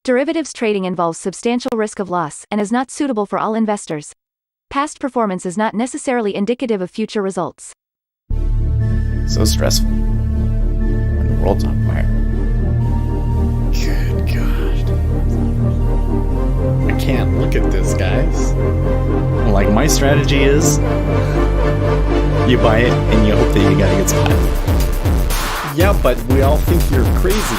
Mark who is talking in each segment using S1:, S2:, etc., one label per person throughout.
S1: Derivatives trading involves substantial risk of loss and is not suitable for all investors. Past performance is not necessarily indicative of future results.
S2: So stressful. When the world's on fire. Good God. I can't look at this, guys. Like, my strategy is you buy it and you hope that you got a good spot. Yeah, but we all think you're crazy.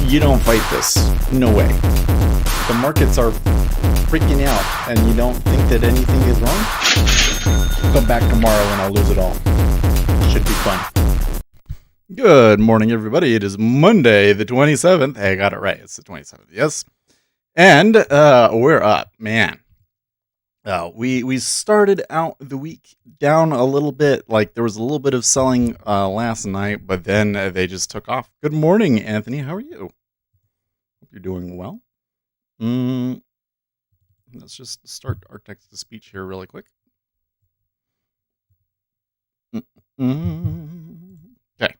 S2: You don't fight this. No way. The markets are freaking out and you don't think that anything is wrong? Come back tomorrow and I'll lose it all. Should be fun. Good morning, everybody. It is Monday, the 27th. Hey, I got it right. It's the 27th. Yes. And we're up, man. We started out the week down a little bit. Like, there was a little bit of selling last night, but then they just took off. Good morning, Anthony. How are you? Hope you're doing well. Let's just start our text-to-speech here really quick. Okay.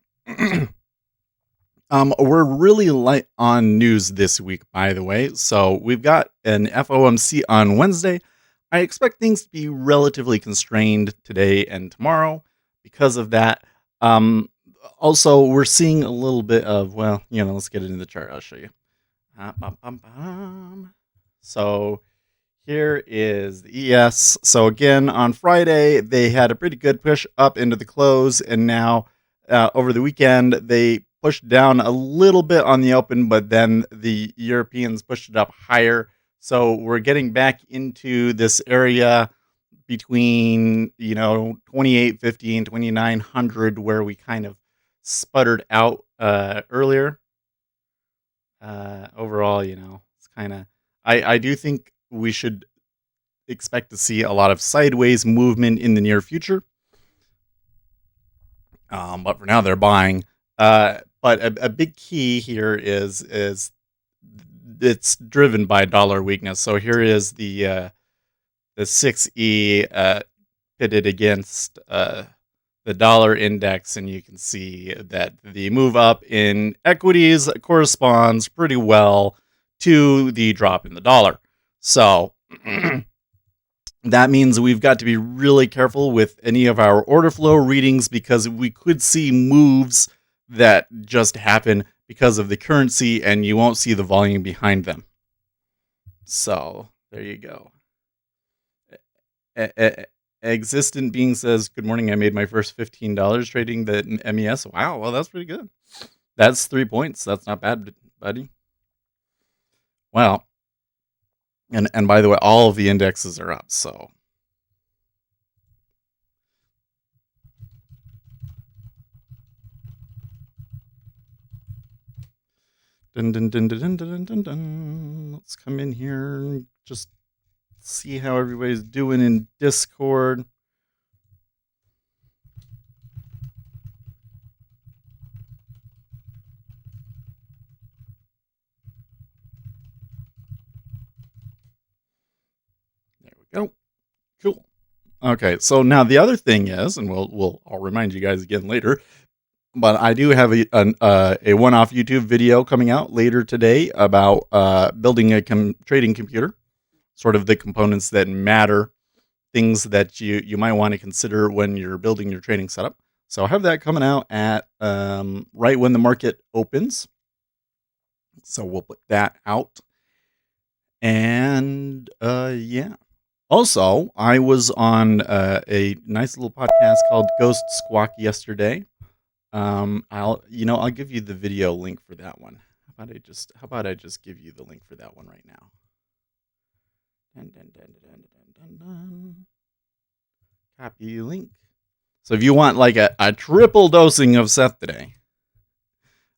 S2: We're really light on news this week, by the way. So we've got an FOMC on Wednesday. I expect things to be relatively constrained today and tomorrow because of that. Also, we're seeing a little bit of, well, let's get into the chart. I'll show you. So here is the ES. So again, on Friday, they had a pretty good push up into the close. And now over the weekend, they pushed down a little bit on the open, but then the Europeans pushed it up higher. So we're getting back into this area between, 2850 and 2900 where we kind of sputtered out earlier. Overall, it's kind of, I do think we should expect to see a lot of sideways movement in the near future. But for now, they're buying. But a big key here is it's driven by dollar weakness. So here is the 6E pitted against the dollar index, and you can see that the move up in equities corresponds pretty well to the drop in the dollar. So that means we've got to be really careful with any of our order flow readings because we could see moves that just happen because of the currency and you won't see the volume behind them. So there you go. Existent Being says, good morning. I made my first $15 trading the MES. Wow. Well, that's pretty good. That's 3 points. That's not bad, buddy. Well, and by the way, all of the indexes are up. So dun, dun, dun, dun, dun, dun, dun, dun. Let's come in here and just see how everybody's doing in Discord. There we go. Cool. Okay, so now the other thing is, and I'll remind you guys again later, but I do have a one-off YouTube video coming out later today about building a trading computer, sort of the components that matter, things that you might want to consider when you're building your trading setup. So I'll have that coming out at right when the market opens. So we'll put that out. And yeah. Also, I was on a nice little podcast called Ghost Squawk yesterday. I'll give you the video link for that one. How about I just give you the link for that one right now? Dun, dun, dun, dun, dun, dun, dun. Copy link. So if you want like a triple dosing of Seth today,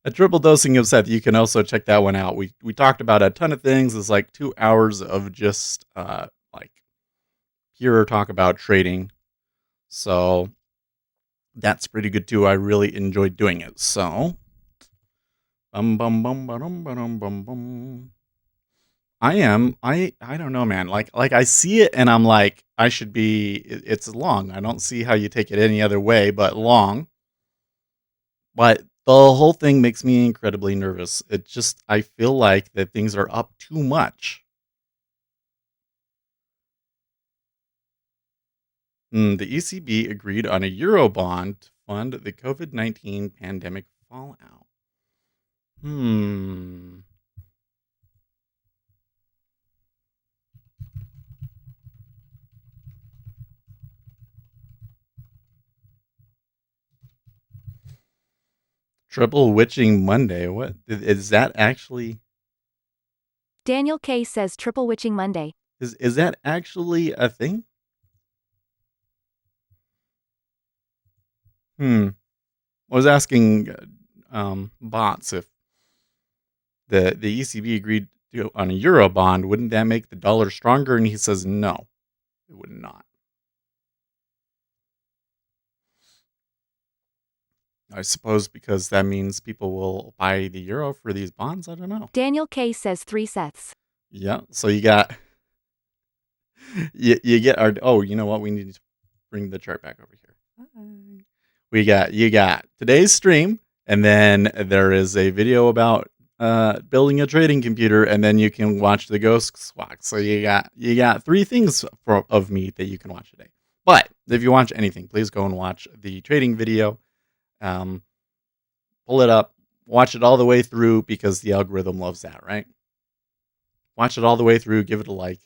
S2: you can also check that one out. We talked about a ton of things. It's like 2 hours of just like pure talk about trading. So that's pretty good too. I really enjoyed doing it. So I don't know, man. Like I see it and I'm like, it's long. I don't see how you take it any other way but long. But The whole thing makes me incredibly nervous. I feel like that things are up too much. The ECB agreed on a Eurobond to fund the COVID-19 pandemic fallout. Triple Witching Monday. What is that actually?
S1: Daniel K says Triple Witching Monday.
S2: Is that actually a thing? I was asking bots if the ECB agreed on a Eurobond, wouldn't that make the dollar stronger? And he says no, it would not. I suppose because that means people will buy the euro for these bonds. I don't know.
S1: Daniel K says 3 sets.
S2: Yeah, so you got you get our. Oh, you know what? We need to bring the chart back over here. You got today's stream, and then there is a video about building a trading computer, and then you can watch the ghost swag. So you got 3 things of me that you can watch today. But if you watch anything, please go and watch the trading video. Pull it up, watch it all the way through because the algorithm loves that, right? Watch it all the way through, give it a like.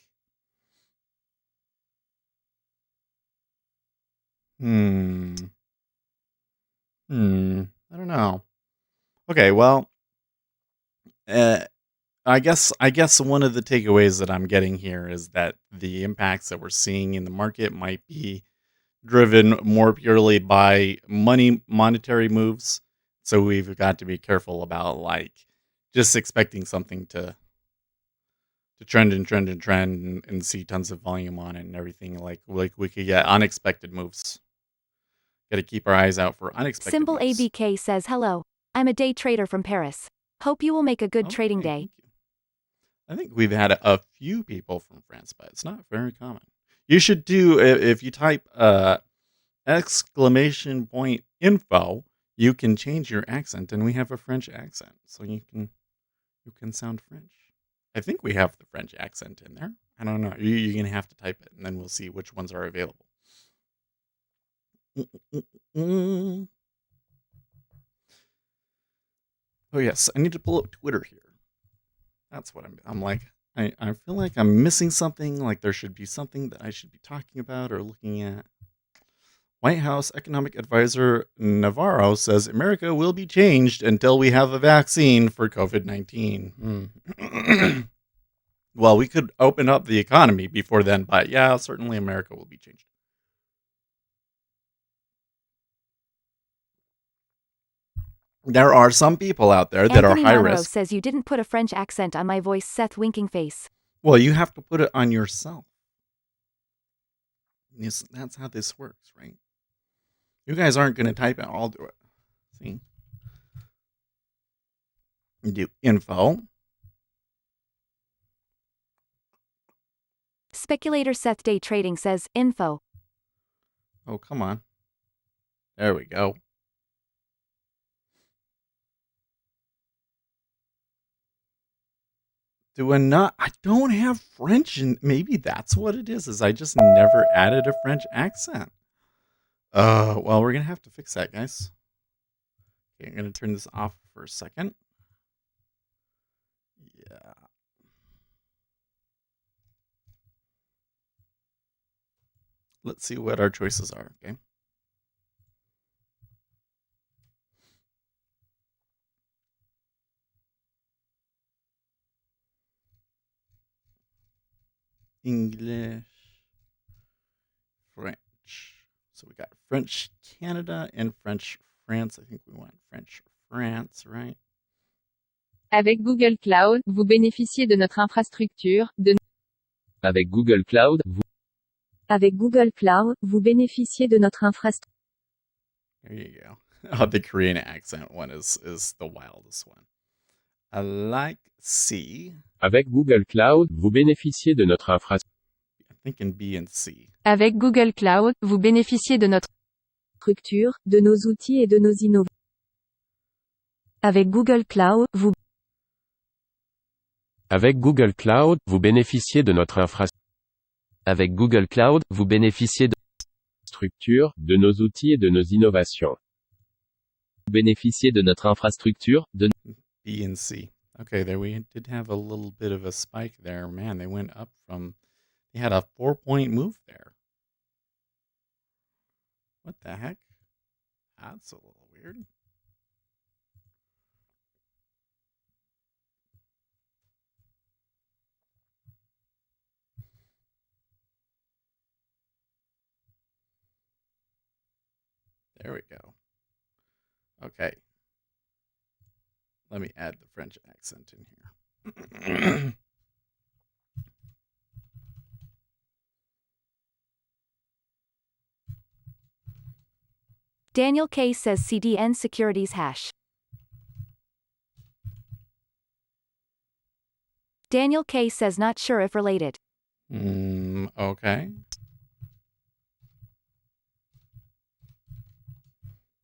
S2: I don't know. Okay, well, I guess one of the takeaways that I'm getting here is that the impacts that we're seeing in the market might be driven more purely by monetary moves. So we've got to be careful about like just expecting something to trend and see tons of volume on it and everything. Like we could get unexpected moves. Got to keep our eyes out for unexpected
S1: Symbol
S2: moves.
S1: ABK says hello. I'm a day trader from Paris. Hope you will make a good trading day.
S2: I think we've had a few people from France, but it's not very common. You should do, if you type exclamation point info, you can change your accent, and we have a French accent, so you can sound French. I think we have the French accent in there. I don't know. You're going to have to type it, and then we'll see which ones are available. Oh, yes. I need to pull up Twitter here. That's what I'm like. I feel like I'm missing something, like there should be something that I should be talking about or looking at. White House Economic Advisor Navarro says America will be changed until we have a vaccine for COVID-19. Well, we could open up the economy before then, but yeah, certainly America will be changed. There are some people out there that
S1: Anthony
S2: are high
S1: Monroe
S2: risk.
S1: Says you didn't put a French accent on my voice, Seth winking face.
S2: Well, you have to put it on yourself. That's how this works, right? You guys aren't going to type it. I'll do it. See? You do info.
S1: Speculator Seth Day Trading says info.
S2: Oh, come on. There we go. I don't have French, and maybe that's what it is I just never added a French accent. Well, we're going to have to fix that, guys. Okay, I'm going to turn this off for a second. Yeah. Let's see what our choices are, okay? English, French. So we got French Canada and French France. I think we want French France, right?
S3: Avec Google Cloud, vous bénéficiez de notre infrastructure,
S4: Avec Google Cloud,
S5: Avec Google Cloud, vous bénéficiez de notre infrastructure.
S2: There you go. Oh, the Korean accent one is the wildest one. I like C.
S4: Avec Google Cloud, vous bénéficiez de notre infrastructure.
S2: I'm thinking B and C.
S3: Avec Google Cloud, vous bénéficiez de notre
S5: Structure, de nos outils et de nos innovations. Avec Google Cloud, vous
S4: Avec Google Cloud, vous bénéficiez de notre infrastructure.
S6: Avec Google Cloud, vous bénéficiez
S4: De nos outils et de nos innovations.
S6: de notre infrastructure, de
S2: B and C. Okay, there we did have a little bit of a spike there. Man, they went up from, they had a 4-point move there. What the heck? That's a little weird. There we go. Okay. Let me add the French accent in here.
S1: Daniel K says CDN securities hash. Daniel K says not sure if related.
S2: Okay.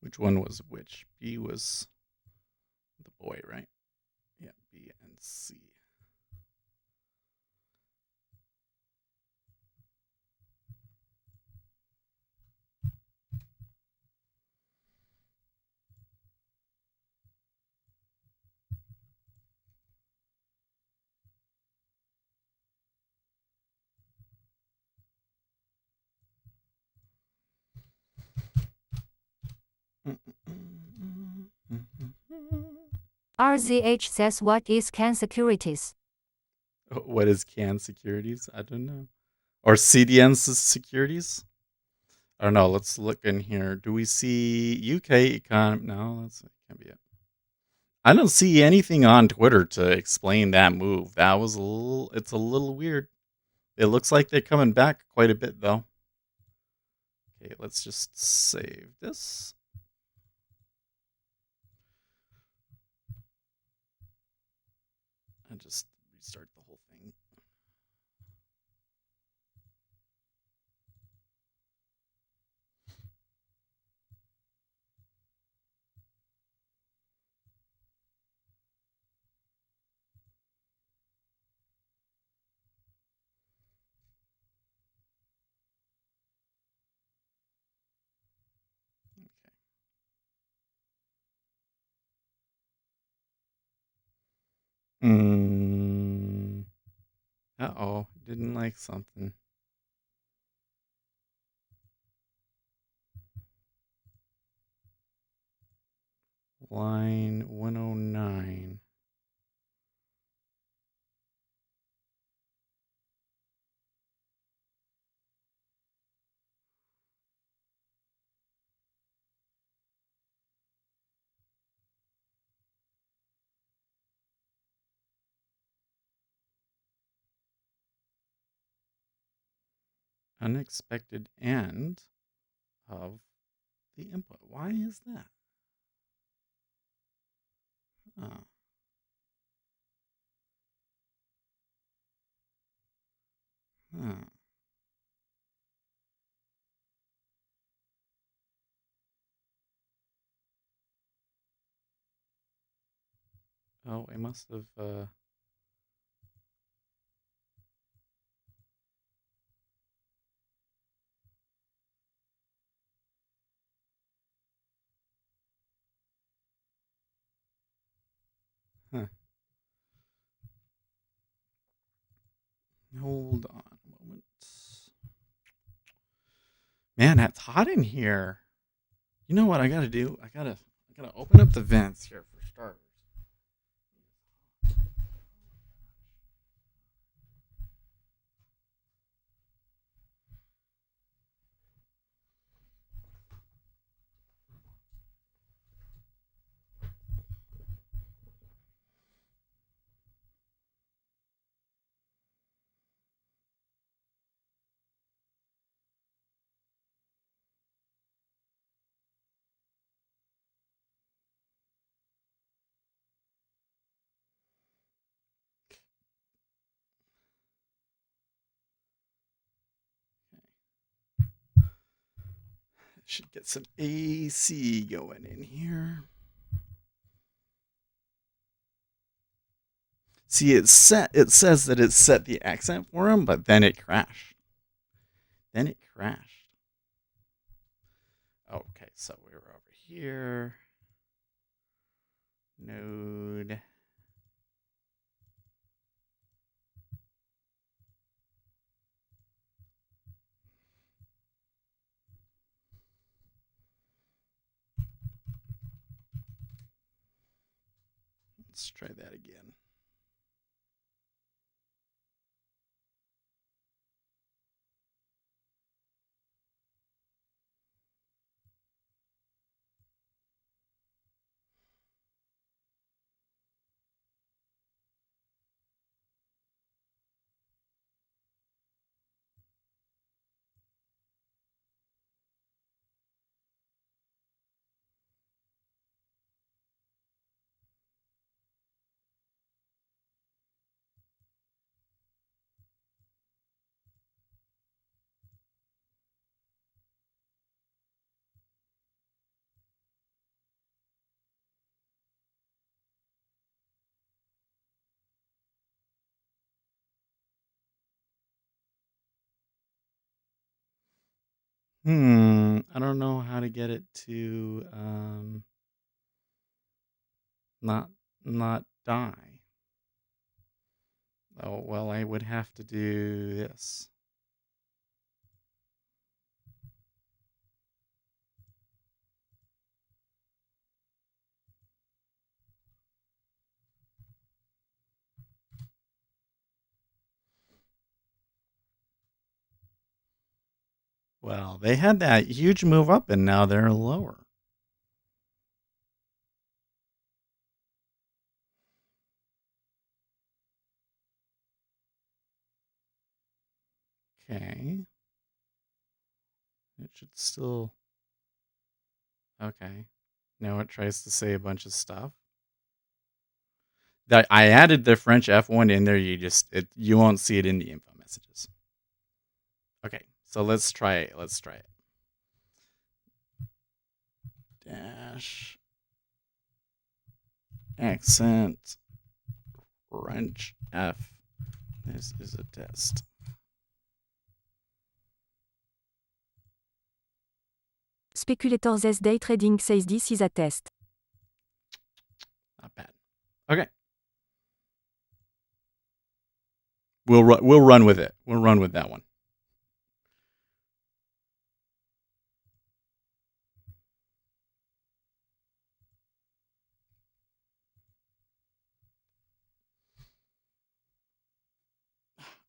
S2: Which one was which? B was the boy, right? Yeah, B and C.
S7: RZH says what is CAN securities?
S2: What is CAN securities? I don't know. Or CDN securities? I don't know. Let's look in here. Do we see UK economy? No, that can't be it. I don't see anything on Twitter to explain that move. That was it's a little weird. It looks like they're coming back quite a bit though. Okay, let's just save this. And just restart the whole thing. Uh-oh, didn't like something. Line 109. Unexpected end of the input. Why is that? Huh. Huh. Oh, it must have huh. Hold on a moment. Man, it's hot in here. You know what I gotta do? I gotta open up the vents here for starters. Should get some AC going in here. See, it says that it set the accent for him, but then it crashed. Okay, so we were over here. Node. Let's try that again. I don't know how to get it to not die. Oh, well, I would have to do this. Well, they had that huge move up and now they're lower. Okay. It should still... Okay. Now it tries to say a bunch of stuff. That I added the French F1 in there. You won't see it in the info messages. Okay, so let's try it. Dash accent French F. This is a test.
S5: Speculators S Day Trading says this is a test.
S2: Not bad. Okay. We'll run with it. We'll run with that one.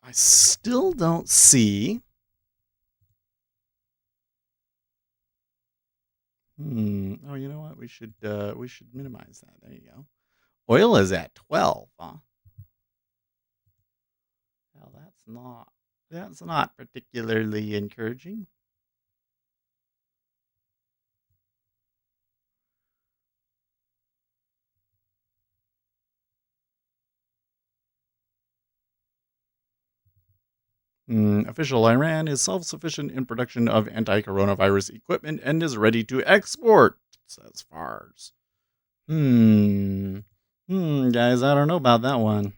S2: I still don't see. Oh, you know what? We should minimize that. There you go. Oil is at 12, huh? Well, that's not particularly encouraging. Official Iran is self-sufficient in production of anti-coronavirus equipment and is ready to export, says Fars. Guys, I don't know about that one.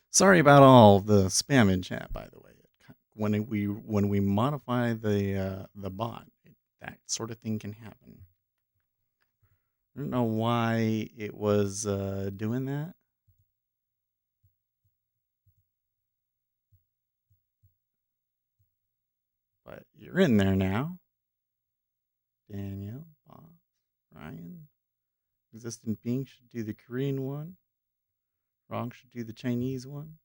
S2: Sorry about all the spam in chat, by the way. When we modify the bot, that sort of thing can happen. I don't know why it was doing that. But you're in there now. Daniel, Bob, Ryan. Existent being should do the Korean one. Wrong should do the Chinese one.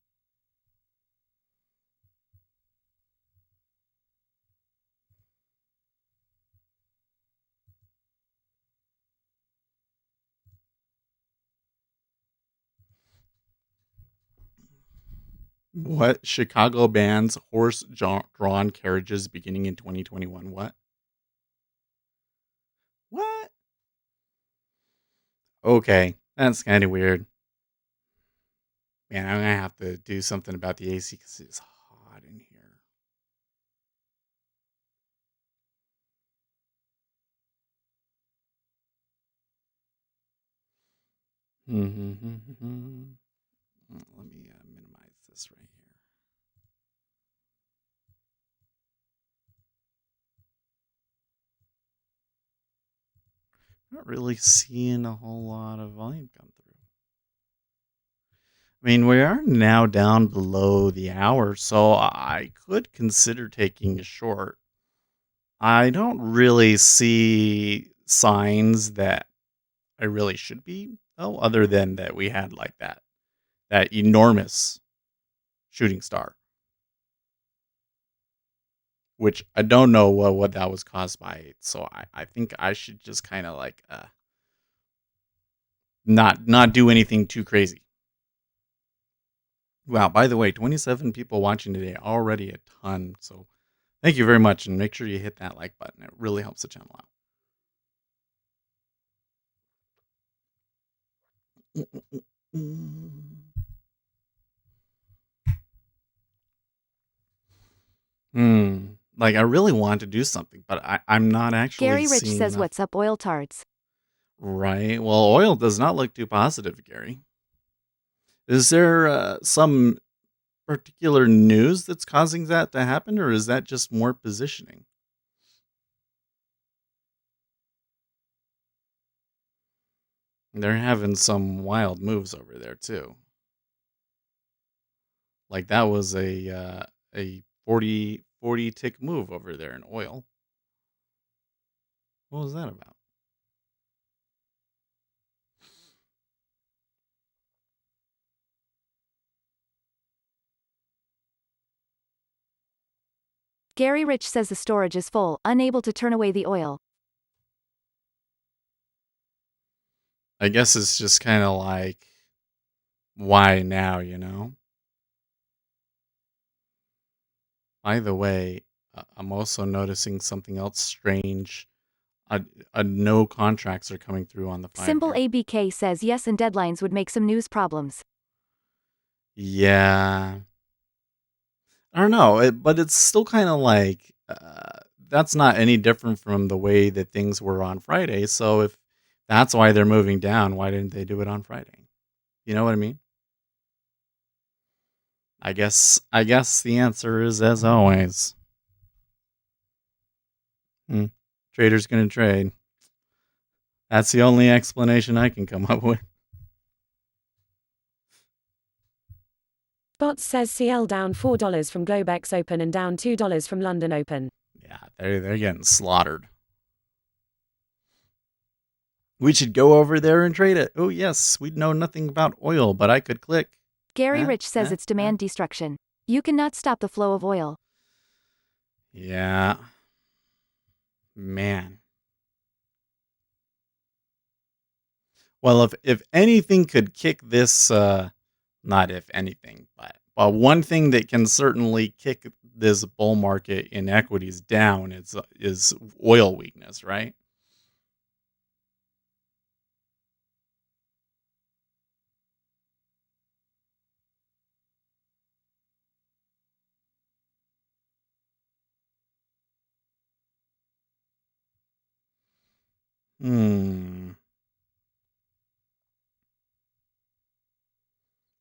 S2: What? Chicago bans horse-drawn carriages beginning in 2021. What? What? Okay, that's kind of weird. Man, I'm going to have to do something about the AC because it's hot in here. Let me minimize this right here. Not really seeing a whole lot of volume come through. I mean, we are now down below the hour, so I could consider taking a short. I don't really see signs that I really should be, though, other than that we had like that enormous shooting star, which I don't know what that was caused by. So I think I should just kind of like not do anything too crazy. Wow, by the way, 27 people watching today, already a ton. So thank you very much, and make sure you hit that like button. It really helps the channel out. Like I really want to do something, but I'm not actually
S1: Gary Rich
S2: seeing
S1: says,
S2: enough.
S1: "What's up, oil tards?"
S2: Right. Well, oil does not look too positive, Gary. Is there some particular news that's causing that to happen, or is that just more positioning? They're having some wild moves over there too. Like that was a 40 tick move over there in oil. What was that about?
S1: Gary Rich says the storage is full, unable to turn away the oil.
S2: I guess it's just kind of like, why now, you know? By the way, I'm also noticing something else strange. No contracts are coming through on the 5
S1: Symbol
S2: year.
S1: ABK says yes, and deadlines would make some news problems.
S2: Yeah. I don't know, but it's still kind of like that's not any different from the way that things were on Friday. So if that's why they're moving down, why didn't they do it on Friday? You know what I mean? I guess the answer is as always. Trader's gonna trade. That's the only explanation I can come up with.
S5: Bot says CL down $4 from Globex Open and down $2 from London Open.
S2: Yeah, they're getting slaughtered. We should go over there and trade it. Oh yes, we know nothing about oil, but I could click.
S1: Gary Rich says it's demand destruction. You cannot stop the flow of oil.
S2: Yeah. Man. Well, if anything could kick this not if anything, but one thing that can certainly kick this bull market in equities down is oil weakness, right?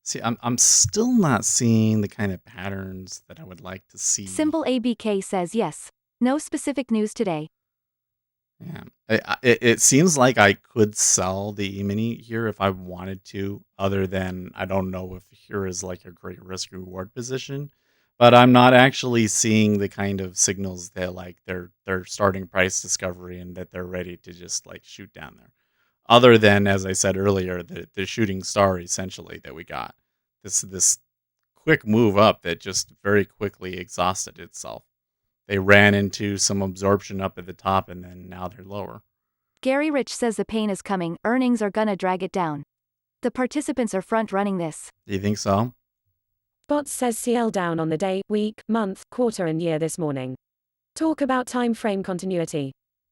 S2: See, I'm still not seeing the kind of patterns that I would like to see.
S1: Symbol ABK says yes. No specific news today.
S2: Yeah, it seems like I could sell the E-mini here if I wanted to, other than I don't know if here is like a great risk reward position, but I'm not actually seeing the kind of signals that like they're starting price discovery and that they're ready to just like shoot down there. Other than, as I said earlier, the shooting star essentially that we got, this quick move up that just very quickly exhausted itself. They ran into some absorption up at the top, and then now they're lower.
S1: Gary Rich says the pain is coming, earnings are gonna drag it down. The participants are front running this.
S2: Do you think so?
S5: Bot says CL down on the day, week, month, quarter and year this morning. Talk about time frame continuity.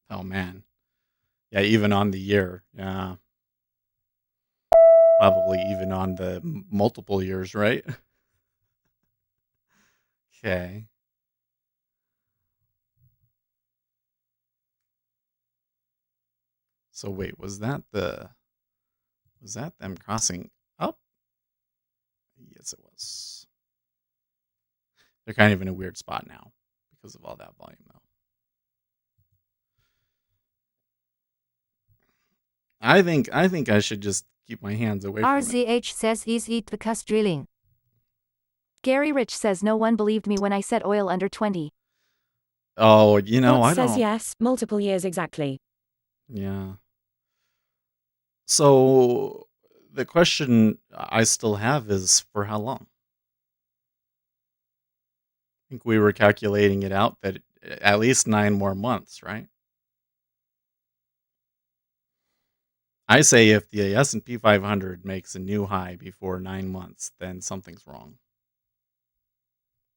S2: Oh man. Yeah, even on the year. Yeah. Probably even on the multiple years, right? Okay. So wait, was that Was that them crossing up? Yes, it was. They're kind of in a weird spot now because of all that volume, though. I think I should just keep my hands away from it.
S7: RZH says is it because drilling?
S1: Gary Rich says no one believed me when I said oil under 20.
S2: Oh, you know,
S5: Bot
S2: I
S5: says
S2: don't.
S5: yes, multiple years exactly.
S2: Yeah. So the question I still have is for how long? I think we were calculating it out that at least 9 more months, right? I say if the S&P 500 makes a new high before 9 months, then something's wrong.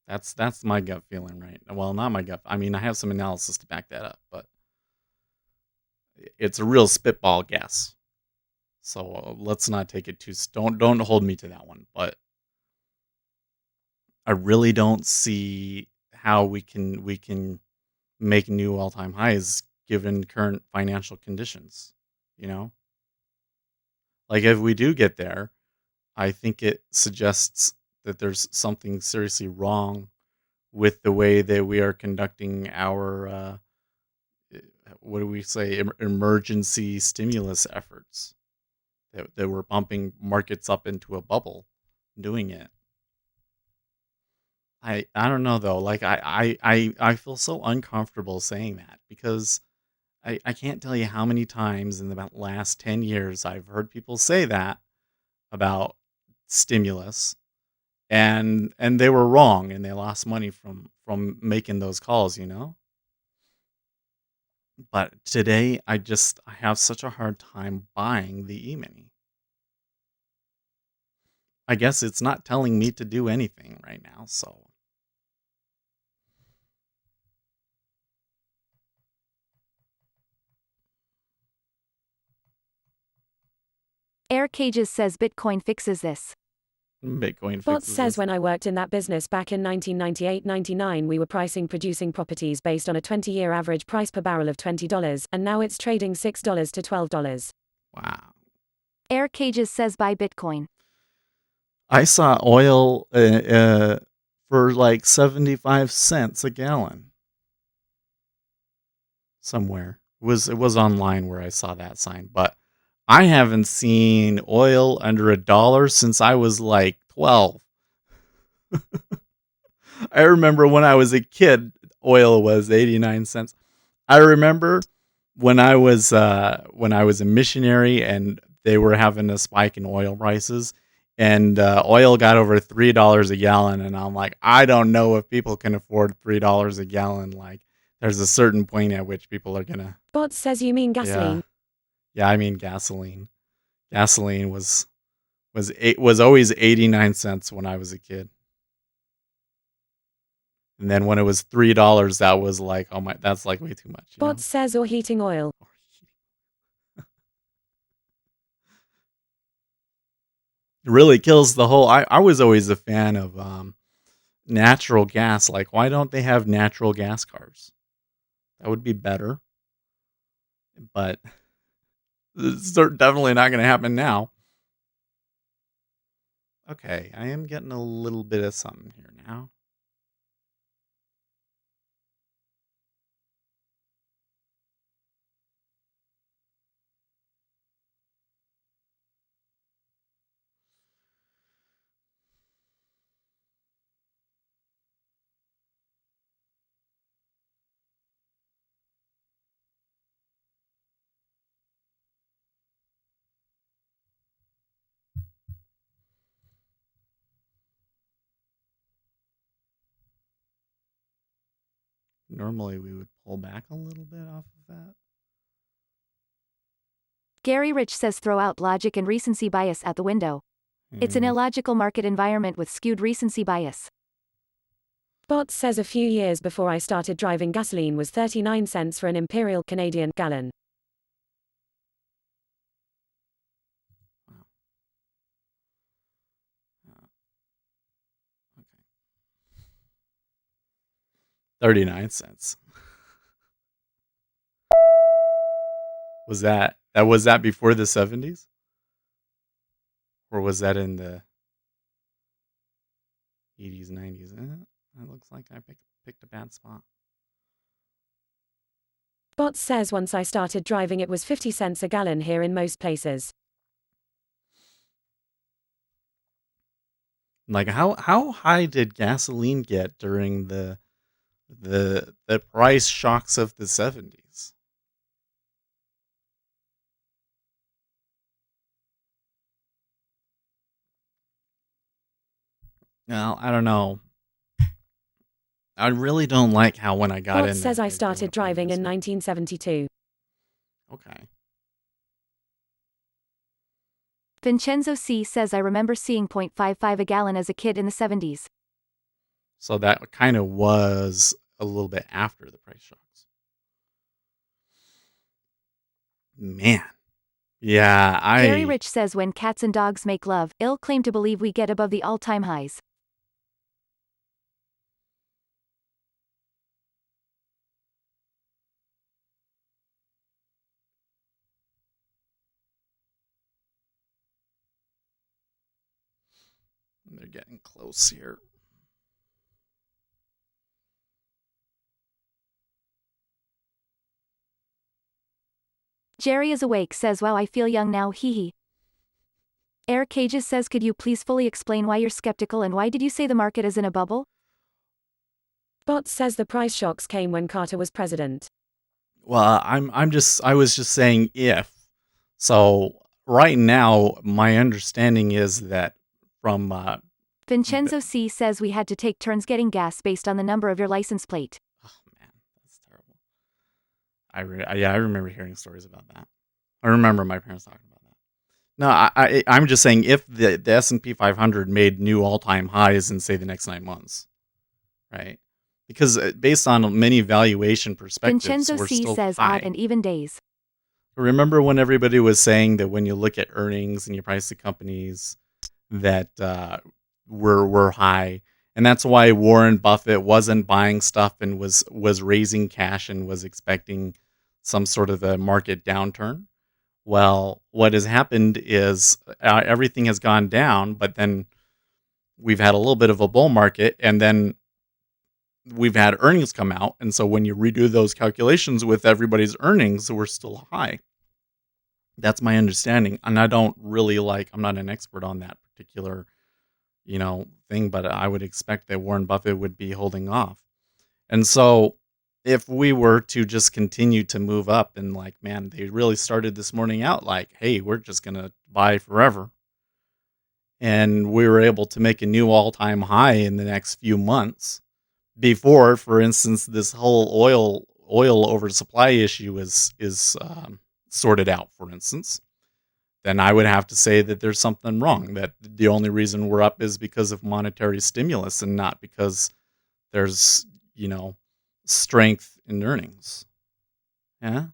S2: That's my gut feeling, right? Well, not my gut. I mean, I have some analysis to back that up, but it's a real spitball guess. So let's not take it too. Don't hold me to that one. But I really don't see how we can make new all-time highs given current financial conditions. You know, like if we do get there, I think it suggests that there's something seriously wrong with the way that we are conducting our what do we say, emergency stimulus efforts. That we're bumping markets up into a bubble doing it. I don't know though. Like I feel so uncomfortable saying that because I can't tell you how many times in the last 10 years I've heard people say that about stimulus and they were wrong and they lost money from making those calls, you know? But today I have such a hard time buying the E-mini. I guess it's not telling me to do anything right now, so
S1: Air Cages says Bitcoin fixes this.
S2: Bitcoin
S5: Bot
S2: fixes
S5: says
S2: this.
S5: when I worked in that business back in 1998-99 we were pricing producing properties based on a 20-year average price per barrel of $20, and now it's trading $6 to $12.
S2: Wow.
S1: Air Cages says buy Bitcoin.
S2: I saw oil for like 75 cents a gallon somewhere. It was online where I saw that sign, but I haven't seen oil under $1 since I was like 12. I remember when I was a kid, oil was 89 cents. I remember when I was a missionary and they were having a spike in oil prices and oil got over $3 a gallon, and I'm like, I don't know if people can afford $3 a gallon. Like there's a certain point at which people are gonna.
S5: Bot says you mean gasoline.
S2: Yeah, I mean gasoline. Gasoline was always 89 cents when I was a kid. And then when it was $3, that was like, oh my, that's like way too much.
S5: Bot says or heating oil.
S2: It really kills the whole. I was always a fan of natural gas. Like, why don't they have natural gas cars? That would be better. But it's definitely not going to happen now. Okay, I am getting a little bit of something here now. Normally we would pull back a little bit off of that.
S1: Gary Rich says throw out logic and recency bias out the window. It's an illogical market environment with skewed recency bias.
S5: Bot says a few years before I started driving gasoline was 39 cents for an Imperial Canadian gallon.
S2: Okay. 39 cents. Was that before the 70s? Or was that in the 80s, 90s? It looks like I picked a bad spot.
S5: Bots says once I started driving it was 50 cents a gallon here in most places.
S2: Like how high did gasoline get during the price shocks of the 70s? Well, I don't know. I really don't like how when I got
S5: Bots
S2: in
S5: says
S2: there,
S5: I
S2: they
S5: started
S2: went from
S5: driving in
S2: this-
S5: 1972.
S2: Okay.
S1: Vincenzo C says I remember seeing 0.55 a gallon as a kid in the 70s.
S2: So that kind of was a little bit after the price shocks. Man. Yeah,
S1: Gary Rich says when cats and dogs make love, ill claim to believe we get above the all-time highs.
S2: They're getting close here.
S1: Jerry is awake says wow I feel young now hee hee. Air Cages says could you please fully explain why you're skeptical and why did you say the market is in a bubble?
S5: Bots says the price shocks came when Carter was president.
S2: Well, I was just saying if. So right now, my understanding is that from
S1: Vincenzo C says we had to take turns getting gas based on the number of your license plate.
S2: oh man, that's terrible. I remember hearing stories about that. I remember my parents talking about that. No, I'm just saying if the S&P 500 made new all-time highs in say the next 9 months, right? Because based on many valuation perspectives,
S1: Vincenzo
S2: we're
S1: C
S2: still
S1: says
S2: high.
S1: odd and even days.
S2: Remember when everybody was saying that when you look at earnings and you price the companies that were high, and that's why Warren Buffett wasn't buying stuff and was raising cash and was expecting some sort of a market downturn. Well, what has happened is everything has gone down, but then we've had a little bit of a bull market, and then we've had earnings come out, and so when you redo those calculations with everybody's earnings, we're still high. That's my understanding, and I don't really I'm not an expert on that particular, thing, but I would expect that Warren Buffett would be holding off. And so if we were to just continue to move up and man, they really started this morning out hey, we're just going to buy forever. And we were able to make a new all-time high in the next few months before, for instance, this whole oil oversupply issue is sorted out, for instance, then I would have to say that there's something wrong, that the only reason we're up is because of monetary stimulus and not because there's, strength in earnings. Yeah.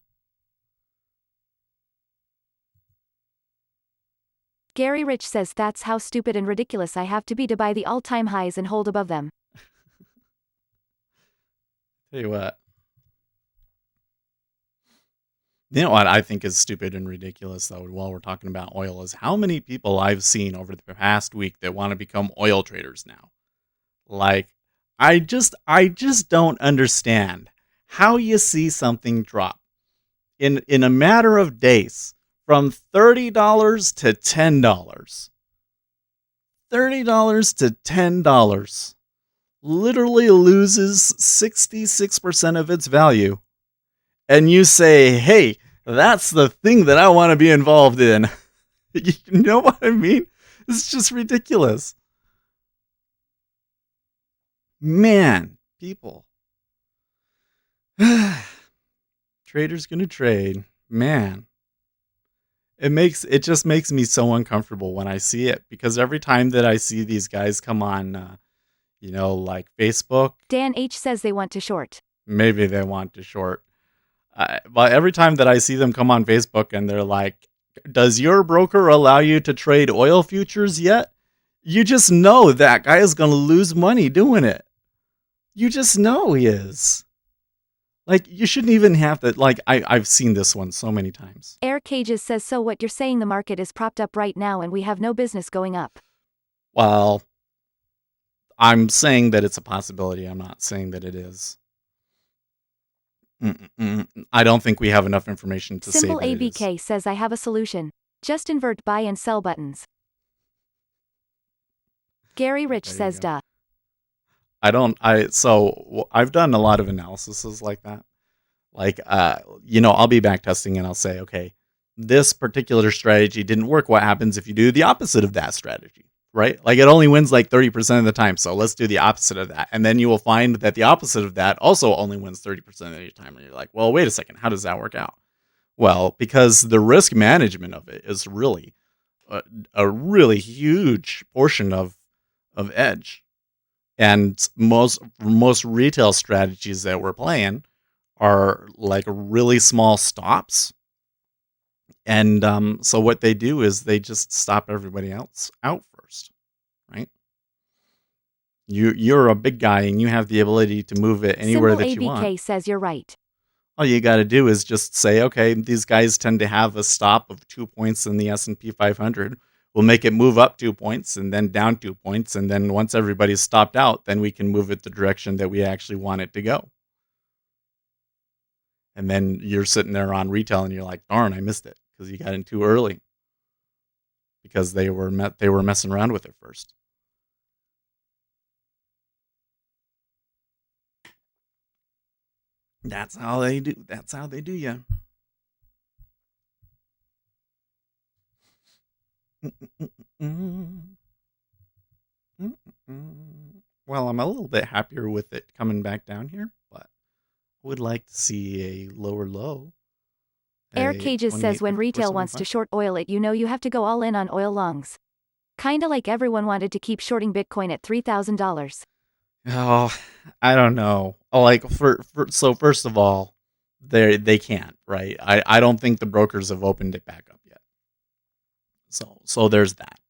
S1: Gary Rich says that's how stupid and ridiculous I have to be to buy the all-time highs and hold above them.
S2: Tell you what. You know what I think is stupid and ridiculous, though, while we're talking about oil, is how many people I've seen over the past week that want to become oil traders now. I just don't understand how you see something drop in a matter of days from $30 to $10. $30 to $10 literally loses 66% of its value. And you say, hey, that's the thing that I want to be involved in. You know what I mean? It's just ridiculous. Man, people. Trader's gonna trade. Man. It just makes me so uncomfortable when I see it, because every time that I see these guys come on, Facebook.
S1: Dan H says they want to short.
S2: Maybe they want to short. But every time that I see them come on Facebook and they're like, does your broker allow you to trade oil futures yet? You just know that guy is going to lose money doing it. You just know he is. You shouldn't even have to, I've seen this one so many times.
S1: Air Cages says, so what you're saying, the market is propped up right now and we have no business going up.
S2: Well, I'm saying that it's a possibility. I'm not saying that it is. I don't think we have enough information to
S1: Simple
S2: say that it is.
S1: ABK says, I have a solution. Just invert buy and sell buttons. Gary Rich
S2: There you
S1: says,
S2: go.
S1: duh.
S2: So I've done a lot of analyses like that. Like, I'll be back testing and I'll say, okay, this particular strategy didn't work. What happens if you do the opposite of that strategy, right? Like, it only wins like 30% of the time. So let's do the opposite of that. And then you will find that the opposite of that also only wins 30% of the time. And you're like, well, wait a second. How does that work out? Well, because the risk management of it is really a really huge portion of edge. And most retail strategies that we're playing are like really small stops. And so what they do is they just stop everybody else out first, right? You're a big guy and you have the ability to move it anywhere
S1: Simple
S2: that you want.
S1: ABK says, you're right.
S2: All you got to do is just say, okay, these guys tend to have a stop of 2 points in the S&P 500. We'll make it move up 2 points and then down 2 points. And then once everybody's stopped out, then we can move it the direction that we actually want it to go. And then you're sitting there on retail and you're like, darn, I missed it because you got in too early because they were messing around with it first. That's how they do. That's how they do you. Well, I'm a little bit happier with it coming back down here, but would like to see a lower low.
S1: Air Cages says, when retail wants to short oil it, you have to go all in on oil longs. Kinda like everyone wanted to keep shorting Bitcoin at $3,000.
S2: Oh, I don't know. Like so first of all, they can't, right? I don't think the brokers have opened it back up yet. So there's that.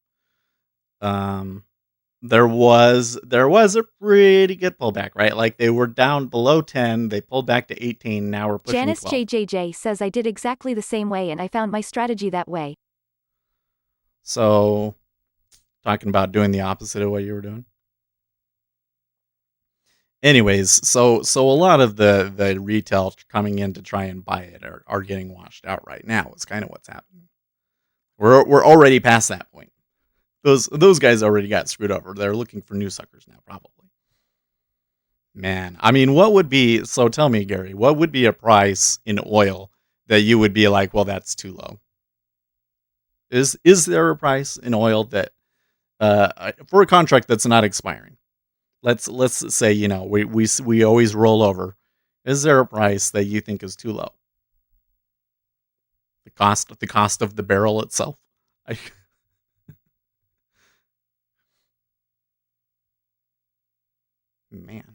S2: There was a pretty good pullback, right? Like they were down below 10, they pulled back to 18, now we're pushing
S1: Janice
S2: 12.
S1: JJJ says, I did exactly the same way and I found my strategy that way.
S2: So, talking about doing the opposite of what you were doing. Anyways, so a lot of the retail coming in to try and buy it are getting washed out right now. Is kind of what's happening. We're already past that point. Those guys already got screwed over. They're looking for new suckers now, probably. Man, I mean, what would be, so tell me, Gary, what would be a price in oil that you would be like, well, that's too low? Is there a price in oil that for a contract that's not expiring? Let's say, we always roll over. Is there a price that you think is too low? The cost of the barrel itself? Man.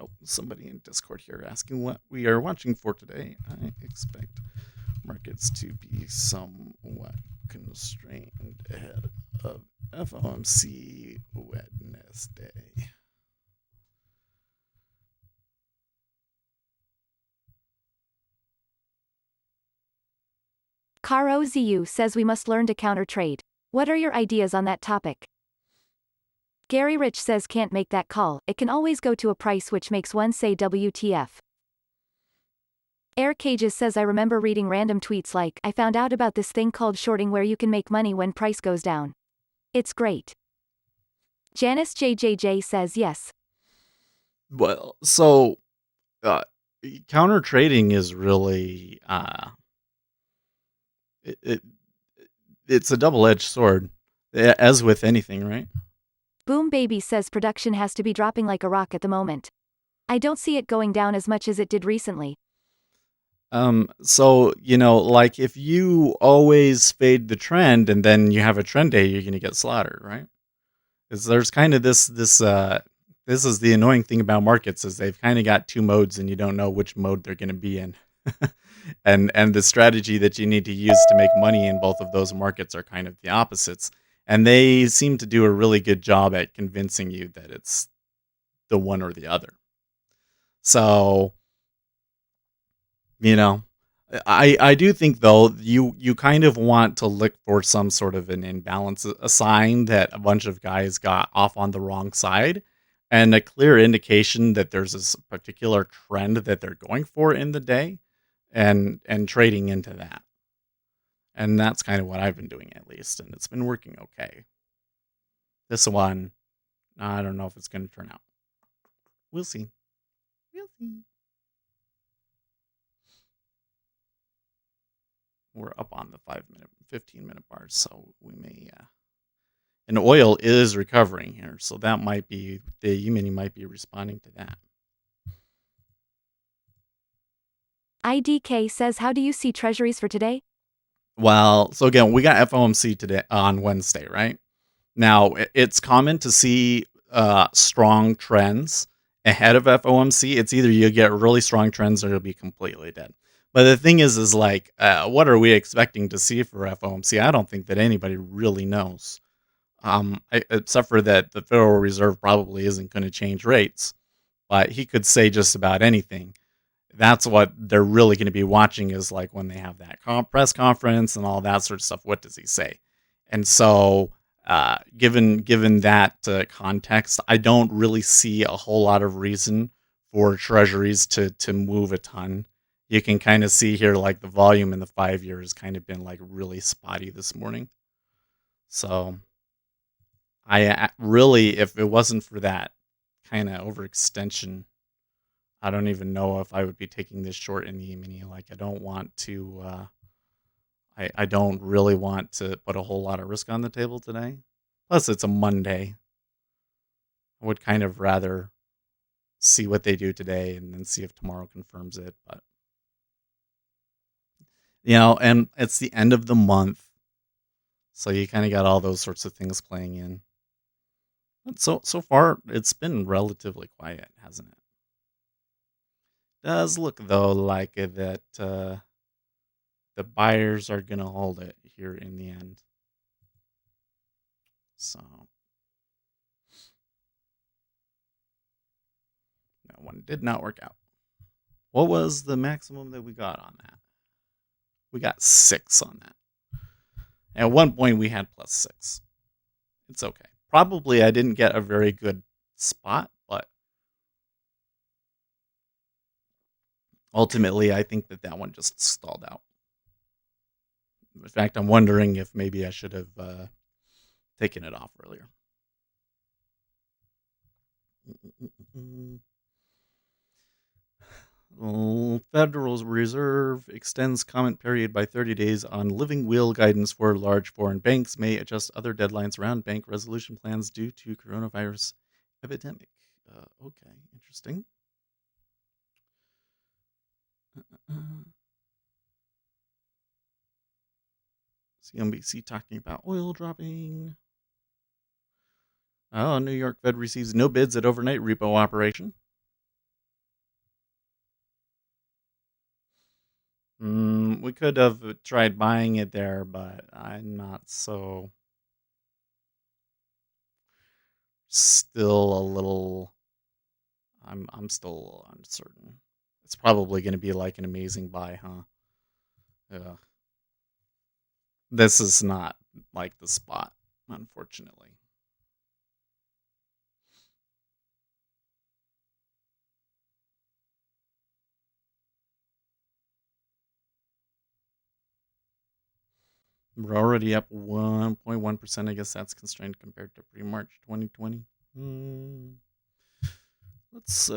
S2: Oh, somebody in Discord here asking what we are watching for today. I expect markets to be somewhat constrained ahead of FOMC Wednesday.
S1: Caro ZU says we must learn to counter trade. What are your ideas on that topic? Gary Rich says, can't make that call. It can always go to a price which makes one say WTF. Air Cages says, I remember reading random tweets like, I found out about this thing called shorting where you can make money when price goes down. It's great. Janice JJJ says yes.
S2: Well, so counter trading is really it's a double-edged sword, as with anything, right?
S1: Boom Baby says production has to be dropping like a rock at the moment. I don't see it going down as much as it did recently.
S2: So, like if you always fade the trend and then you have a trend day, you're going to get slaughtered, right? Because there's kind of this is the annoying thing about markets is they've kind of got two modes and you don't know which mode they're going to be in. and the strategy that you need to use to make money in both of those markets are kind of the opposites. And they seem to do a really good job at convincing you that it's the one or the other. So, I do think though you kind of want to look for some sort of an imbalance, a sign that a bunch of guys got off on the wrong side, and a clear indication that there's this particular trend that they're going for in the day, and trading into that. And that's kind of what I've been doing at least, and it's been working okay. This one, I don't know if it's going to turn out. We'll see. We'll see. We're up on the 5-minute, 15-minute bars, so we may. And oil is recovering here, so that might be the E-mini might be responding to that.
S1: IDK says, how do you see treasuries for today?
S2: Well, so again, we got FOMC today on Wednesday, right? Now, it's common to see strong trends ahead of FOMC. It's either you get really strong trends or you'll be completely dead. But the thing is like, what are we expecting to see for FOMC? I don't think that anybody really knows. Except for that the Federal Reserve probably isn't going to change rates, but he could say just about anything. That's what they're really going to be watching, is like when they have that press conference and all that sort of stuff. What does he say? And so, given that context, I don't really see a whole lot of reason for treasuries to move a ton. You can kind of see here, like the volume in the 5-year has kind of been like really spotty this morning. So I really, if it wasn't for that kind of overextension, I don't even know if I would be taking this short in the E-mini. Like, I don't want to, I don't really want to put a whole lot of risk on the table today. Plus, it's a Monday. I would kind of rather see what they do today and then see if tomorrow confirms it. But, and it's the end of the month. So you kind of got all those sorts of things playing in. But so far, it's been relatively quiet, hasn't it? Does look though like that the buyers are gonna hold it here in the end. So that one did not work out. What was the maximum that we got on that? We got 6 on that. At one point we had +6. It's okay. Probably I didn't get a very good spot, but ultimately I think that one just stalled out. In fact, I'm wondering if maybe I should have taken it off earlier. Federal Reserve extends comment period by 30 days on living will guidance for large foreign banks, may adjust other deadlines around bank resolution plans due to coronavirus epidemic. Okay, interesting. CNBC talking about oil dropping. Oh, New York Fed receives no bids at overnight repo operation. We could have tried buying it there, but I'm not so. Still a little. I'm still uncertain. It's probably going to be like an amazing buy, huh? Yeah. This is not like the spot, unfortunately. We're already up 1.1%. I guess that's constrained compared to pre-March 2020.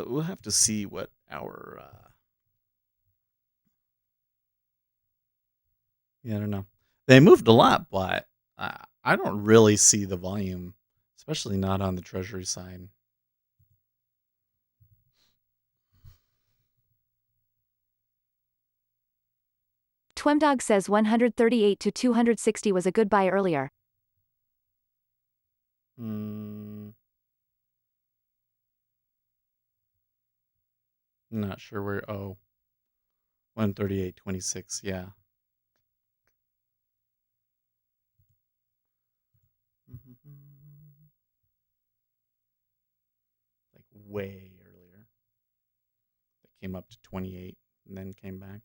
S2: We'll have to see what our I don't know. They moved a lot, but I don't really see the volume, especially not on the Treasury side.
S1: Twemdog says 138 to 260 was a good buy earlier.
S2: Not sure where. 138.26. Yeah. Like way earlier. came up to 28 and then came back.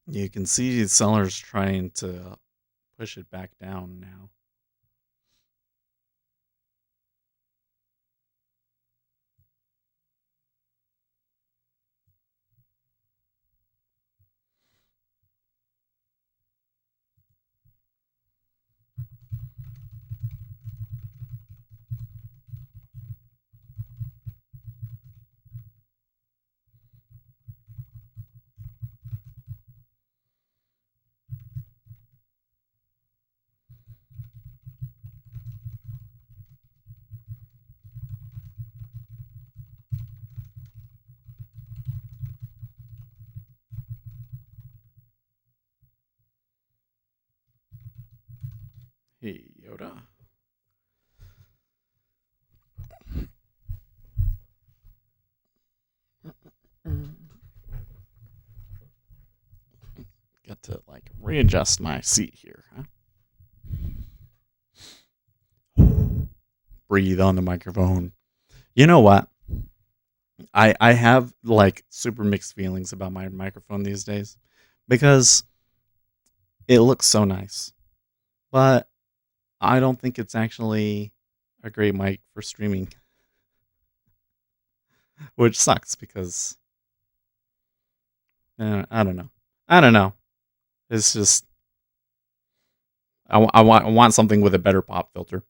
S2: You can see sellers trying to push it back down now. Hey, Yoda. Got to like readjust my seat here, huh? Breathe on the microphone. You know what? I have like super mixed feelings about my microphone these days because it looks so nice, but I don't think it's actually a great mic for streaming, which sucks because I don't know. I don't know. It's just I want something with a better pop filter.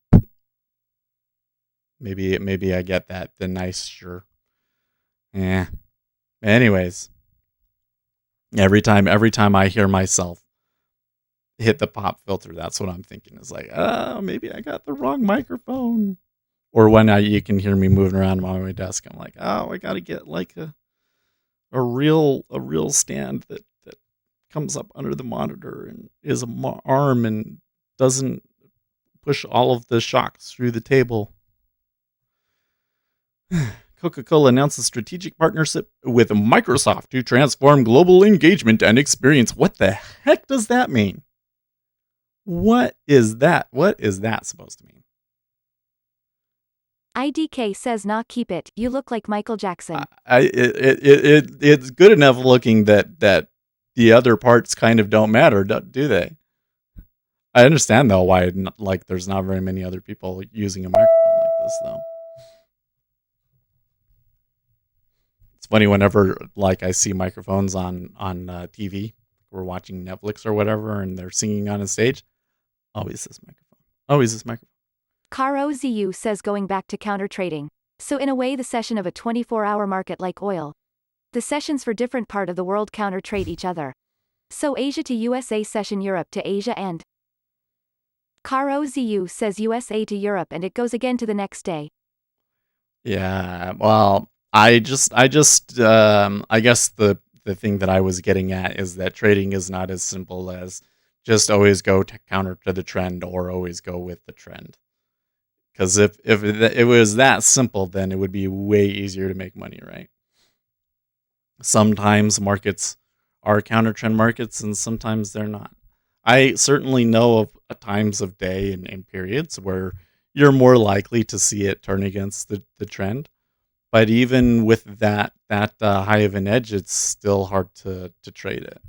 S2: Maybe I get that the nicer. Yeah. Anyways, every time I hear myself hit the pop filter, that's what I'm thinking. Is like, oh, maybe I got the wrong microphone. Or when you can hear me moving around on my desk, I'm like, oh, I got to get like a real stand that comes up under the monitor and is a arm and doesn't push all of the shocks through the table. Coca-Cola announced a strategic partnership with Microsoft to transform global engagement and experience. What the heck does that mean? What is that? What is that supposed to mean?
S1: IDK says nah, keep it. You look like Michael Jackson.
S2: It's good enough looking that the other parts kind of don't matter, do they? I understand though why like there's not very many other people using a microphone like this though. It's funny whenever like I see microphones on TV, we're watching Netflix or whatever, and they're singing on a stage. Always this microphone. Always this microphone.
S1: CarOZU says going back to counter trading. So in a way the session of a 24-hour market like oil. The sessions for different part of the world counter trade each other. So Asia to USA session Europe to Asia and CarOZU says USA to Europe and it goes again to the next day.
S2: Yeah, well, I guess the thing that I was getting at is that trading is not as simple as just always go to counter to the trend or always go with the trend. Because if it was that simple, then it would be way easier to make money, right? Sometimes markets are counter trend markets and sometimes they're not. I certainly know of times of day and periods where you're more likely to see it turn against the trend. But even with that high of an edge, it's still hard to trade it.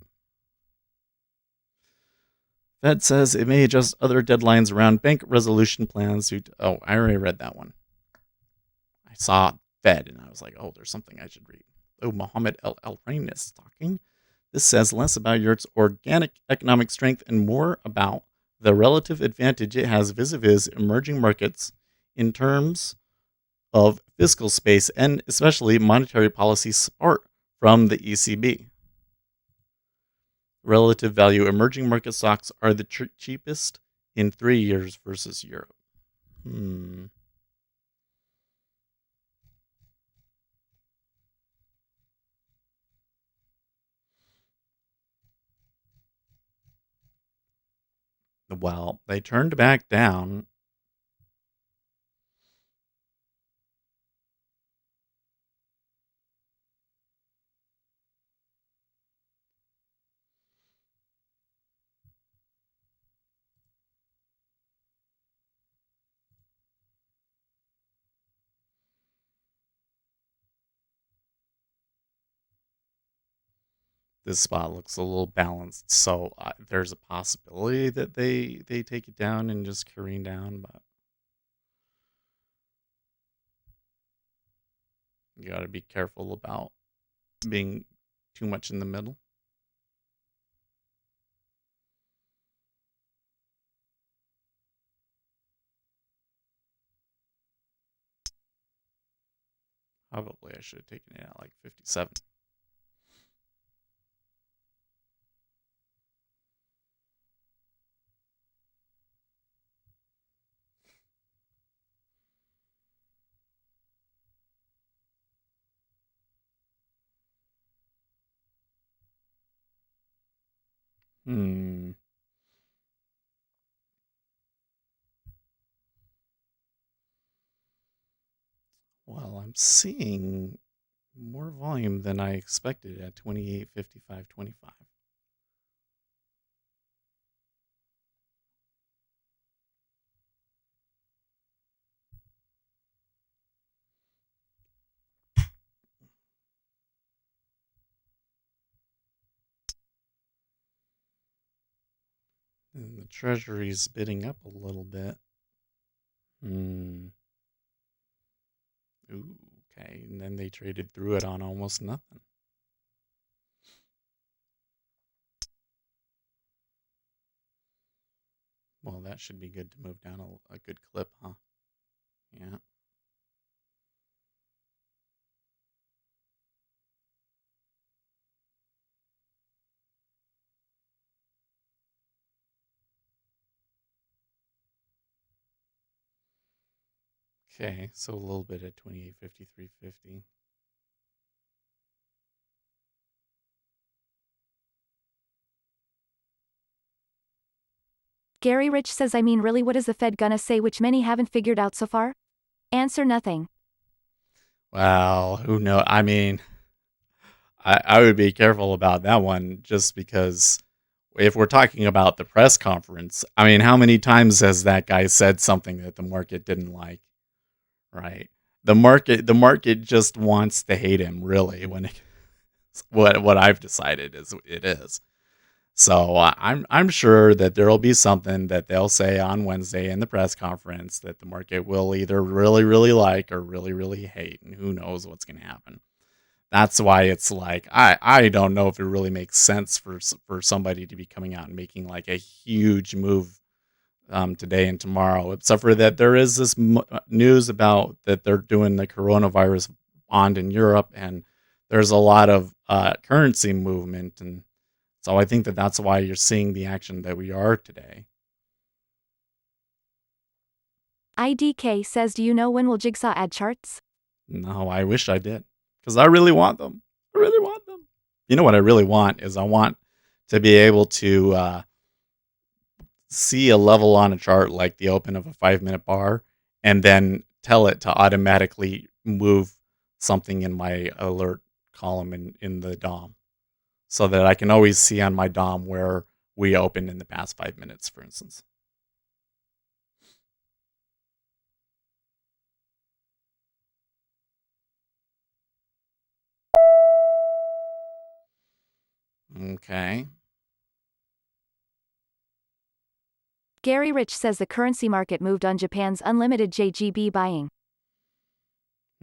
S2: Fed says it may adjust other deadlines around bank resolution plans. I already read that one. I saw Fed and I was like, oh, there's something I should read. Oh, Mohammed El Rain is talking. This says less about Europe's organic economic strength and more about the relative advantage it has vis-a-vis emerging markets in terms of fiscal space and especially monetary policy support from the ECB. Relative value emerging market stocks are the cheapest in 3 years versus Europe. Well, they turned back down. This spot looks a little balanced, so there's a possibility that they take it down and just careen down, but you got to be careful about being too much in the middle. Probably I should have taken it at like 57. Hmm. Well, I'm seeing more volume than I expected at 28.55.25. And the treasury's bidding up a little bit. Hmm. Ooh, okay. And then they traded through it on almost nothing. Well, that should be good to move down a good clip, huh? Yeah. Okay, so a little bit at 28.53.50.
S1: Gary Rich says, I mean, really, what is the Fed gonna say, which many haven't figured out so far? Answer: nothing.
S2: Well, who knows? I mean, I would be careful about that one just because if we're talking about the press conference, I mean, how many times has that guy said something that the market didn't like, right? The market just wants to hate him, really, when what I've decided is it is. So I'm sure that there'll be something that they'll say on Wednesday in the press conference that the market will either really really like or really really hate, and who knows what's going to happen. That's why it's like I don't know if it really makes sense for somebody to be coming out and making like a huge move today and tomorrow, except for that there is this news about that they're doing the coronavirus bond in Europe, and there's a lot of currency movement, and so I think that that's why you're seeing the action that we are today.
S1: IDK says, do you know when will Jigsaw add charts?
S2: No, I wish I did, because I really want them. I really want them. You know what I really want is I want to be able to see a level on a chart like the open of a 5-minute bar, and then tell it to automatically move something in my alert column in the DOM, so that I can always see on my DOM where we opened in the past 5 minutes, for instance. Okay.
S1: Gary Rich says the currency market moved on Japan's unlimited JGB buying.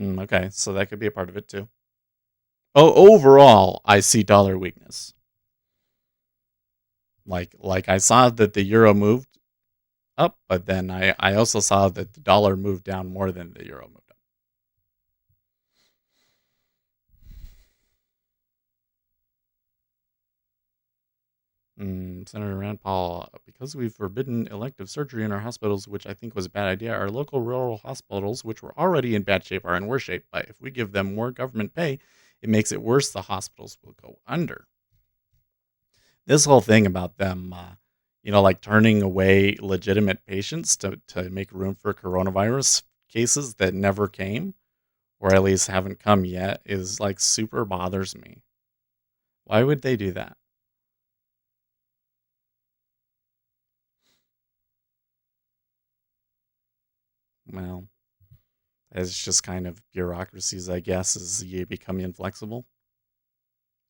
S2: Okay, so that could be a part of it too. Oh, overall, I see dollar weakness. Like I saw that the euro moved up, but then I also saw that the dollar moved down more than the euro moved up. Senator Rand Paul, because we've forbidden elective surgery in our hospitals, which I think was a bad idea, our local rural hospitals, which were already in bad shape, are in worse shape. But if we give them more government pay, it makes it worse. The hospitals will go under. This whole thing about them, like turning away legitimate patients to make room for coronavirus cases that never came, or at least haven't come yet, is like super bothers me. Why would they do that? Well, it's just kind of bureaucracies, I guess, as you become inflexible.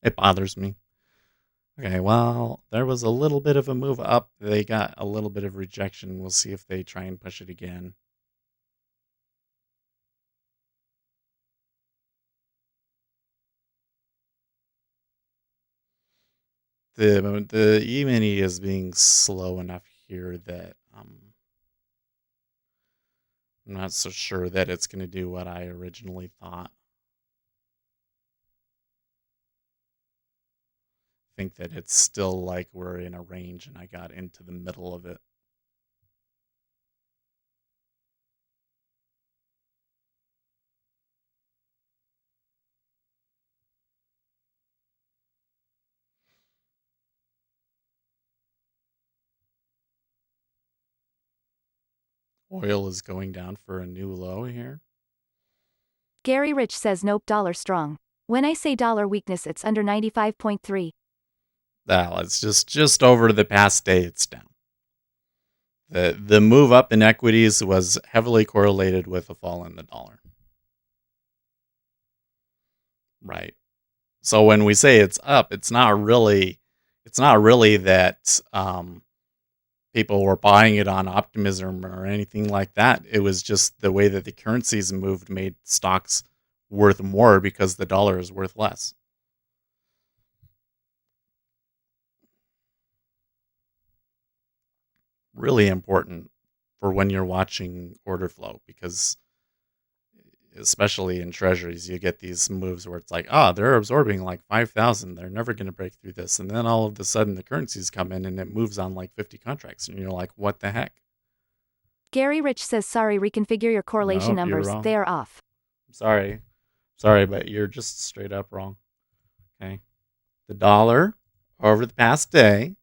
S2: It bothers me. Okay, well, there was a little bit of a move up. They got a little bit of rejection. We'll see if they try and push it again. The E-mini is being slow enough here that I'm not so sure that it's going to do what I originally thought. I think that it's still like we're in a range and I got into the middle of it. Oil is going down for a new low here.
S1: Gary Rich says nope, dollar strong. When I say dollar weakness, it's under 95.3.
S2: Well, it's just over the past day it's down. The move up in equities was heavily correlated with a fall in the dollar. Right. So when we say it's up, it's not really that people were buying it on optimism or anything like that. It was just the way that the currencies moved made stocks worth more because the dollar is worth less. Really important for when you're watching order flow, because especially in treasuries, you get these moves where it's like, they're absorbing like 5,000. They're never going to break through this. And then all of a sudden the currencies come in and it moves on like 50 contracts. And you're like, what the heck?
S1: Gary Rich says sorry, reconfigure your correlation
S2: Nope, you're
S1: numbers.
S2: wrong.
S1: They are off.
S2: Sorry, but you're just straight up wrong. Okay. The dollar over the past day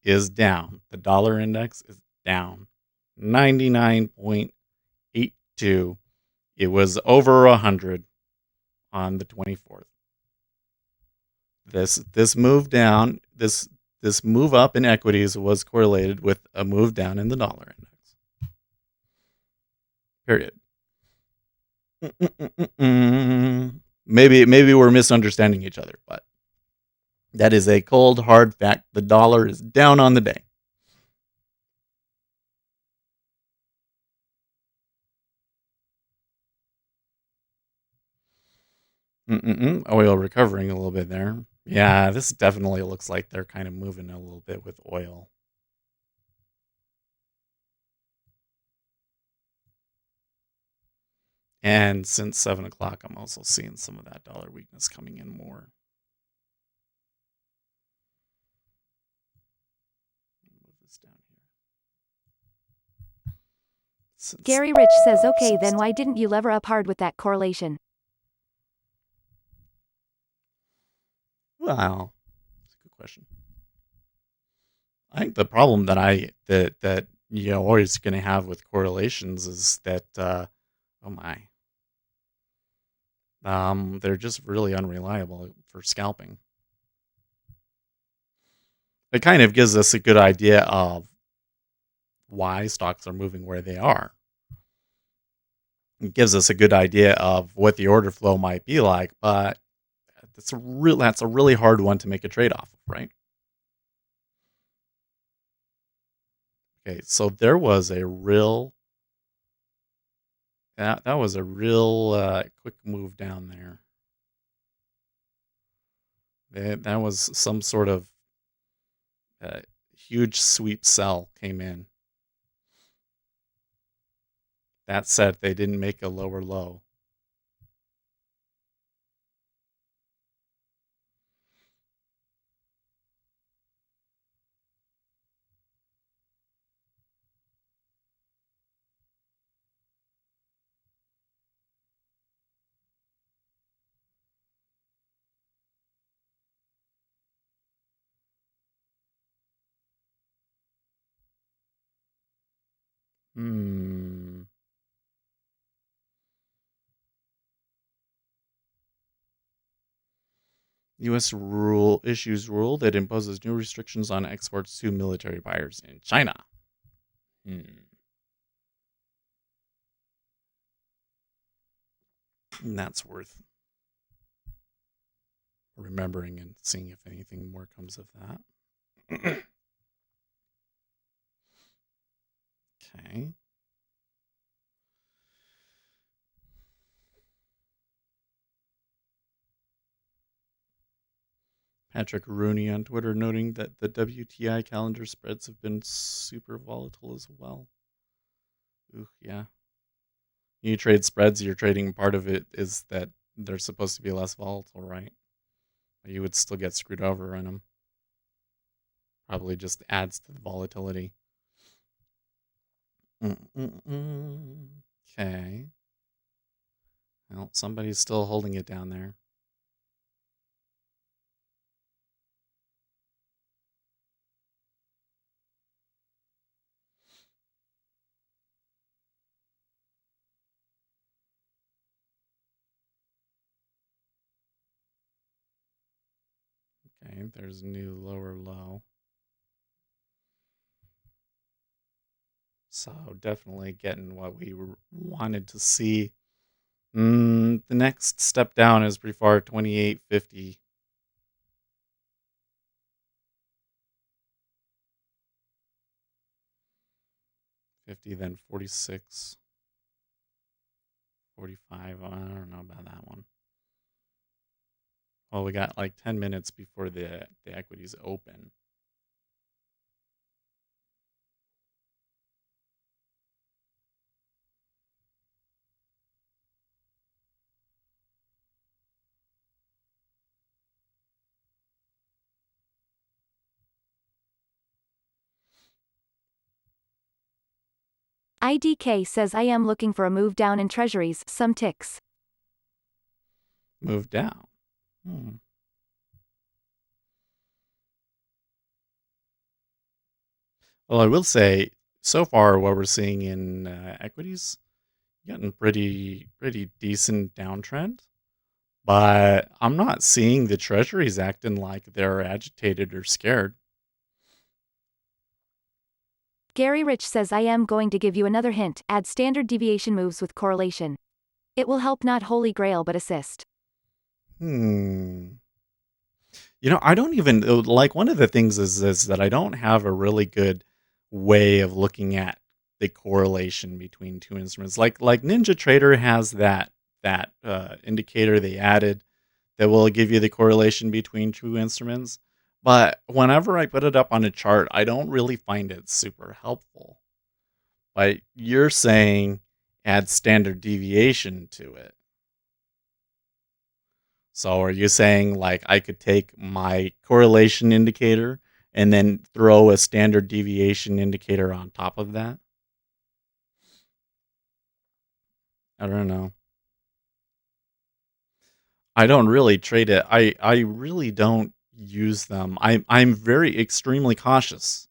S2: is down. The dollar index is down 99.82. It was over 100 on the 24th. This move down, this move up in equities was correlated with a move down in the dollar index. Period. Maybe we're misunderstanding each other, but that is a cold, hard fact. The dollar is down on the day. Oil recovering a little bit there. Yeah, this definitely looks like they're kind of moving a little bit with oil. And since 7 o'clock, I'm also seeing some of that dollar weakness coming in more. Move this down here.
S1: Gary Rich says okay, then why didn't you lever up hard with that correlation?
S2: Well, that's a good question. I think the problem that you're always going to have with correlations is that they're just really unreliable for scalping. It kind of gives us a good idea of why stocks are moving where they are. It gives us a good idea of what the order flow might be like, but that's a really hard one to make a trade-off, right? Okay, so there was a real that was a real quick move down there. That was some sort of huge sweep sell came in. That said, they didn't make a lower low. U.S. issues rule that imposes new restrictions on exports to military buyers in China. And that's worth remembering and seeing if anything more comes of that. Okay. Patrick Rooney on Twitter noting that the WTI calendar spreads have been super volatile as well. Ooh, yeah. You trade spreads, you're trading part of it is that they're supposed to be less volatile, right? But you would still get screwed over in them. Probably just adds to the volatility. Okay. Well, somebody's still holding it down there. Okay, there's a new lower low. So definitely getting what we wanted to see. The next step down is pretty far, 28.50. 50, then 46. 45. I don't know about that one. Well, we got like 10 minutes before the equities open.
S1: IDK says I am looking for a move down in treasuries, some ticks.
S2: Move down. Well, I will say, so far, what we're seeing in equities, getting pretty decent downtrend. But I'm not seeing the treasuries acting like they're agitated or scared.
S1: Gary Rich says I am going to give you another hint, add standard deviation moves with correlation. It will help not holy grail but assist.
S2: I don't even, like, one of the things is that I don't have a really good way of looking at the correlation between two instruments. Like NinjaTrader has that indicator they added that will give you the correlation between two instruments. But whenever I put it up on a chart, I don't really find it super helpful. But you're saying add standard deviation to it. So are you saying, like, I could take my correlation indicator and then throw a standard deviation indicator on top of that? I don't know. I don't really trade it. I really don't use them. I'm very extremely cautious.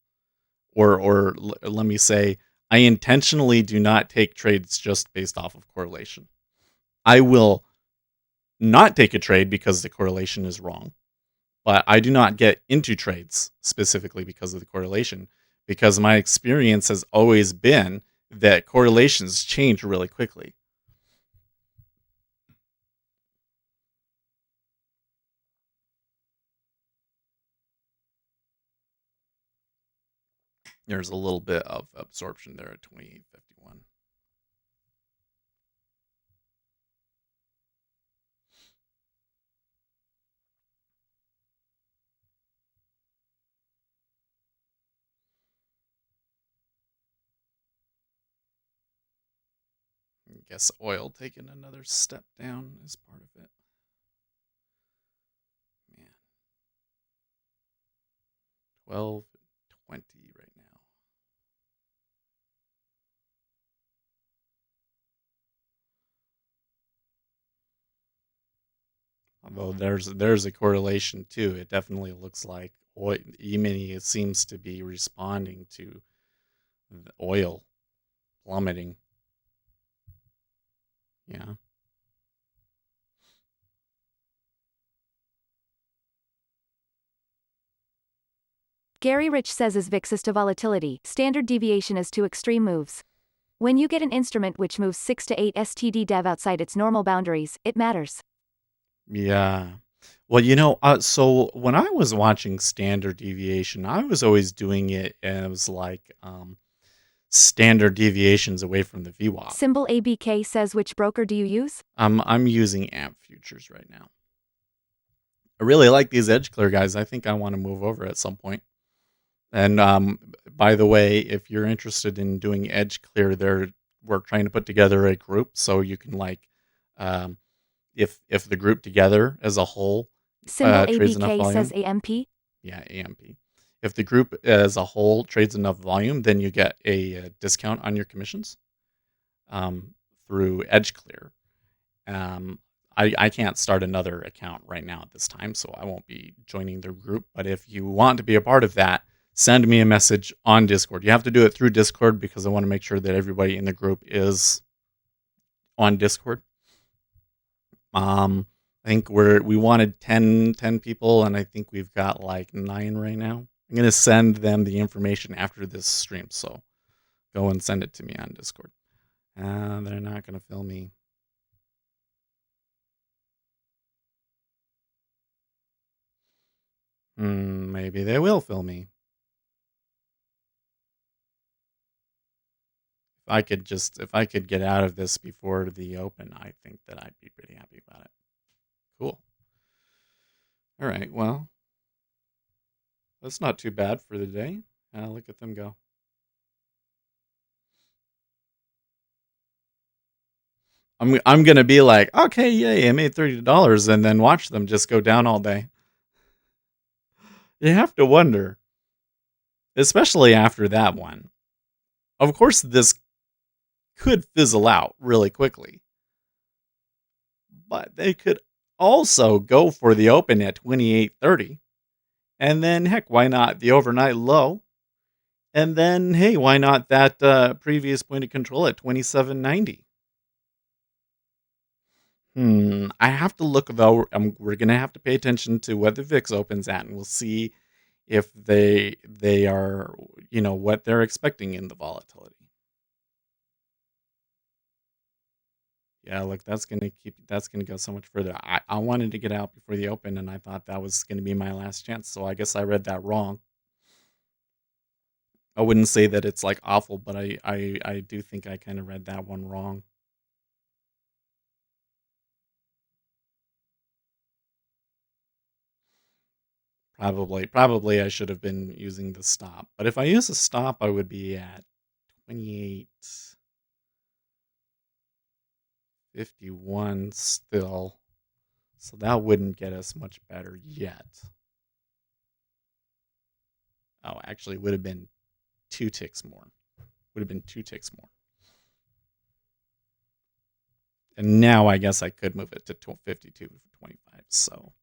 S2: Or let me say, I intentionally do not take trades just based off of correlation. I will not take a trade because the correlation is wrong. But I do not get into trades specifically because of the correlation, because my experience has always been that correlations change really quickly. There's a little bit of absorption there at 28.51. I guess oil taking another step down is part of it. Man. 12.20 right now. Although there's a correlation too. It definitely looks like oil, E-mini seems to be responding to the oil plummeting. Yeah.
S1: Gary Rich says as VIX is to volatility, standard deviation is to extreme moves. When you get an instrument which moves 6 to 8 STD dev outside its normal boundaries, it matters.
S2: Yeah. Well, so when I was watching standard deviation, I was always doing it as like standard deviations away from the VWAP.
S1: Symbol ABK says, which broker do you use?
S2: I'm using AMP futures right now. I really like these edge clear guys. I think I want to move over at some point. And by the way, if you're interested in doing edge clear, we're trying to put together a group so you can like, um, if the group together as a whole
S1: Symbol
S2: trades enough
S1: ABK
S2: volume.
S1: says AMP.
S2: Yeah, AMP. If the group as a whole trades enough volume, then you get a discount on your commissions through edge clear. I can't start another account right now at this time, so I won't be joining their group. But if you want to be a part of that, send me a message on Discord. You have to do it through Discord because I want to make sure that everybody in the group is on Discord. I think we wanted 10 people, and I think we've got like 9 right now. I'm going to send them the information after this stream, so go and send it to me on Discord. They're not going to fill me. Maybe they will fill me. If I could get out of this before the open, I think that I'd be pretty happy about it. Cool. All right, well, that's not too bad for the day. Look at them go. I'm gonna be like, okay, yay, I made $30, and then watch them just go down all day. You have to wonder, especially after that one. Of course, this could fizzle out really quickly, but they could also go for the open at 28.30, and then heck, why not the overnight low? And then hey, why not that previous point of control at 27.90? I have to look though. We're gonna have to pay attention to what the VIX opens at, and we'll see if they are, what they're expecting in the volatility. Yeah, look, that's gonna go so much further. I wanted to get out before the open, and I thought that was gonna be my last chance. So I guess I read that wrong. I wouldn't say that it's like awful, but I do think I kind of read that one wrong. Probably I should have been using the stop. But if I use a stop, I would be at 28.51 still. So that wouldn't get us much better yet. Oh, actually, it would have been 2 ticks more. Would have been 2 ticks more. And now I guess I could move it to 52 for 25. So,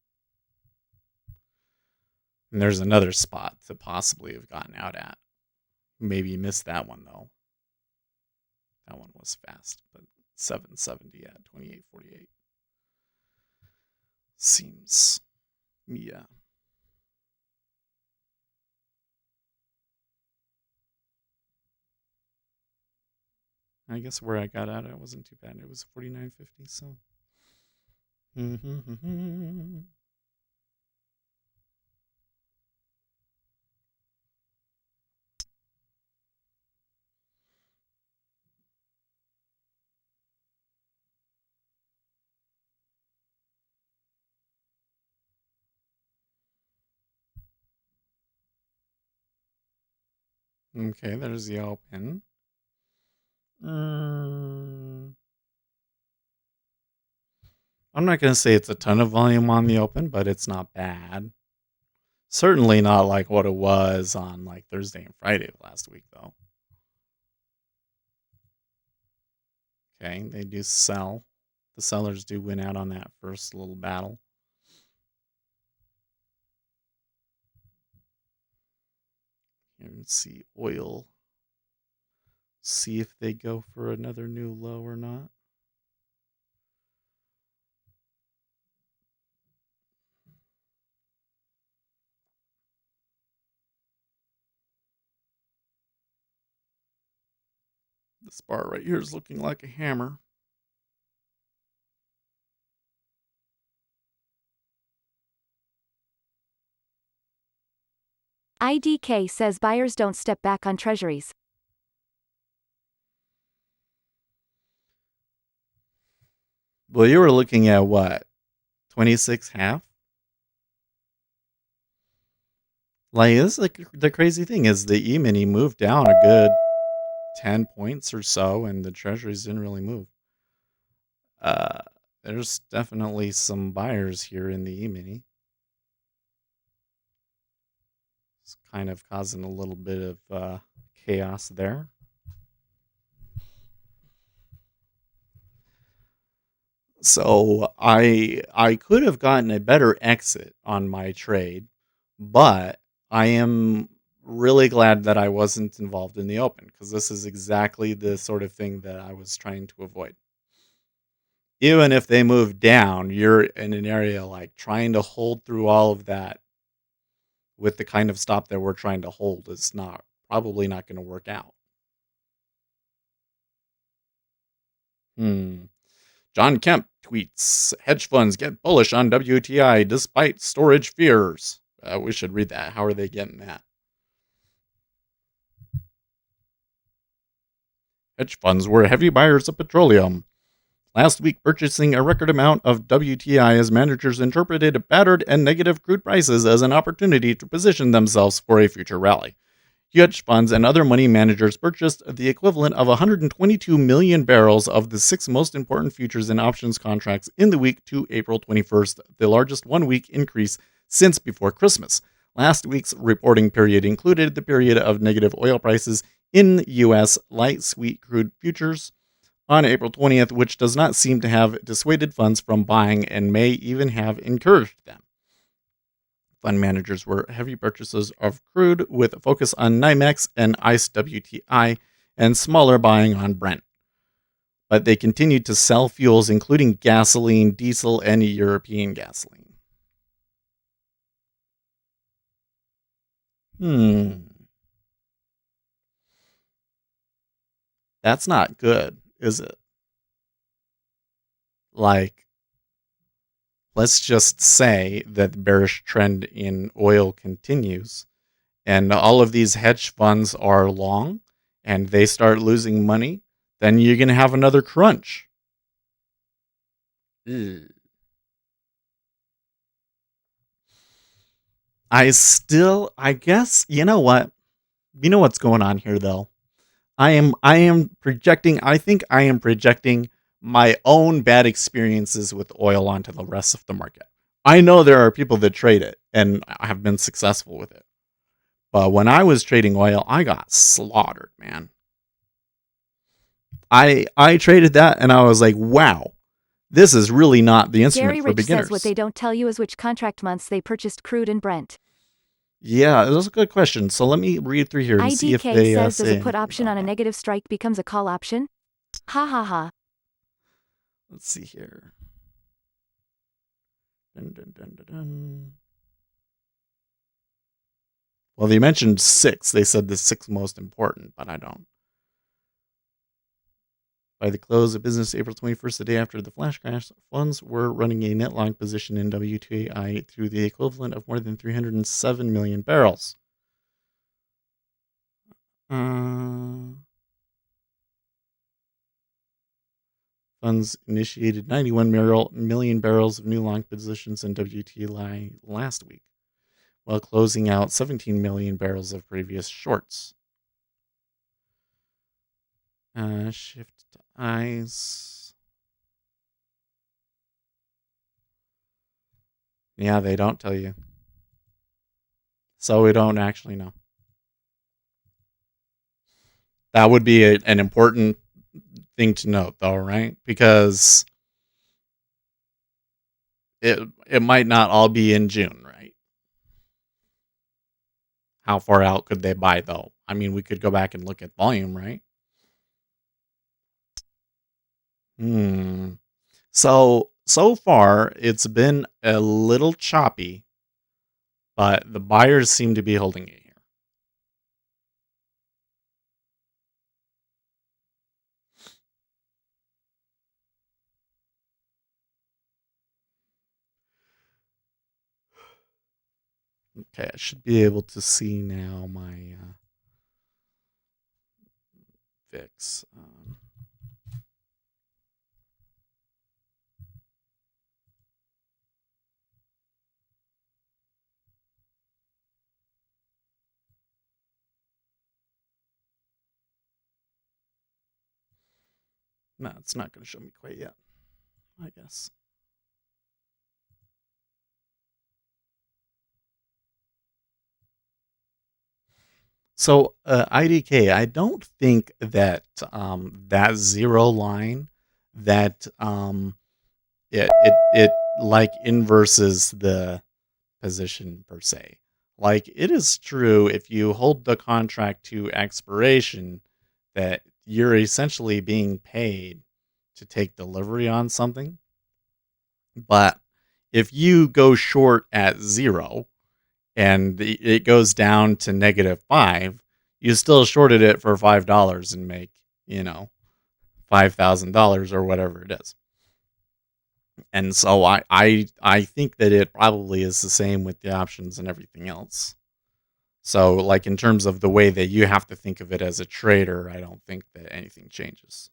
S2: and there's another spot to possibly have gotten out at. Maybe missed that one though. That one was fast, but 770 at 28.48 seems, yeah. I guess where I got out, it wasn't too bad. It was 49.50, so. Okay, there's the open. I'm not going to say it's a ton of volume on the open, but it's not bad. Certainly not like what it was on like Thursday and Friday of last week, though. Okay, they do sell. The sellers do win out on that first little battle. Here, let's see oil. See if they go for another new low or not. This bar right here is looking like a hammer.
S1: IDK says buyers don't step back on treasuries.
S2: Well, you were looking at what? 26.5? Like, this is like the crazy thing is the E-mini moved down a good 10 points or so, and the treasuries didn't really move. Uh, there's definitely some buyers here in the E-mini. It's kind of causing a little bit of chaos there. So I could have gotten a better exit on my trade, but I am really glad that I wasn't involved in the open because this is exactly the sort of thing that I was trying to avoid. Even if they move down, you're in an area like trying to hold through all of that with the kind of stop that we're trying to hold is probably not going to work out. John Kemp tweets, hedge funds get bullish on WTI despite storage fears. We should read that. How are they getting that? Hedge funds were heavy buyers of petroleum. Last week, purchasing a record amount of WTI as managers interpreted battered and negative crude prices as an opportunity to position themselves for a future rally. Hedge funds and other money managers purchased the equivalent of 122 million barrels of the 6 most important futures and options contracts in the week to April 21st, the largest one-week increase since before Christmas. Last week's reporting period included the period of negative oil prices in U.S. light sweet crude futures on April 20th, which does not seem to have dissuaded funds from buying and may even have encouraged them. Fund managers were heavy purchasers of crude with a focus on NYMEX and ICE WTI and smaller buying on Brent. But they continued to sell fuels including gasoline, diesel, and European gasoline. That's not good, is it? Like, let's just say that the bearish trend in oil continues and all of these hedge funds are long and they start losing money, then you're going to have another crunch. Ugh. I guess, you know what? You know what's going on here though? I am projecting, I think I am projecting my own bad experiences with oil onto the rest of the market. I know there are people that trade it and have been successful with it. But when I was trading oil, I got slaughtered, man. I traded that and I was like, wow, this is really not the instrument
S1: Gary
S2: for
S1: Rich
S2: beginners.
S1: says what they don't tell you is which contract months they purchased crude and Brent.
S2: Yeah, that was a good question. So let me read through here and see if they
S1: IDK says does
S2: say
S1: a put option on a negative strike becomes a call option? Ha ha ha.
S2: Let's see here. Dun, dun, dun, dun, dun. Well, they mentioned 6. They said the 6 most important, but I don't. By the close of business April 21st, the day after the flash crash, funds were running a net long position in WTI through the equivalent of more than 307 million barrels. Funds initiated 91 million barrels of new long positions in WTI last week, while closing out 17 million barrels of previous shorts. Shift to eyes. Yeah, they don't tell you. So we don't actually know. That would be an important thing to note, though, right? Because it might not all be in June, right? How far out could they buy, though? I mean, we could go back and look at volume, right? So far, it's been a little choppy, but the buyers seem to be holding it here. Okay, I should be able to see now my VIX. No, it's not going to show me quite yet, I guess. So IDK, I don't think that that zero line that it like inverses the position per se. Like it is true if you hold the contract to expiration that you're essentially being paid to take delivery on something. But if you go short at 0 and it goes down to -5, you still shorted it for $5 and make, $5,000 or whatever it is. And so I think that it probably is the same with the options and everything else. So like in terms of the way that you have to think of it as a trader, I don't think that anything changes.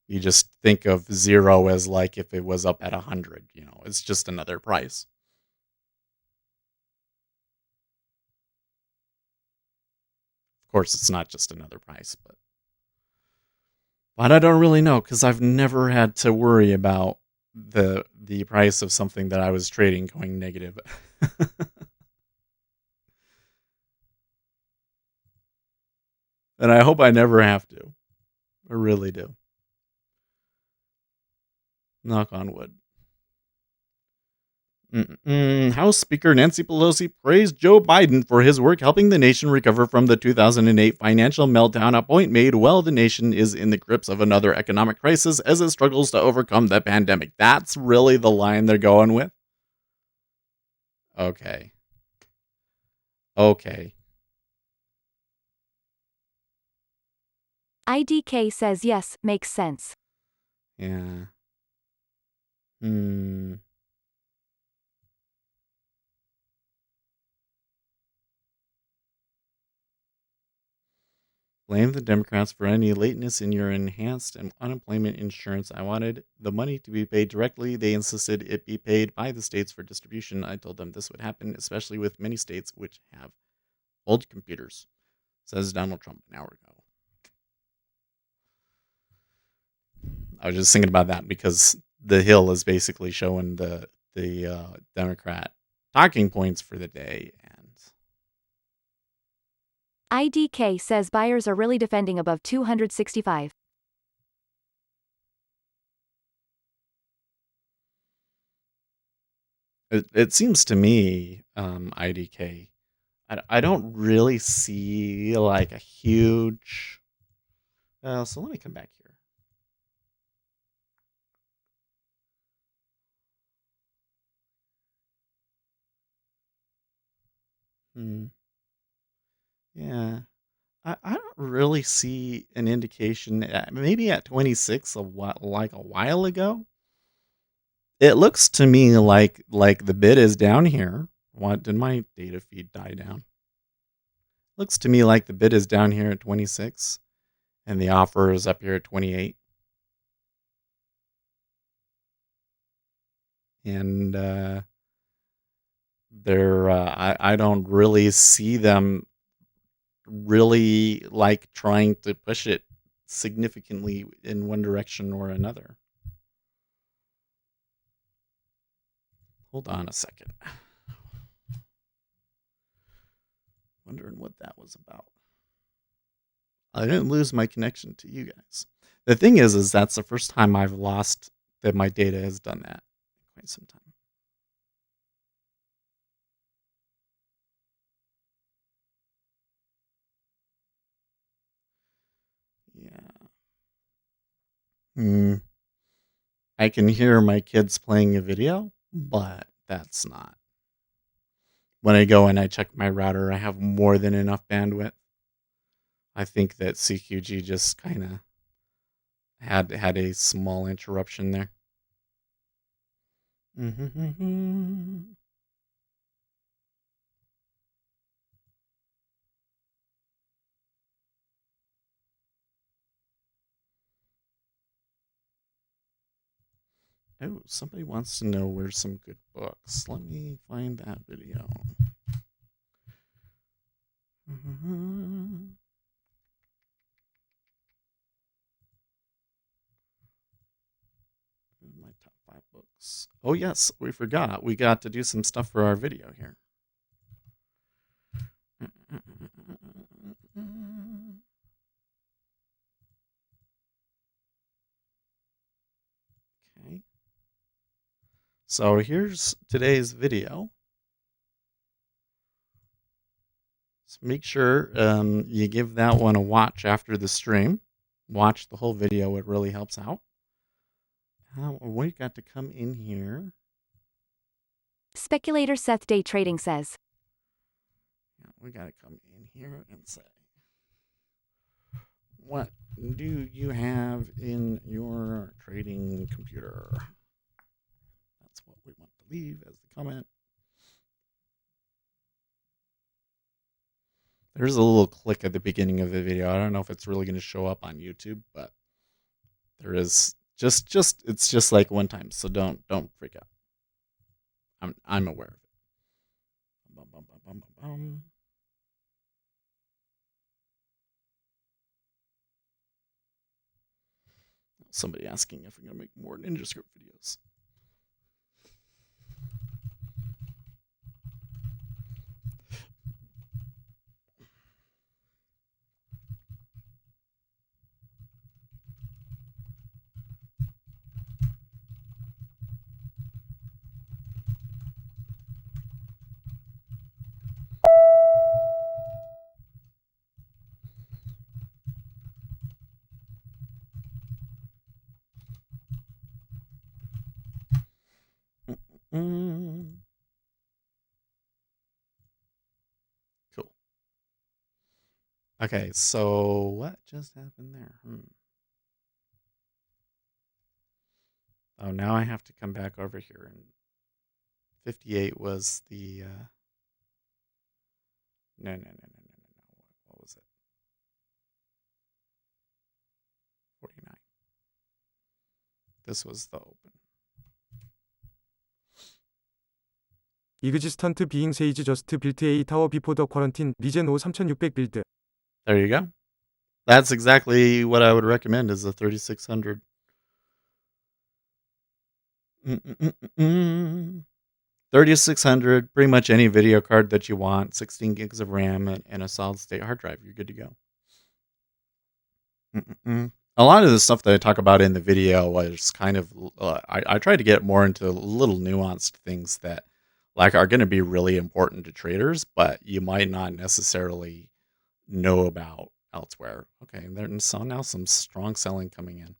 S2: You just think of 0 as like if it was up at 100, it's just another price. Of course, it's not just another price, but I don't really know because I've never had to worry about the price of something that I was trading going negative. And I hope I never have to. I really do. Knock on wood. House Speaker Nancy Pelosi praised Joe Biden for his work helping the nation recover from the 2008 financial meltdown, a point made while the nation is in the grips of another economic crisis as it struggles to overcome the pandemic. That's really the line they're going with? Okay.
S1: IDK says yes, makes sense.
S2: Yeah. Blame the Democrats for any lateness in your enhanced unemployment insurance. I wanted the money to be paid directly. They insisted it be paid by the states for distribution. I told them this would happen, especially with many states which have old computers, says Donald Trump an hour ago. I was just thinking about that because the Hill is basically showing the Democrat talking points for the day.
S1: IDK says buyers are really defending above 265.
S2: It seems to me, IDK, I don't really see like a huge. So let me come back here. Yeah. I don't really see an indication. Maybe at 26, like a while ago. It looks to me like the bid is down here. What did my data feed die down? Looks to me like the bid is down here at 26, and the offer is up here at 28. And I don't really see them really like trying to push it significantly in one direction or another. Hold on a second. Wondering what that was about. I didn't lose my connection to you guys. The thing is that's the first time I've lost that my data has done that in quite some time. Yeah. I can hear my kids playing a video, but that's not. When I go and I check my router, I have more than enough bandwidth. I think that CQG just kind of had a small interruption there. Oh, somebody wants to know where's some good books. Let me find that video. My top 5 books. Oh yes, we forgot. We got to do some stuff for our video here. Okay. So here's today's video. So make sure you give that one a watch after the stream. Watch the whole video. It really helps out. We got to come in here.
S1: Speculator Seth Day Trading says.
S2: Yeah, we got to come in here and say, what do you have in your trading computer? That's what we want to leave as the comment. There's a little click at the beginning of the video. I don't know if it's really going to show up on YouTube, but there is just it's just like one time, so don't freak out. I'm aware of it. Somebody asking if we're going to make more Ninja Script videos. Cool. Okay, so what just happened there? Oh, now I have to come back over here. And 58 was the... No. What was it? 49. This was the open.
S8: Existent being says just built a tower before the quarantine. Region O 3600 build.
S2: There you go. That's exactly what I would recommend is the 3600. 3600, pretty much any video card that you want, 16 gigs of RAM and a solid state hard drive. You're good to go. A lot of the stuff that I talk about in the video was kind of, I tried to get more into little nuanced things that like are going to be really important to traders, but you might not necessarily know about elsewhere. Okay, there's now some strong selling coming in.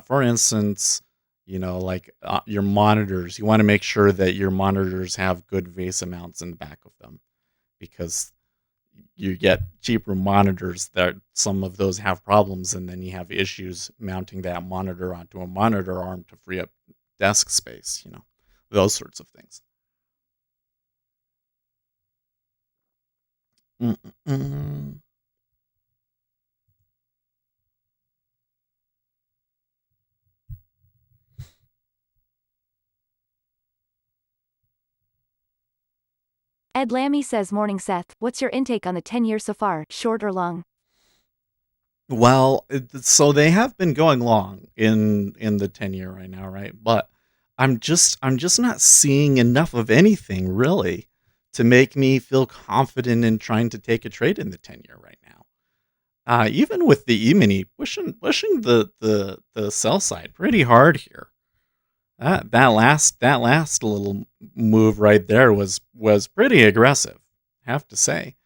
S2: For instance, you know, like your monitors, you want to make sure that your monitors have good vase amounts in the back of them, because you get cheaper monitors that some of those have problems, and then you have issues mounting that monitor onto a monitor arm to free up desk space, you know, those sorts of things.
S1: Ed Lammy says, morning Seth, what's your intake on the 10-year so far, short or long?
S2: Well, so they have been going long in the 10-year right now, right? But I'm just not seeing enough of anything really to make me feel confident in trying to take a trade in the 10-year right now. Even with the E-mini pushing the sell side pretty hard here. That last little move right there was pretty aggressive, I have to say.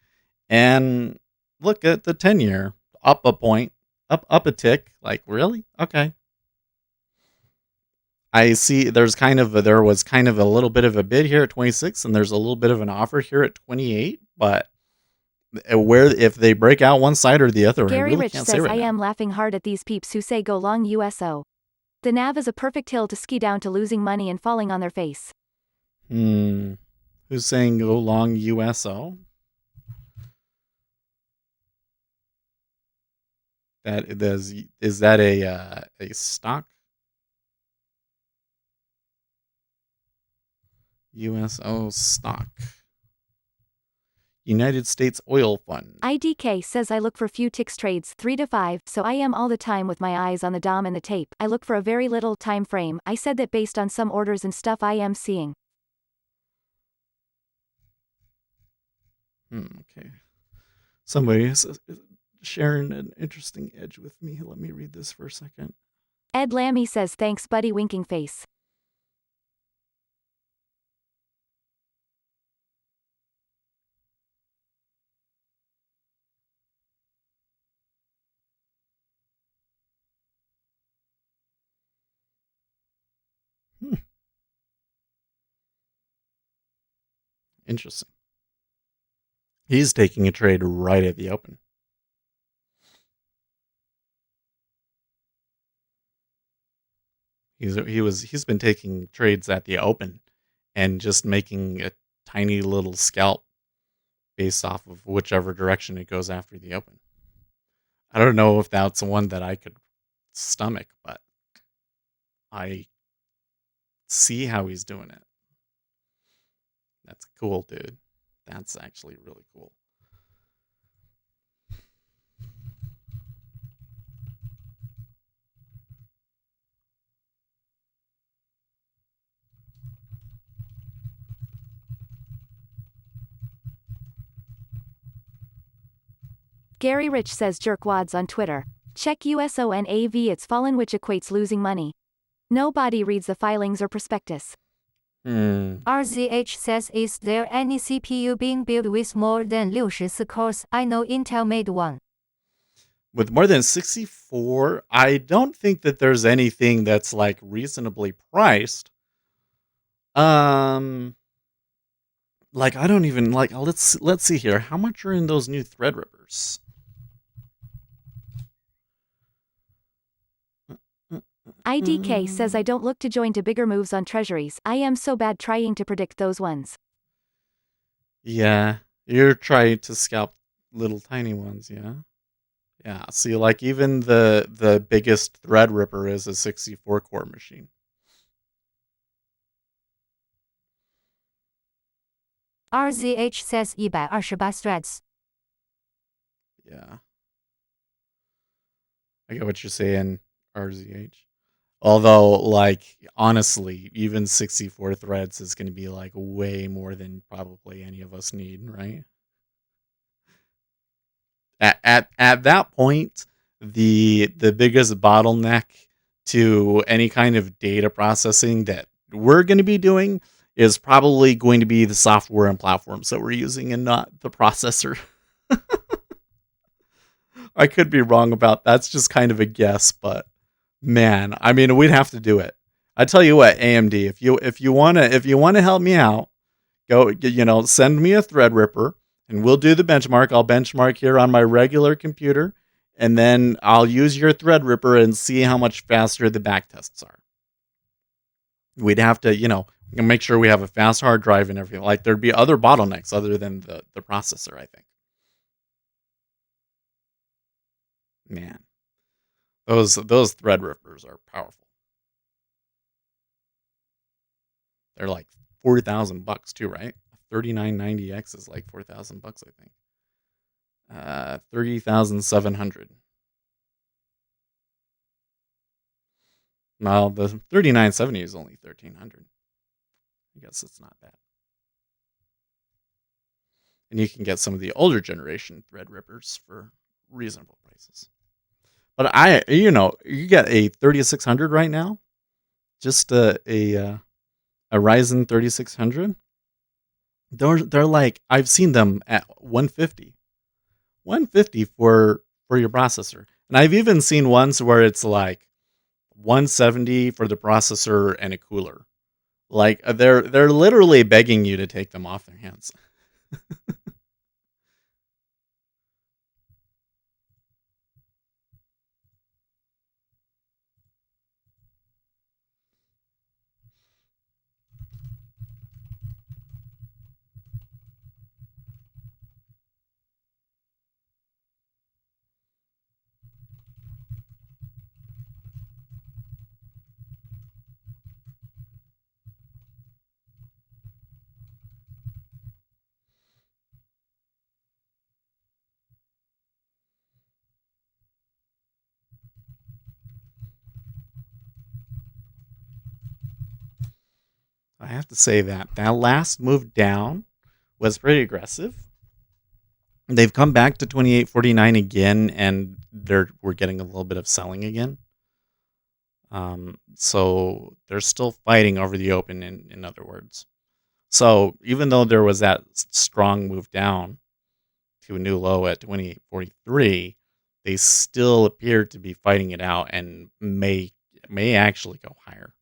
S2: And look at the 10-year, up a point, up a tick. Like, really? Okay. I see there was kind of a little bit of a bid here at 26, and there's a little bit of an offer here at 28, but where if they break out one side or the other,
S1: Gary
S2: I really
S1: Rich
S2: can't
S1: says,
S2: say right
S1: I
S2: now.
S1: am laughing hard at these peeps who say go long USO. The nav is a perfect hill to ski down to losing money and falling on their face.
S2: Who's saying go long USO? Is that a stock? USO stock. United States Oil Fund.
S1: IDK says I look for few ticks trades 3 to 5, so I am all the time with my eyes on the DOM and the tape. I look for a very little time frame. I said that based on some orders and stuff I am seeing.
S2: Okay. Somebody is sharing an interesting edge with me. Let me read this for a second.
S1: Ed Lammy says thanks buddy winking face.
S2: Interesting. He's taking a trade right at the open. He's been taking trades at the open and just making a tiny little scalp based off of whichever direction it goes after the open. I don't know if that's one that I could stomach, but I see how he's doing it. That's cool, dude. That's actually really cool.
S1: Gary Rich says jerkwads on Twitter. Check USONAV, it's fallen, which equates losing money. Nobody reads the filings or prospectus.
S7: RZH says is there any CPU being built with more than 64 cores? I know Intel made one.
S2: With more than 64, I don't think that there's anything that's like reasonably priced. Like I don't even like let's see here. How much are in those new Threadrippers?
S1: IDK says I don't look to join to bigger moves on treasuries. I am so bad trying to predict those ones.
S2: Yeah, you're trying to scalp little tiny ones, yeah. Yeah, see, like even the biggest Threadripper is a 64 core machine.
S7: RZH says 128 threads.
S2: Yeah, I get what you're saying, RZH. Although, like, honestly, even 64 threads is going to be like way more than probably any of us need, right? At that point, the biggest bottleneck to any kind of data processing that we're going to be doing is probably going to be the software and platforms that we're using and not the processor. I could be wrong about that's just kind of a guess, but man, I mean, we'd have to do it. I tell you what, AMD, if you wanna help me out, go send me a Threadripper and we'll do the benchmark. I'll benchmark here on my regular computer, and then I'll use your Threadripper and see how much faster the back tests are. We'd have to, make sure we have a fast hard drive and everything. Like there'd be other bottlenecks other than the processor, I think. Man. Those Threadrippers are powerful. They're like $4,000 too, right? 3990X is like $4,000, I think. 30,700. Well, the 3970 is only 1,300. I guess it's not bad. And you can get some of the older generation Threadrippers for reasonable prices. But you get a 3600 right now, just a Ryzen 3600. They're like, I've seen them at 150 for your processor, and I've even seen ones where it's like 170 for the processor and a cooler. Like they're literally begging you to take them off their hands. I have to say that last move down was pretty aggressive. They've come back to 28.49 again, and we're getting a little bit of selling again. So they're still fighting over the open, in other words. So even though there was that strong move down to a new low at 28.43, they still appear to be fighting it out and may actually go higher.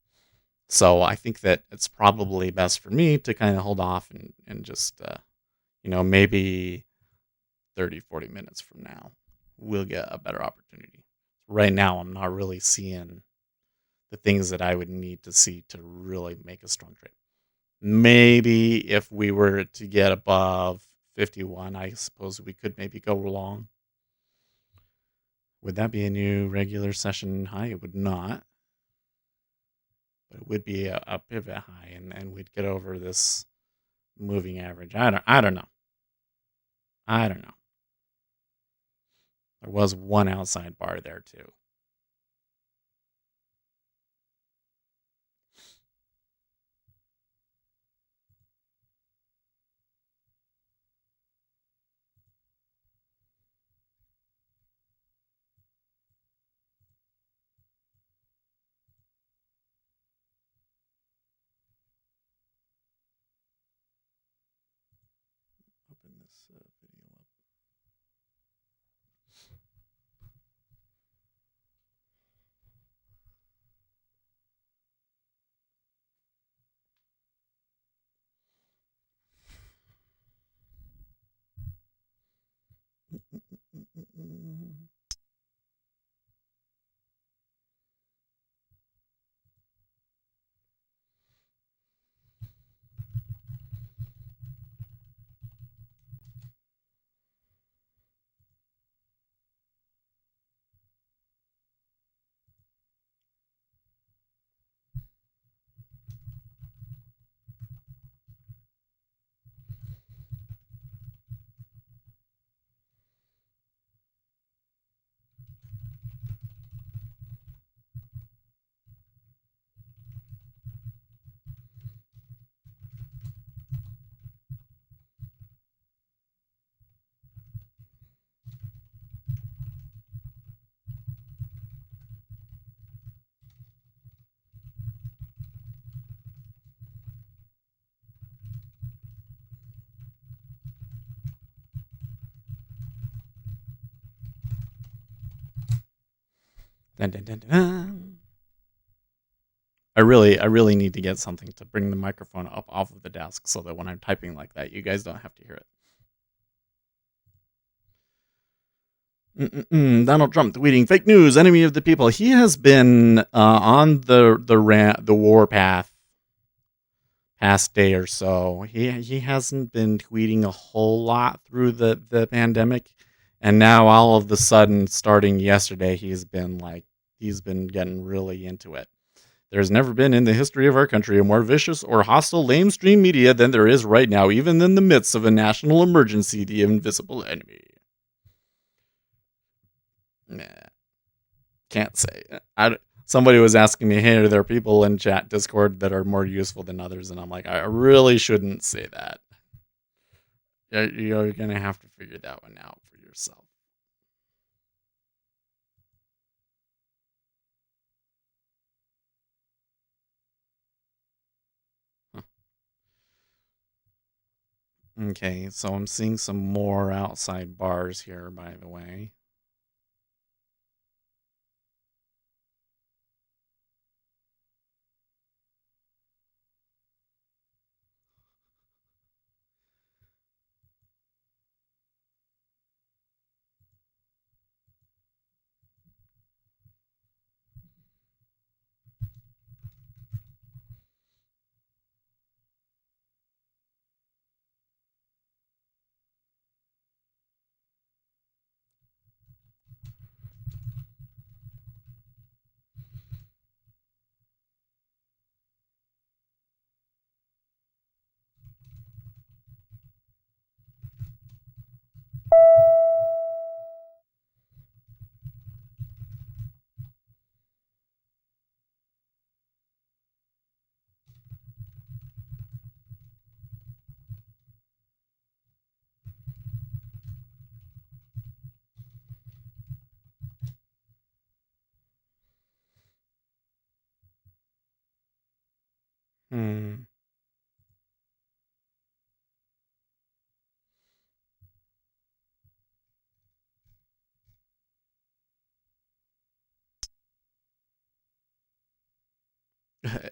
S2: So I think that it's probably best for me to kind of hold off and just, maybe 30, 40 minutes from now, we'll get a better opportunity. Right now, I'm not really seeing the things that I would need to see to really make a strong trade. Maybe if we were to get above 51, I suppose we could maybe go long. Would that be a new regular session high? It would not. But it would be a pivot high, and we'd get over this moving average. I don't know. There was one outside bar there too. Open this video up. Dun, dun, dun, dun. I really need to get something to bring the microphone up off of the desk so that when I'm typing like that, you guys don't have to hear it. Donald Trump tweeting fake news, enemy of the people. He has been on the war path past day or so. He hasn't been tweeting a whole lot through the pandemic, and now all of the sudden, starting yesterday, he's been getting really into it. There's never been in the history of our country a more vicious or hostile lamestream media than there is right now, even in the midst of a national emergency, the invisible enemy. Nah, can't say. Somebody was asking me, hey, are there people in chat Discord that are more useful than others? And I'm like, I really shouldn't say that. You're going to have to figure that one out for yourself. Okay, so I'm seeing some more outside bars here, by the way.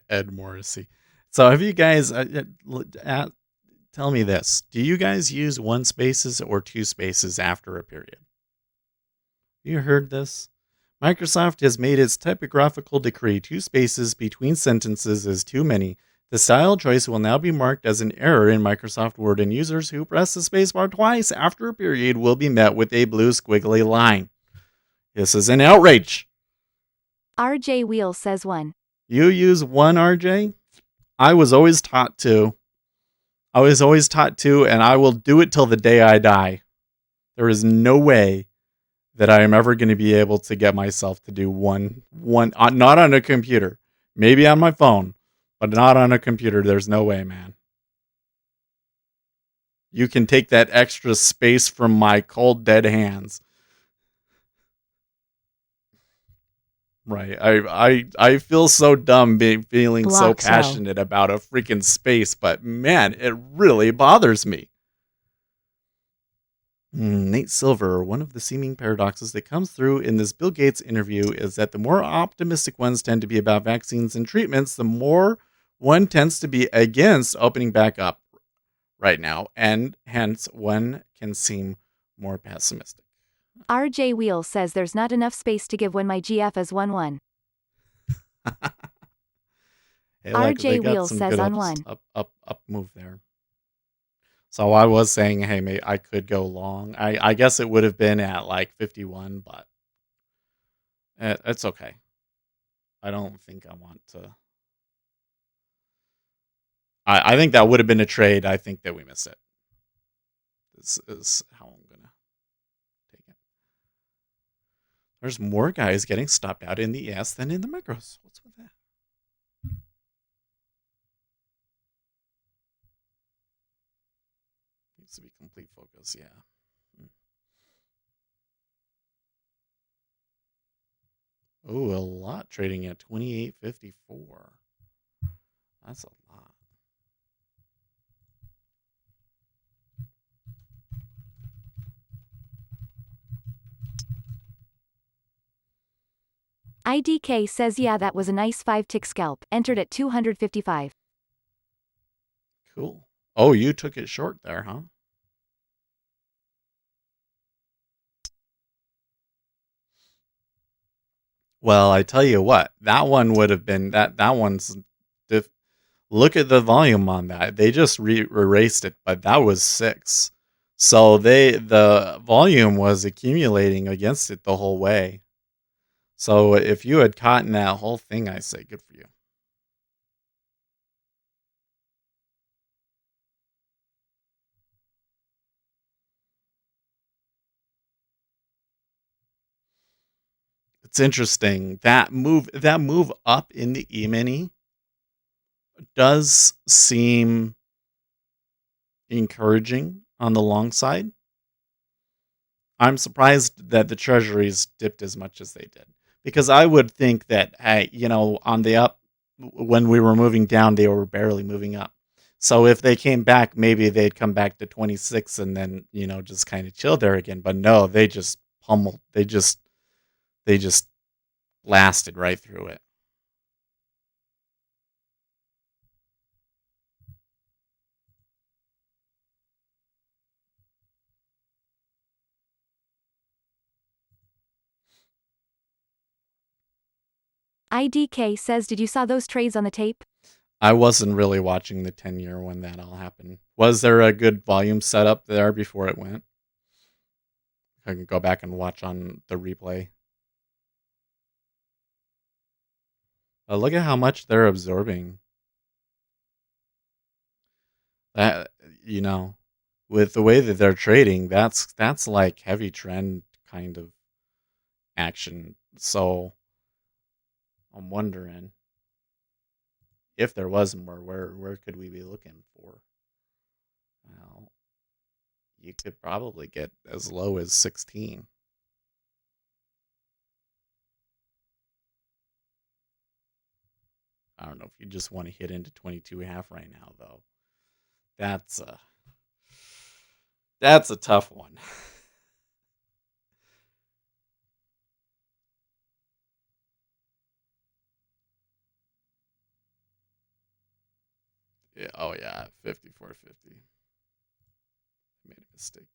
S2: Ed Morrissey. So have you guys tell me this? Do you guys use one spaces or two spaces after a period? You heard this? Microsoft has made its typographical decree: two spaces between sentences is too many. The style choice will now be marked as an error in Microsoft Word, and users who press the spacebar twice after a period will be met with a blue squiggly line. This is an outrage.
S1: RJ Wheel says 1.
S2: You use one, RJ? I was always taught to. And I will do it till the day I die. There is no way that I am ever going to be able to get myself to do one, not on a computer. Maybe on my phone, but not on a computer. There's no way, man. You can take that extra space from my cold, dead hands. Right. I feel so dumb feeling so passionate about a freaking space, but man, it really bothers me. Nate Silver, one of the seeming paradoxes that comes through in this Bill Gates interview is that the more optimistic ones tend to be about vaccines and treatments, the more one tends to be against opening back up right now, and hence one can seem more pessimistic.
S1: RJ Wheel says there's not enough space to give when my GF is 1-1.
S2: Hey,
S1: RJ Wheel says on 1.
S2: Up move there. So I was saying, hey, mate, I could go long. I guess it would have been at like 51, but it's okay. I don't think I want to. I think that would have been a trade. I think that we missed it. This is how I'm going to take it. There's more guys getting stopped out in the ES than in the micros. What's with that? Needs to be complete focus, yeah. Oh, a lot trading at 28.54. That's a lot.
S1: IDK says yeah, that was a nice 5-tick scalp, entered at 255.
S2: Cool. Oh, you took it short there, huh? Well, I tell you what, that one would have been that one's look at the volume on that. They just erased it, but that was 6. So the volume was accumulating against it the whole way. So if you had caught in that whole thing, I say good for you. It's interesting that move up in the E-mini does seem encouraging on the long side. I'm surprised that the treasuries dipped as much as they did, because I would think that, hey, on the up, when we were moving down, they were barely moving up. So if they came back, maybe they'd come back to 26 and then, just kind of chill there again. But no, they just pummeled. They just blasted right through it.
S1: IDK says, did you saw those trades on the tape?
S2: I wasn't really watching the 10-year when that all happened. Was there a good volume setup there before it went? I can go back and watch on the replay. Look at how much they're absorbing. That, with the way that they're trading, that's like heavy trend kind of action. So I'm wondering if there was more, where could we be looking for? Well, you could probably get as low as 16. I don't know if you just want to hit into 22.5 right now, though. That's a tough one. Yeah, oh yeah, 54.50. Made a mistake.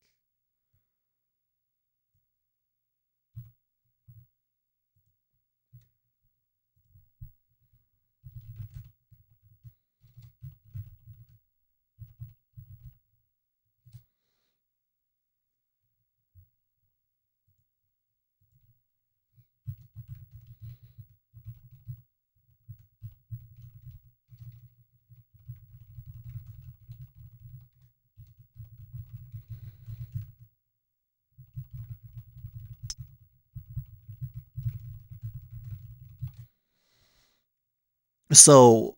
S2: So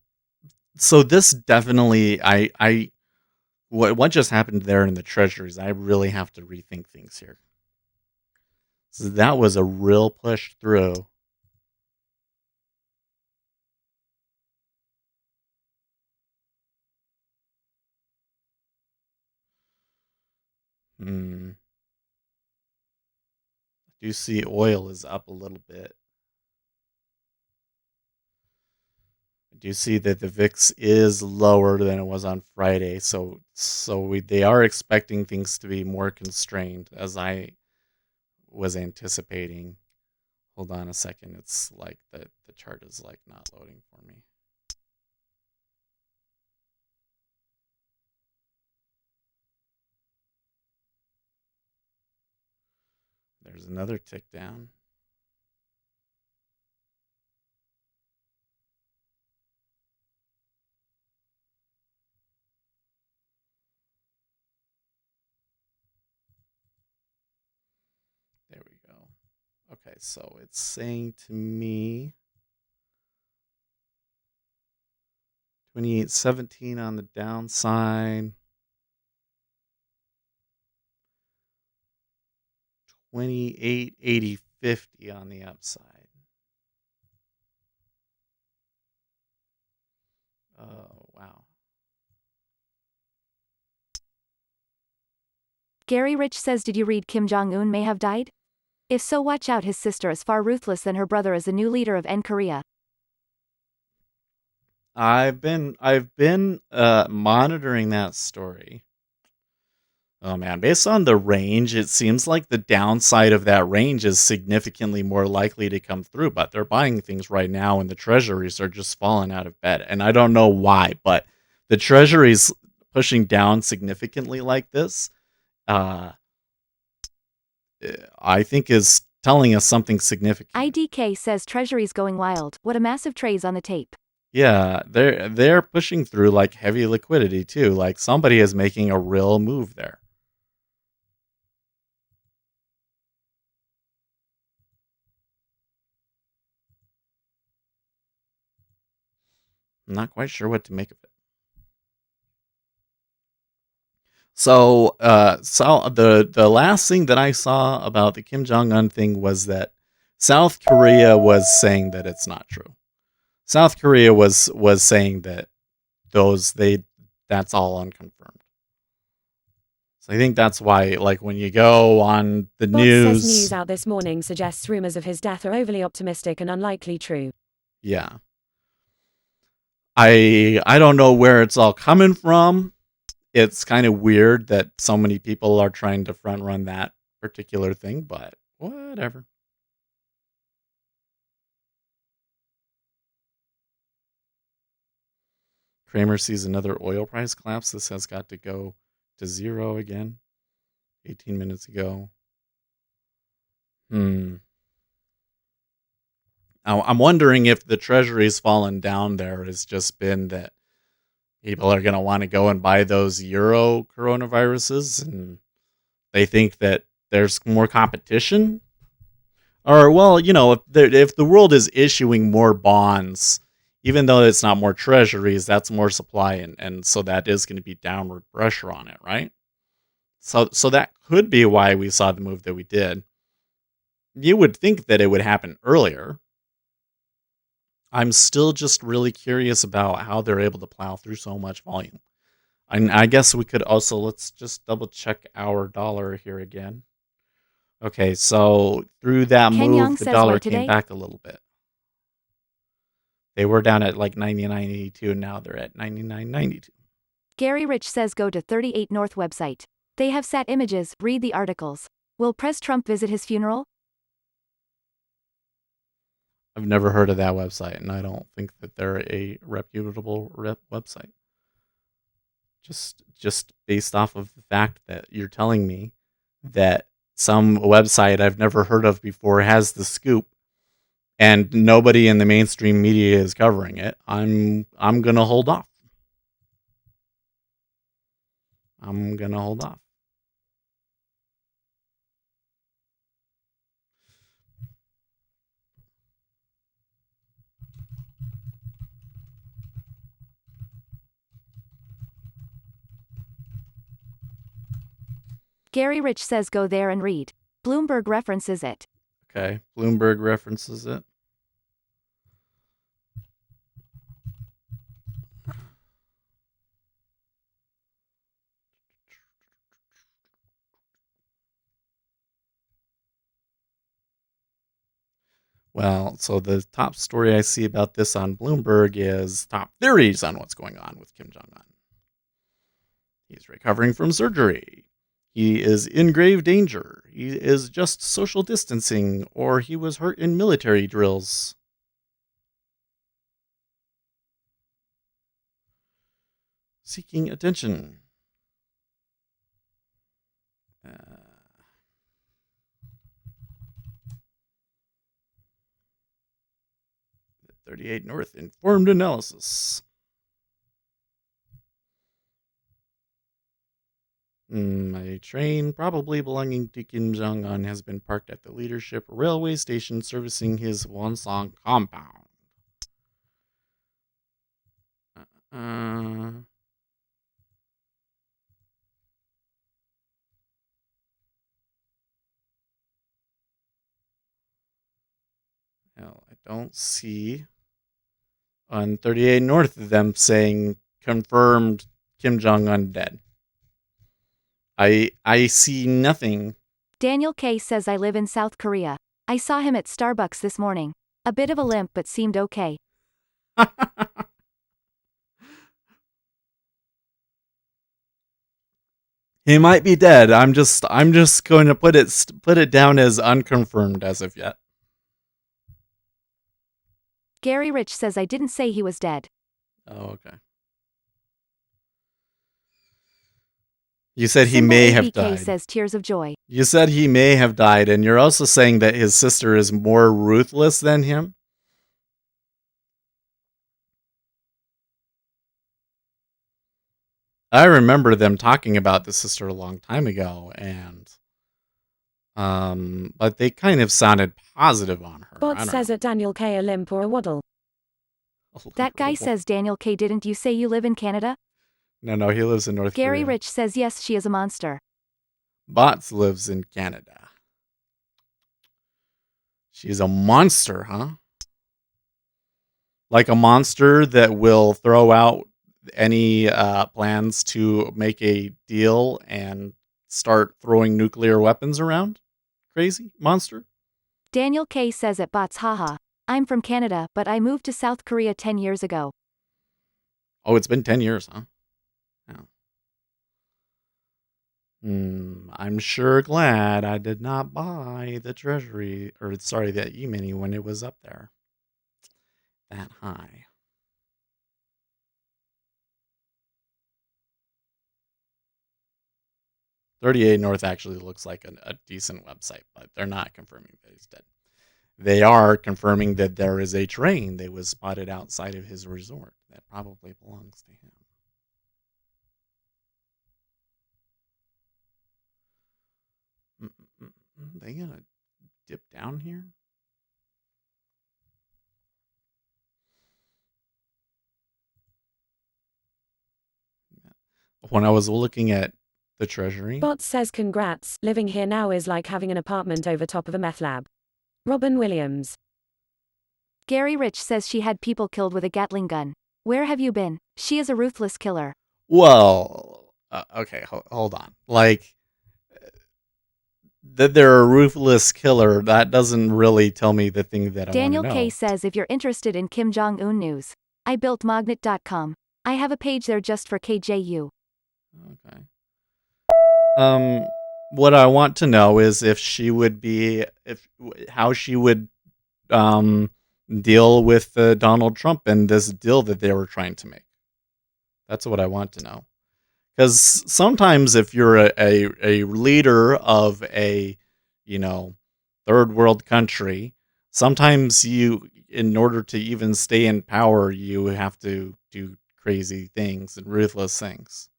S2: this definitely what just happened there in the treasuries, I really have to rethink things here. So that was a real push through. I do see oil is up a little bit. I do see that the VIX is lower than it was on Friday, so they are expecting things to be more constrained, as I was anticipating. Hold on a second. It's like the chart is like not loading for me. There's another tick down. There we go. Okay, so it's saying to me 28.17 on the downside. 28.80.50 on the upside. Oh, wow.
S1: Gary Rich says, did you read Kim Jong-un may have died? If so, watch out, his sister is far ruthless than her brother as the new leader of N Korea.
S2: I've been monitoring that story. Oh man, based on the range, it seems like the downside of that range is significantly more likely to come through, but they're buying things right now and the treasuries are just falling out of bed. And I don't know why, but the treasuries pushing down significantly like this, I think is telling us something significant.
S1: IDK says treasuries going wild. What a massive trades on the tape.
S2: Yeah, they're pushing through like heavy liquidity too. Like somebody is making a real move there. I'm not quite sure what to make of it. So, the last thing that I saw about the Kim Jong Un thing was that South Korea was saying that it's not true. South Korea was saying that that's all unconfirmed. So I think that's why, like, when you go on the
S5: Bob
S2: news,
S5: says news out this morning suggests rumors of his death are overly optimistic and unlikely true.
S2: Yeah. I don't know where it's all coming from. It's kind of weird that so many people are trying to front run that particular thing, but whatever. Kramer sees another oil price collapse. This has got to go to zero again. 18 minutes ago. I'm wondering if the treasury's fallen down there has just been that people are going to want to go and buy those euro coronaviruses and they think that there's more competition. Or, well, if the world is issuing more bonds, even though it's not more treasuries, that's more supply, and so that is going to be downward pressure on it, right? So that could be why we saw the move that we did. You would think that it would happen earlier, I'm still just really curious about how they're able to plow through so much volume. And I guess we could also, let's just double check our dollar here again. Okay, so through that
S1: Ken
S2: move,
S1: Young
S2: the
S1: says
S2: dollar
S1: why
S2: came
S1: today?
S2: back a little bit. They were down at like 99.82, and now they're at 99.92.
S1: Gary Rich says go to 38 North website. They have sat images, read the articles. Will Pres Trump visit his funeral?
S2: I've never heard of that website, and I don't think that they're a reputable website. Just based off of the fact that you're telling me that some website I've never heard of before has the scoop, and nobody in the mainstream media is covering it, I'm gonna hold off. I'm gonna hold off.
S1: Gary Rich says go there and read. Bloomberg references it.
S2: Okay, Bloomberg references it. Well, so the top story I see about this on Bloomberg is top theories on what's going on with Kim Jong-un. He's recovering from surgery. He is in grave danger. He is just social distancing, or he was hurt in military drills. Seeking attention. 38 North informed analysis. A train probably belonging to Kim Jong-un has been parked at the leadership railway station servicing his Wonsong compound. Well, I don't see on 38 North them saying confirmed Kim Jong-un dead. I see nothing.
S1: Daniel K says I live in South Korea. I saw him at Starbucks this morning. A bit of a limp but seemed okay.
S2: He might be dead. I'm just going to put it down as unconfirmed as of yet.
S1: Gary Rich says I didn't say he was dead.
S2: Oh, okay. You said he
S1: Symbol
S2: may have
S1: ABK
S2: died.
S1: says tears of joy.
S2: You said he may have died, and you're also saying that his sister is more ruthless than him? I remember them talking about the sister a long time ago, and but they kind of sounded positive on her.
S5: Bot says at Daniel K a limp or a waddle.
S1: That guy says Daniel K didn't you say you live in Canada?
S2: No, he lives in North Korea.
S1: Gary Rich says yes, she is a monster.
S2: Bots lives in Canada. She's a monster, huh? Like a monster that will throw out any plans to make a deal and start throwing nuclear weapons around? Crazy monster?
S1: Daniel K says at Bots haha. I'm from Canada, but I moved to South Korea 10 years ago.
S2: Oh, it's been 10 years, huh? I'm sure glad I did not buy the treasury, or sorry, that E-mini when it was up there. That high. .38 North actually looks like a decent website, but they're not confirming that he's dead. They are confirming that there is a train that was spotted outside of his resort that probably belongs to him. They gonna dip down here? When I was looking at the treasury.
S5: Bot says congrats, living here now is like having an apartment over top of a meth lab. Robin Williams.
S1: Gary Rich says she had people killed with a Gatling gun. Where have you been? She is a ruthless killer.
S2: Well, okay, hold on. Like, that they're a ruthless killer, that doesn't really tell me the thing that I want to
S1: Daniel
S2: know.
S1: K says if you're interested in Kim Jong-un news, I built magnet.com. I have a page there just for KJU.
S2: Okay. What I want to know is if she would be, how she would deal with Donald Trump and this deal that they were trying to make. That's what I want to know. Because sometimes if you're a leader of a, third world country, sometimes in order to even stay in power, you have to do crazy things and ruthless things.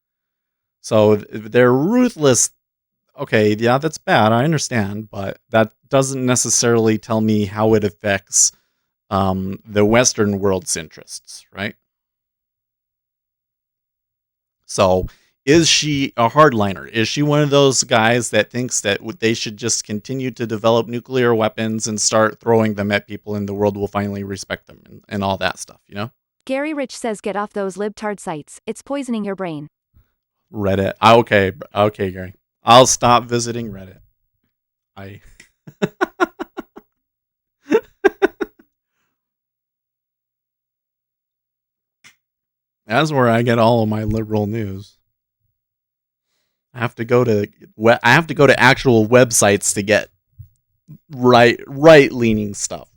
S2: So they're ruthless. Okay, yeah, that's bad. I understand, but that doesn't necessarily tell me how it affects the Western world's interests, right? So, is she a hardliner? Is she one of those guys that thinks that they should just continue to develop nuclear weapons and start throwing them at people and the world will finally respect them and all that stuff,
S1: Gary Rich says get off those libtard sites. It's poisoning your brain.
S2: Reddit. Okay, Gary. I'll stop visiting Reddit. That's where I get all of my liberal news. I have to go to actual websites to get right leaning stuff.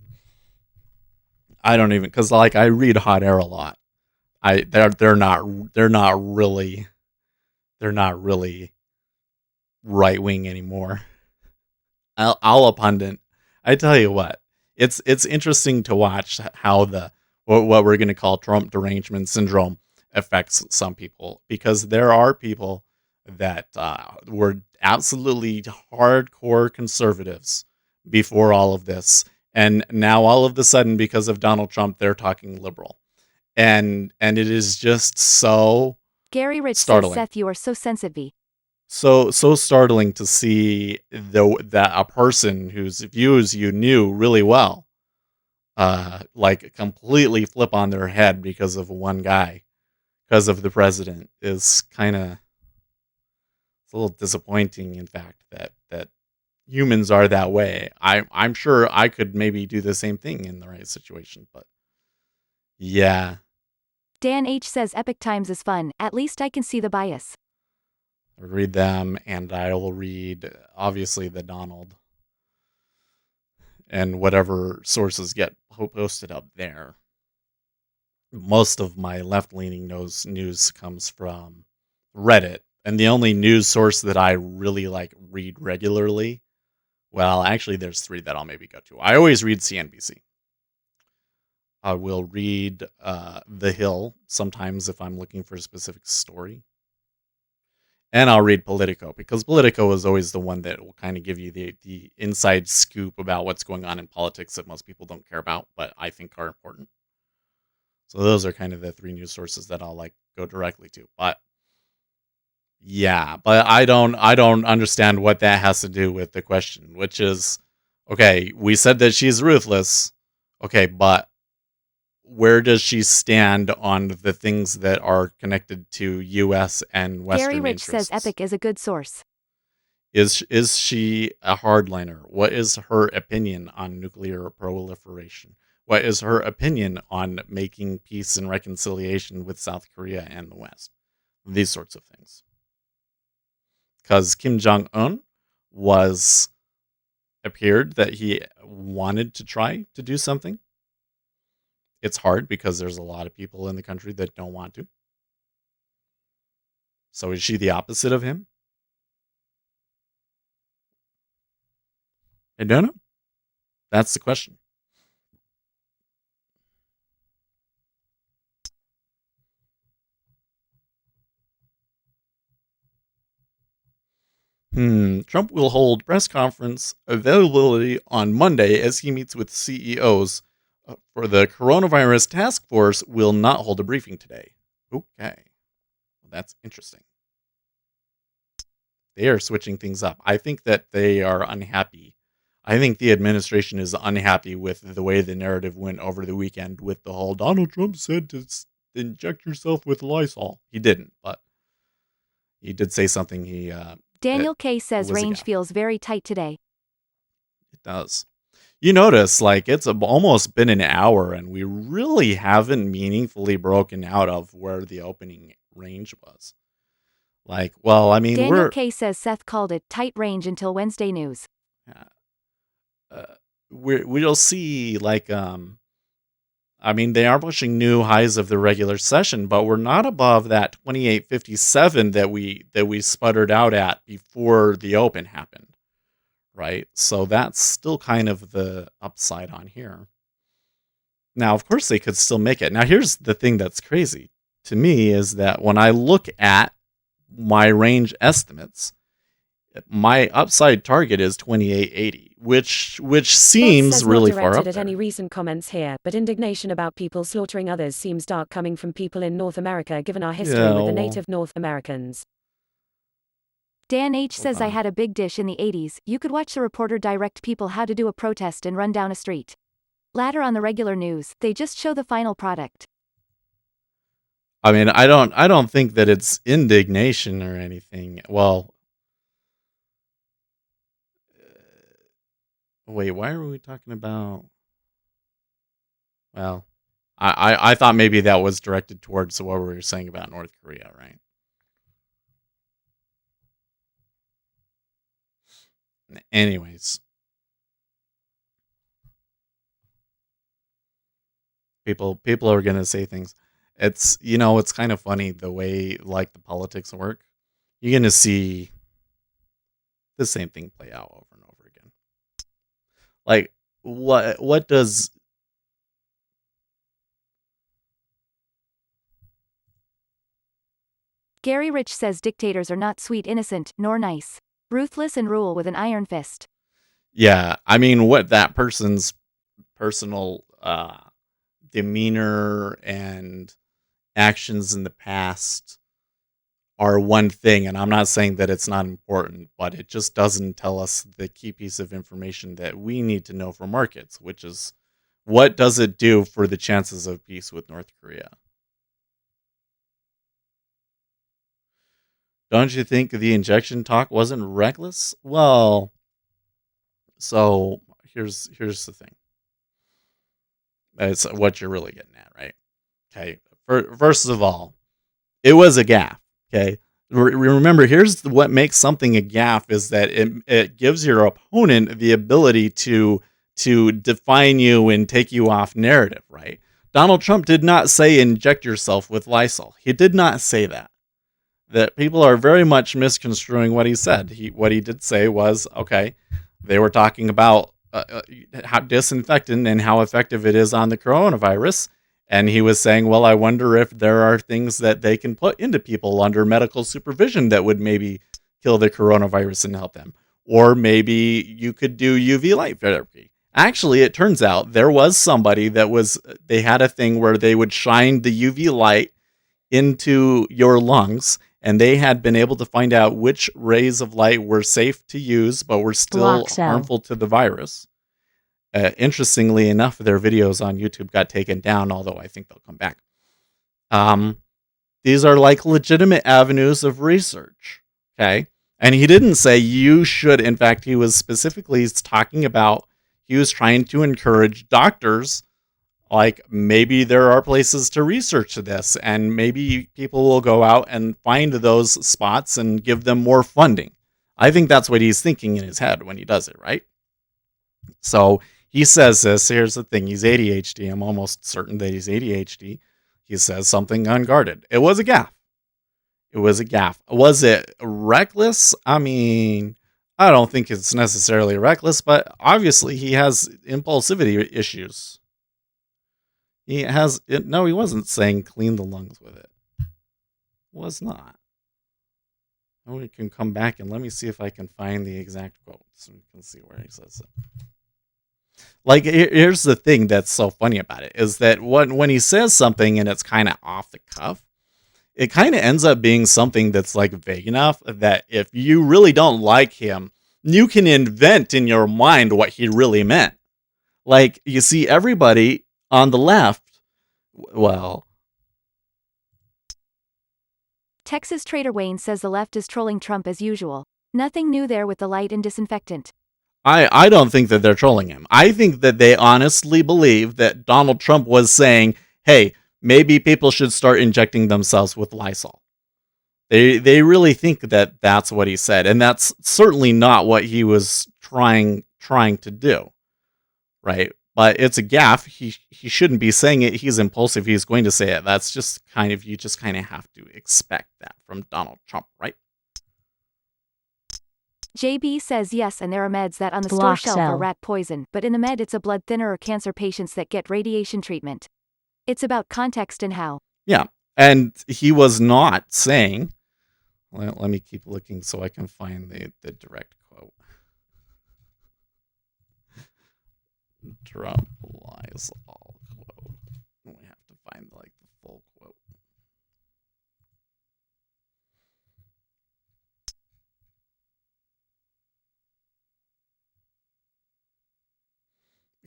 S2: I don't even, because like I read Hot Air a lot. They're not really right wing anymore. I'll a pundit. I tell you what, it's interesting to watch how what we're going to call Trump derangement syndrome affects some people, because there are people that were absolutely hardcore conservatives before all of this, and now all of a sudden, because of Donald Trump, they're talking liberal, and it is just so
S1: Gary Rich
S2: startling.
S1: says, Seth, you are so sensitive.
S2: So startling to see that a person whose views you knew really well, like completely flip on their head because of one guy, because of the president, is kind of, it's a little disappointing. In fact, that humans are that way. I'm sure I could maybe do the same thing in the right situation, but yeah.
S1: Dan H says Epic Times is fun. At least I can see the bias.
S2: I read them, and I will read, obviously, the Donald and whatever sources get posted up there. Most of my left-leaning news comes from Reddit, and the only news source that I really read regularly, well, actually, there's 3 that I'll maybe go to. I always read CNBC. I will read The Hill sometimes if I'm looking for a specific story. And I'll read Politico, because Politico is always the one that will kind of give you the inside scoop about what's going on in politics that most people don't care about, but I think are important. So those are kind of the 3 news sources that I'll go directly to. But yeah, but I don't understand what that has to do with the question, which is, okay, we said that she's ruthless. Okay, but where does she stand on the things that are connected to U.S. and Western
S1: Gary Rich
S2: interests?
S1: says Epic is a good source.
S2: Is she a hardliner? What is her opinion on nuclear proliferation? What is her opinion on making peace and reconciliation with South Korea and the West? These sorts of things. Because Kim Jong-un appeared that he wanted to try to do something. It's hard because there's a lot of people in the country that don't want to. So is she the opposite of him? I don't know. That's the question. Trump will hold press conference availability on Monday as he meets with CEOs. For the coronavirus task force will not hold a briefing today. Okay. Well, that's interesting. They are switching things up. I think that they are unhappy. I think the administration is unhappy with the way the narrative went over the weekend with the whole Donald Trump said to inject yourself with Lysol. He didn't, but he did say something.
S1: Daniel K says
S2: was a
S1: range
S2: gaffe.
S1: feels very tight today.
S2: It does. You notice, like, it's almost been an hour, and we really haven't meaningfully broken out of where the opening range was. Like, well, I mean,
S1: Daniel K says Seth called it tight range until Wednesday news.
S2: We'll see, like, I mean, they are pushing new highs of the regular session, but we're not above that 28.57 that we sputtered out at before the open happened, right? So that's still kind of the upside on here. Now, of course, they could still make it. Now, here's the thing that's crazy to me is that when I look at my range estimates, my upside target is 28.80, which seems really far up
S5: at
S2: there.
S5: any recent comments here, but indignation about people slaughtering others seems dark coming from people in North America given our history with the native North Americans.
S1: Dan H says I had a big dish in the 80s. You could watch the reporter direct people how to do a protest and run down a street. Later on the regular news, they just show the final product.
S2: I mean, I don't think that it's indignation or anything. Well, wait, why are we talking about? Well, I thought maybe that was directed towards what we were saying about North Korea, right? Anyways, people are gonna say things. It's it's kind of funny the way like the politics work. You're gonna see the same thing play out over and over again. Like what does
S1: Gary Rich says dictators are not sweet, innocent, nor nice. Ruthless and rule with an iron fist.
S2: Yeah, I mean, what that person's personal demeanor and actions in the past are one thing, and I'm not saying that it's not important, but it just doesn't tell us the key piece of information that we need to know for markets, which is what does it do for the chances of peace with North Korea? Don't you think the injection talk wasn't reckless? Well, so here's the thing. It's what you're really getting at, right? Okay. First of all, it was a gaffe. Okay. Remember, here's what makes something a gaffe is that it gives your opponent the ability to define you and take you off narrative, right? Donald Trump did not say inject yourself with Lysol. He did not say that. That people are very much misconstruing what he said. What he did say was, okay, they were talking about how disinfectant and how effective it is on the coronavirus. And he was saying, well, I wonder if there are things that they can put into people under medical supervision that would maybe kill the coronavirus and help them. Or maybe you could do UV light therapy. Actually, it turns out there was somebody they had a thing where they would shine the UV light into your lungs, and they had been able to find out which rays of light were safe to use, but were still harmful to the virus. Interestingly enough, their videos on YouTube got taken down, although I think they'll come back. These are like legitimate avenues of research. Okay. And he didn't say you should. In fact, he was specifically talking about, he was trying to encourage doctors, like maybe there are places to research this, and maybe people will go out and find those spots and give them more funding. I think that's what he's thinking in his head when he does it, right? So he says this. Here's the thing. He's ADHD. I'm almost certain that he's ADHD. He says something unguarded. It was a gaffe. It was a gaffe. Was it reckless? I mean, I don't think it's necessarily reckless, but obviously he has impulsivity issues. He has it. No, he wasn't saying clean the lungs with it. Was not. And we can come back and let me see if I can find the exact quote so we can see where he says it. Like, here's the thing that's so funny about it is that when he says something and it's kind of off the cuff, it kind of ends up being something that's like vague enough that if you really don't like him, you can invent in your mind what he really meant. Like, you see, everybody on the left, well,
S1: Texas Trader Wayne says the left is trolling Trump as usual. Nothing new there with the light and disinfectant.
S2: I don't think that they're trolling him. I think that they honestly believe that Donald Trump was saying, hey, maybe people should start injecting themselves with Lysol. They really think that that's what he said, and that's certainly not what he was trying to do, right? But it's a gaffe. He shouldn't be saying it. He's impulsive. He's going to say it. That's just you just kind of have to expect that from Donald Trump, right?
S1: JB says yes, and there are meds that on the store
S7: Block
S1: shelf
S7: cell.
S1: are rat poison, but in the med it's a blood thinner or cancer patients that get radiation treatment. It's about context and how.
S2: Yeah, and he was not saying. Let me keep looking so I can find the direct quote. Trump Lysol quote. We have to find like the full quote.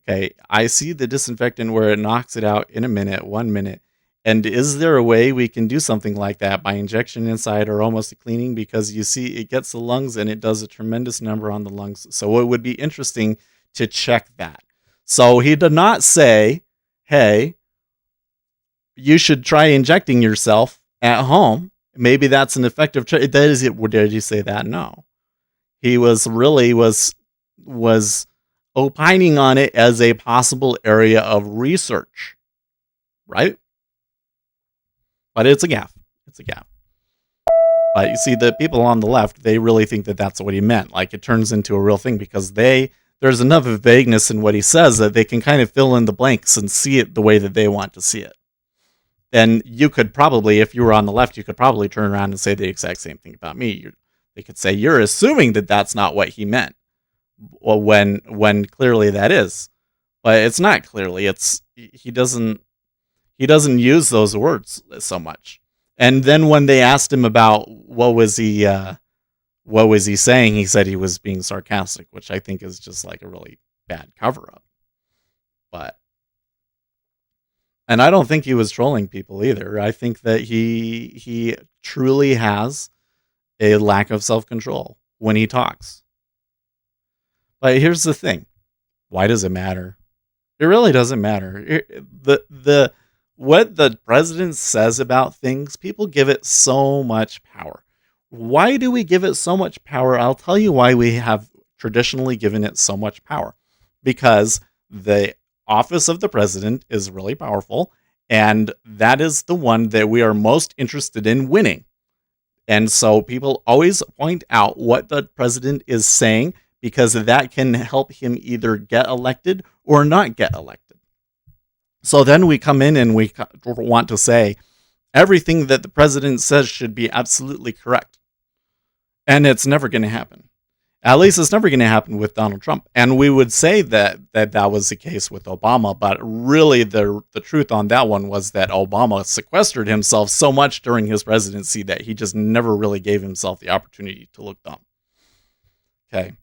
S2: Okay, I see the disinfectant where it knocks it out in a minute, 1 minute. And is there a way we can do something like that by injection inside or almost a cleaning? Because you see, it gets the lungs and it does a tremendous number on the lungs. So it would be interesting to check that. So he did not say, hey, you should try injecting yourself at home. Maybe that's an effective. Did he say that? No. He was opining on it as a possible area of research, right? But it's a gaffe. It's a gaffe. But you see, the people on the left, they really think that that's what he meant. Like, it turns into a real thing because there's enough of vagueness in what he says that they can kind of fill in the blanks and see it the way that they want to see it. And you could probably, if you were on the left, you could probably turn around and say the exact same thing about me. They could say, you're assuming that that's not what he meant. Well, when clearly that is. But it's not clearly. He doesn't use those words so much. And then when they asked him about what was he saying, he said he was being sarcastic, which I think is just like a really bad cover up. And I don't think he was trolling people either. I think that he truly has a lack of self-control when he talks. But here's the thing. Why does it matter? It really doesn't matter. What the president says about things, people give it so much power. Why do we give it so much power? I'll tell you why we have traditionally given it so much power. Because the office of the president is really powerful, and that is the one that we are most interested in winning. And so people always point out what the president is saying because that can help him either get elected or not get elected. So then we come in and we want to say everything that the president says should be absolutely correct. And it's never going to happen. At least it's never going to happen with Donald Trump. And we would say that was the case with Obama, but really the truth on that one was that Obama sequestered himself so much during his presidency that he just never really gave himself the opportunity to look dumb. Okay.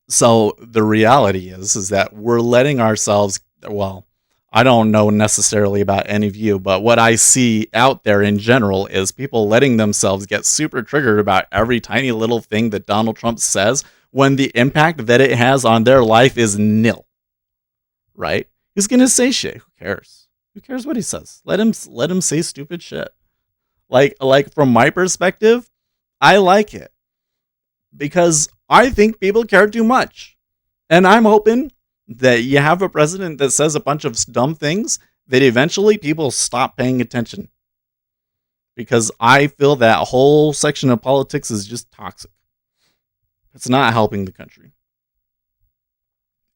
S2: So the reality is that we're letting ourselves, well, I don't know necessarily about any of you, but what I see out there in general is people letting themselves get super triggered about every tiny little thing that Donald Trump says when the impact that it has on their life is nil. Right? He's going to say shit. Who cares? Who cares what he says? Let him say stupid shit. Like from my perspective, I like it because I think people care too much. And I'm hoping that you have a president that says a bunch of dumb things that eventually people stop paying attention. Because I feel that whole section of politics is just toxic. It's not helping the country.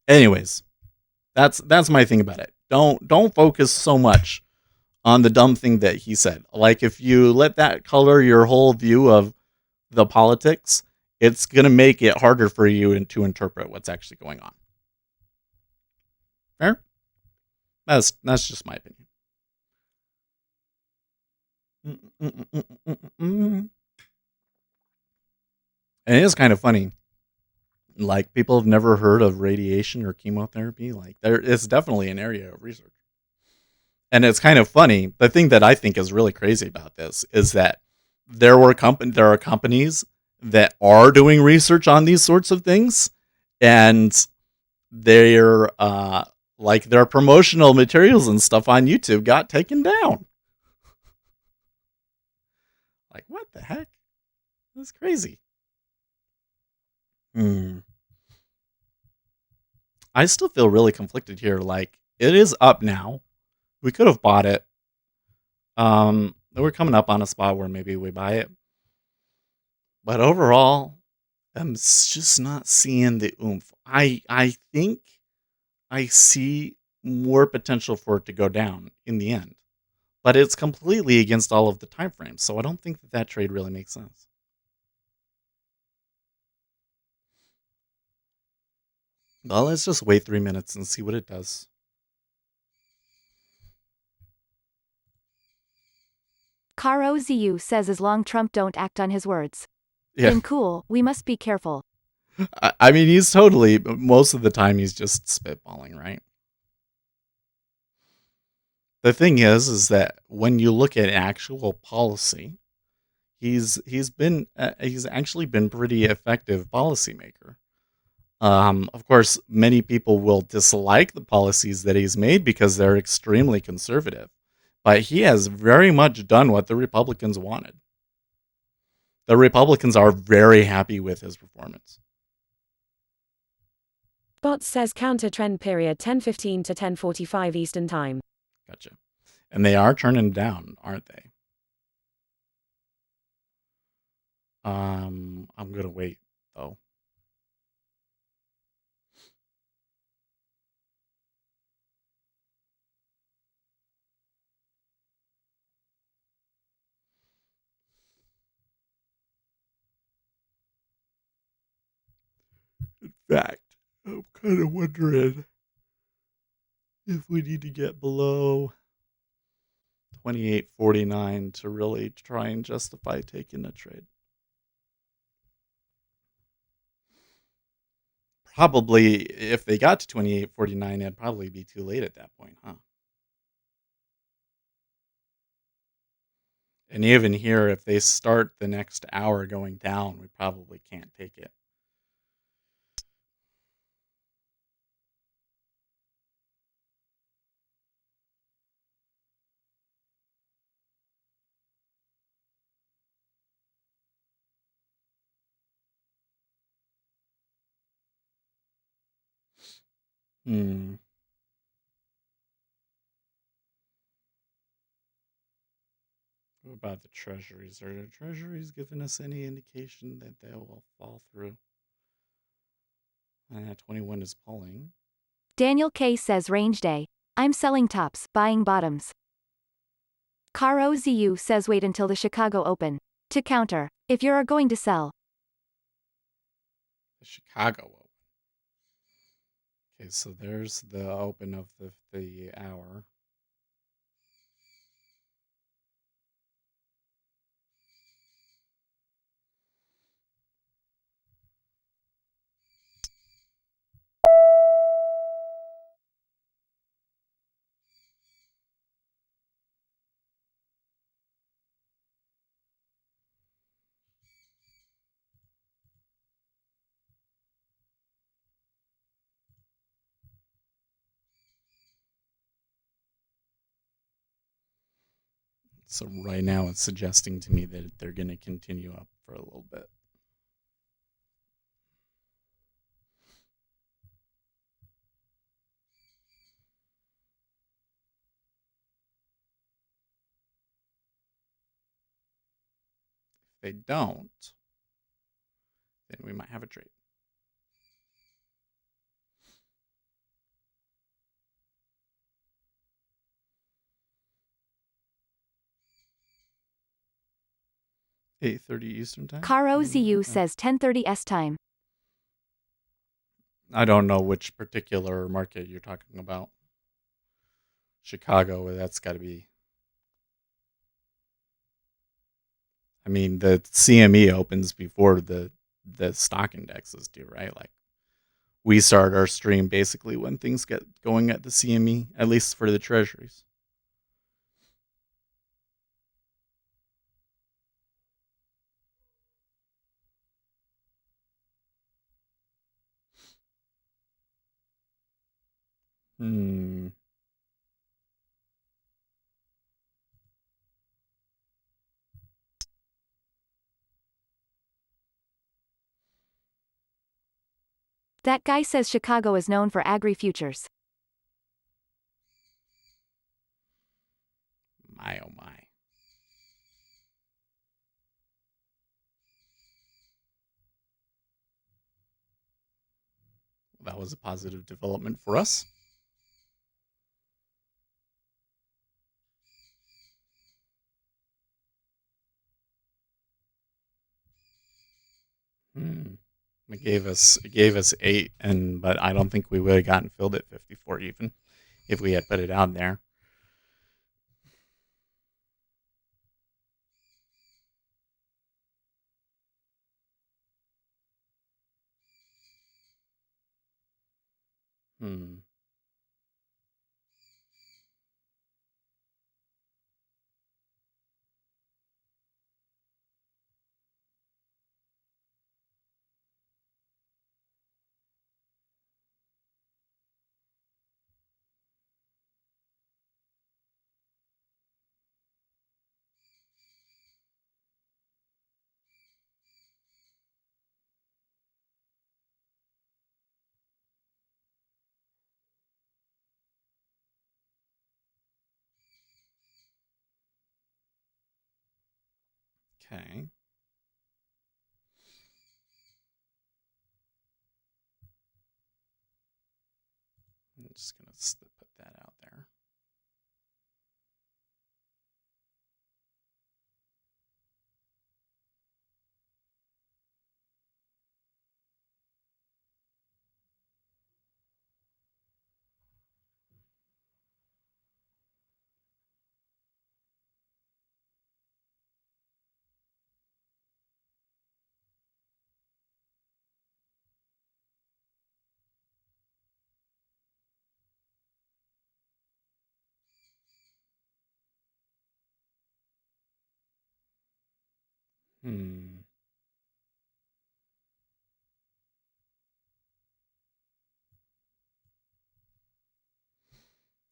S2: Anyways, that's my thing about it. Don't focus so much on the dumb thing that he said. Like, if you let that color your whole view of the politics, it's going to make it harder for you to interpret what's actually going on. Fair? That's just my opinion. And it is kind of funny Like, people have never heard of radiation or chemotherapy. Like, it's definitely an area of research. And it's kind of funny. The thing that I think is really crazy about this is that there are companies that are doing research on these sorts of things, and their their promotional materials and stuff on YouTube got taken down. Like, what the heck? That's crazy. I still feel really conflicted here. Like, it is up now. We could have bought it. We're coming up on a spot where maybe we buy it. But overall, I'm just not seeing the oomph. I think I see more potential for it to go down in the end. But it's completely against all of the time frames, so I don't think that trade really makes sense. Well, let's just wait 3 minutes and see what it does.
S1: CarOZU says as long Trump don't act on his words.
S2: Yeah.
S1: Then cool, we must be careful.
S2: I mean, he's totally, most of the time he's just spitballing, right? The thing is that when you look at actual policy, he's actually been pretty effective policymaker. Of course, many people will dislike the policies that he's made because they're extremely conservative, but he has very much done what the Republicans wanted. The Republicans are very happy with his performance.
S5: Bots says counter trend period 10:15 to 10:45 Eastern Time.
S2: Gotcha. And they are turning down, aren't they? I'm gonna wait though. In fact, I'm kind of wondering if we need to get below 28.49 to really try and justify taking a trade. Probably, if they got to 28.49, it'd probably be too late at that point, huh? And even here, if they start the next hour going down, we probably can't take it. What about the treasuries? Are the treasuries giving us any indication that they will fall through? 21 is pulling.
S1: Daniel K says range day. I'm selling tops, buying bottoms. CarOZU says wait until the Chicago Open. To counter, if you're going to sell.
S2: The Chicago Open. Okay, so there's the open of the hour. So right now it's suggesting to me that they're going to continue up for a little bit. If they don't, then we might have a trade. $8:30 Eastern time.
S1: CarOZU says 10:30 S time.
S2: I don't know which particular market you're talking about. Chicago, that's got to be. I mean, the CME opens before the stock indexes do, right? Like, we start our stream basically when things get going at the CME, at least for the treasuries.
S1: That guy says Chicago is known for agri-futures.
S2: My oh my. That was a positive development for us. It gave us 8, but I don't think we would have gotten filled at 54 even if we had put it out there. Okay. I'm just going to put that out there.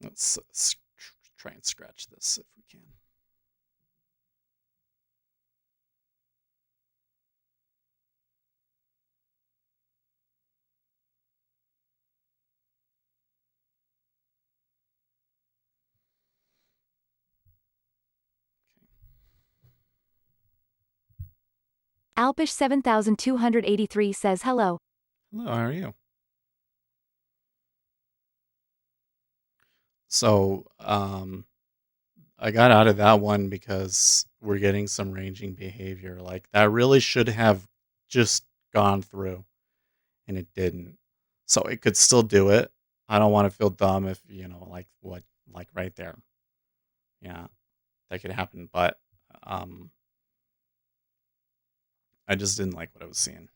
S2: Let's try and scratch this if we can.
S1: Alpish 7283 says hello.
S2: Hello, how are you? So, I got out of that one because we're getting some ranging behavior. Like, that really should have just gone through, and it didn't. So it could still do it. I don't want to feel dumb if, like right there. Yeah, that could happen. But I just didn't like what I was seeing.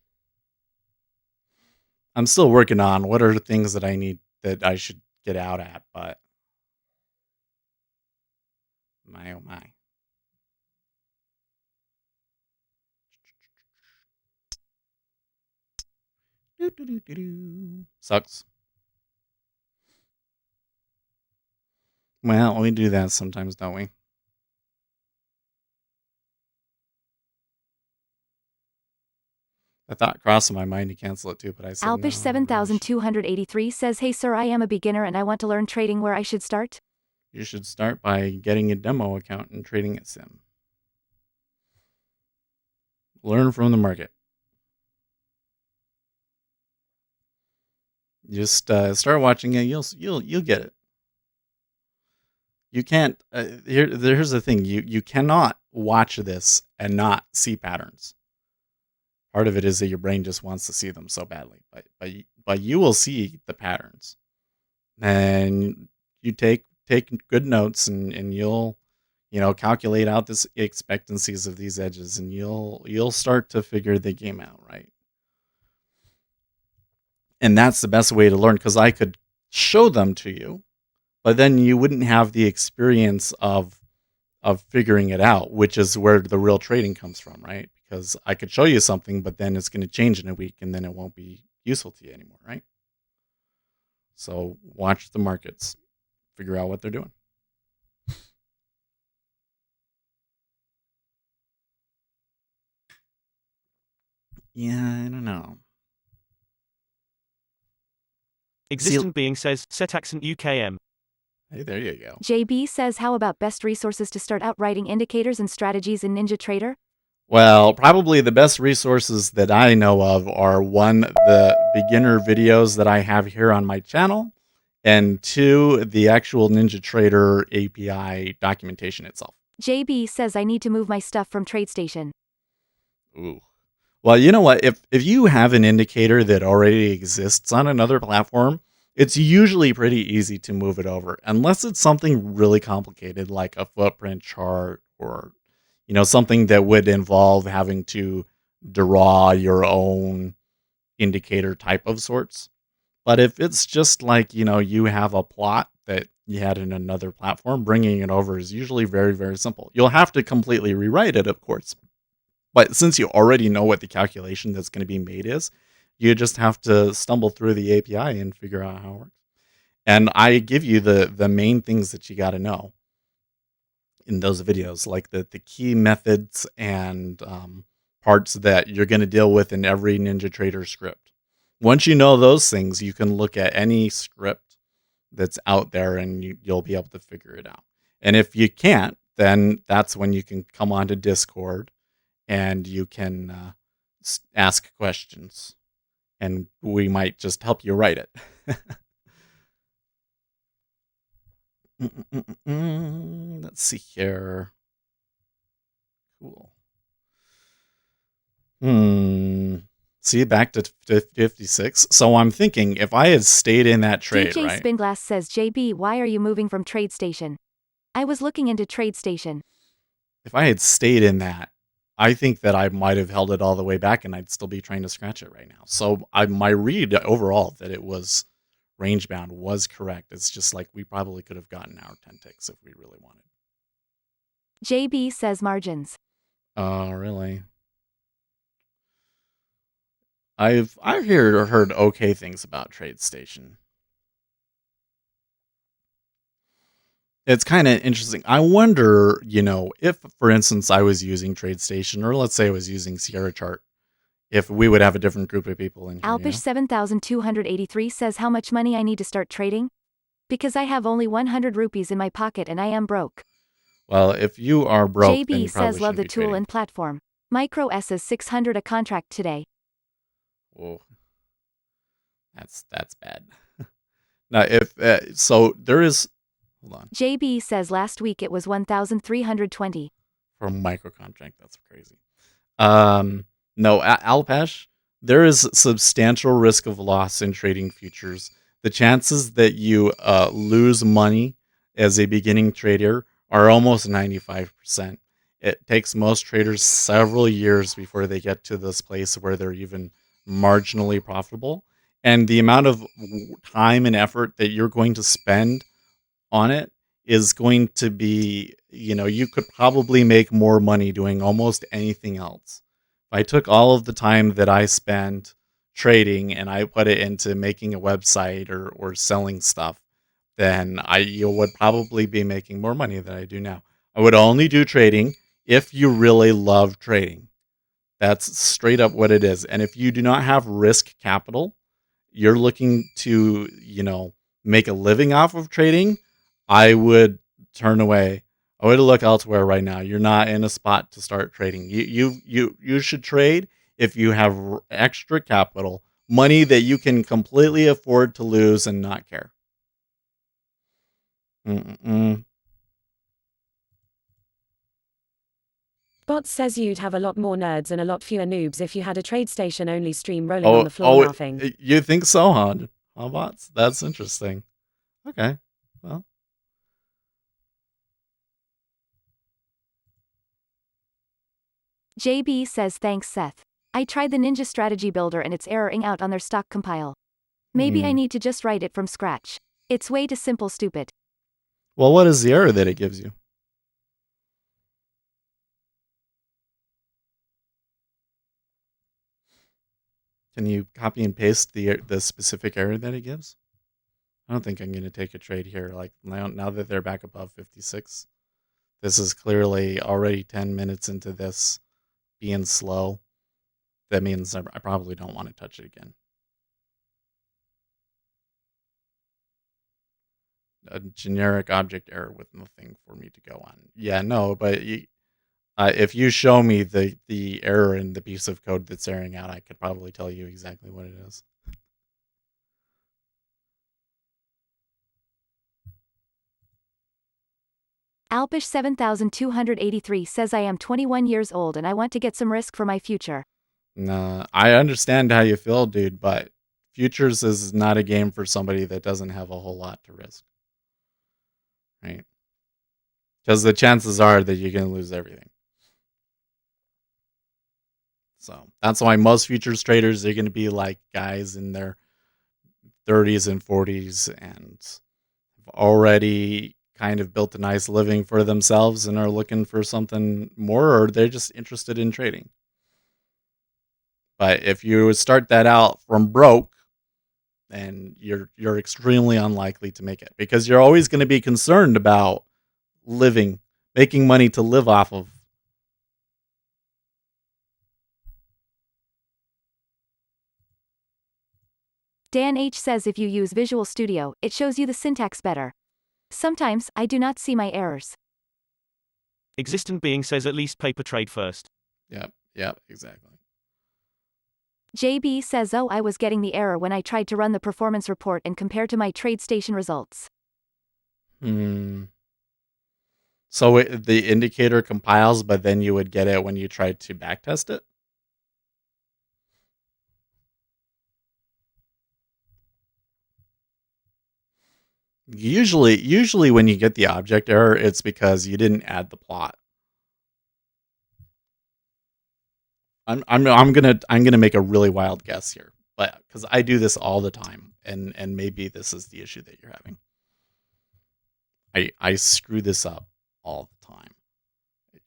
S2: I'm still working on what are the things that I should get out at, but my oh my. Sucks. Well, we do that sometimes, don't we? I thought crossed my mind to cancel it too, but I said
S1: Alpish
S2: no.
S1: 7283 says, hey sir, I am a beginner and I want to learn trading. Where I should start?
S2: You should start by getting a demo account and trading at Sim. Learn from the market. Just start watching it. You'll get it. You can't. Here's the thing. You cannot watch this and not see patterns. Part of it is that your brain just wants to see them so badly, but you will see the patterns, and you take good notes, and you'll calculate out the expectancies of these edges, and you'll start to figure the game out, right? And that's the best way to learn, because I could show them to you, but then you wouldn't have the experience of figuring it out, which is where the real trading comes from, right? Because I could show you something, but then it's going to change in a week, and then it won't be useful to you anymore, right? So watch the markets, figure out what they're doing. Yeah, I don't know.
S9: Existing being says, set accent UKM.
S2: Hey, there you go.
S1: JB says, how about best resources to start out writing indicators and strategies in NinjaTrader?
S2: Well, probably the best resources that I know of are, one, the beginner videos that I have here on my channel, and two, the actual NinjaTrader API documentation itself.
S1: JB says, I need to move my stuff from TradeStation.
S2: Ooh. Well, you know what? If you have an indicator that already exists on another platform, it's usually pretty easy to move it over, unless it's something really complicated like a footprint chart, or something that would involve having to draw your own indicator type of sorts. But if it's just like, you have a plot that you had in another platform, bringing it over is usually very, very simple. You'll have to completely rewrite it, of course. But since you already know what the calculation that's going to be made is, you just have to stumble through the API and figure out how it works. And I give you the main things that you got to know in those videos, like the key methods and parts that you're going to deal with in every NinjaTrader script. Once you know those things, you can look at any script that's out there and you'll be able to figure it out. And if you can't, then that's when you can come onto Discord and you can ask questions, and we might just help you write it. Let's see here. Cool. See, back to 56. So I'm thinking, if I had stayed in that trade,
S1: DJ
S2: right?
S1: Spinglass says, JB, why are you moving from TradeStation? I was looking into TradeStation.
S2: If I had stayed in that, I think that I might have held it all the way back, and I'd still be trying to scratch it right now. So my read overall that it was range bound was correct. It's just like we probably could have gotten our 10 ticks if we really wanted.
S1: JB says margins.
S2: Really? I've heard okay things about TradeStation. It's kind of interesting. I wonder, if, for instance, I was using TradeStation, or let's say I was using Sierra Chart, if we would have a different group of people in here.
S1: Alpish 7283 says, how much money I need to start trading? Because I have only 100 rupees in my pocket and I am broke.
S2: Well, if you are broke, then you
S1: JB
S2: probably
S1: says, love the
S2: shouldn't be
S1: tool
S2: trading.
S1: and platform. Micro S is 600 a contract today.
S2: Whoa, that's bad. Now, if so, there is. Hold on.
S1: JB says last week it was 1,320.
S2: For a micro contract, that's crazy. No, Alpesh, there is substantial risk of loss in trading futures. The chances that you lose money as a beginning trader are almost 95%. It takes most traders several years before they get to this place where they're even marginally profitable. And the amount of time and effort that you're going to spend on it is going to be, you could probably make more money doing almost anything else. If I took all of the time that I spent trading and I put it into making a website or selling stuff, then you would probably be making more money than I do now. I would only do trading if you really love trading. That's straight up what it is. And if you do not have risk capital, you're looking to, make a living off of trading, I would turn away. I would look elsewhere right now. You're not in a spot to start trading. You should trade if you have extra capital, money that you can completely afford to lose and not care.
S5: Bots says you'd have a lot more nerds and a lot fewer noobs if you had a TradeStation only stream rolling on the floor laughing.
S2: You think so, huh? Bots? That's interesting. Okay, well.
S1: JB says, thanks, Seth. I tried the Ninja Strategy Builder and it's erroring out on their stock compile. Maybe I need to just write it from scratch. It's way too simple, stupid.
S2: Well, what is the error that it gives you? Can you copy and paste the specific error that it gives? I don't think I'm going to take a trade here. Like now that they're back above 56, this is clearly already 10 minutes into this being slow. That means I probably don't want to touch it again. A generic object error with nothing for me to go on. Yeah, no, but if you show me the error in the piece of code that's erroring out, I could probably tell you exactly what it is.
S1: Alpish 7283 says I am 21 years old and I want to get some risk for my future.
S2: Nah, I understand how you feel, dude, but futures is not a game for somebody that doesn't have a whole lot to risk. Right? Because the chances are that you're going to lose everything. So that's why most futures traders are going to be like guys in their 30s and 40s and have already kind of built a nice living for themselves and are looking for something more, or they're just interested in trading. But if you start that out from broke, then you're extremely unlikely to make it, because you're always going to be concerned about making money to live off of.
S1: Dan H says if you use Visual Studio, it shows you the syntax better. Sometimes, I do not see my errors.
S9: Existent Being says at least paper trade first.
S2: Yep, exactly.
S1: JB says oh, I was getting the error when I tried to run the performance report and compare to my TradeStation results.
S2: So the indicator compiles, but then you would get it when you tried to backtest it? Usually when you get the object error, it's because you didn't add the plot. I'm gonna make a really wild guess here, but because I do this all the time, and maybe this is the issue that you're having. I screw this up all the time.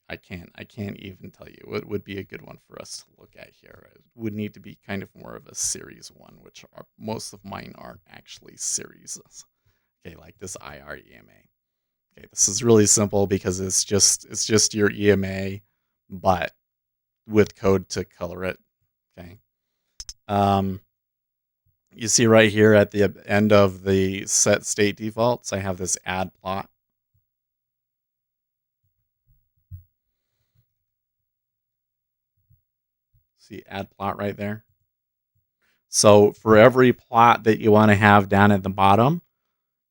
S2: I can't even tell you what would be a good one for us to look at here. It would need to be kind of more of a series one, which most of mine aren't actually series. Okay, like this IR EMA. Okay, this is really simple because it's just your EMA, but with code to color it. Okay. You see right here at the end of the set state defaults, I have this add plot. See add plot right there. So for every plot that you want to have down at the bottom,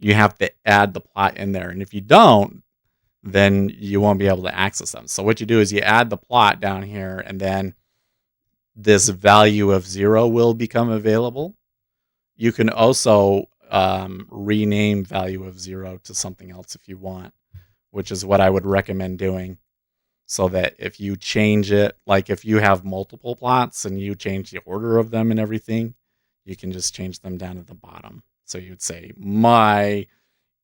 S2: you have to add the plot in there. And if you don't, then you won't be able to access them. So what you do is you add the plot down here, and then this value of 0 will become available. You can also rename value of 0 to something else if you want, which is what I would recommend doing. So that if you change it, like if you have multiple plots and you change the order of them and everything, you can just change them down at the bottom. So you'd say my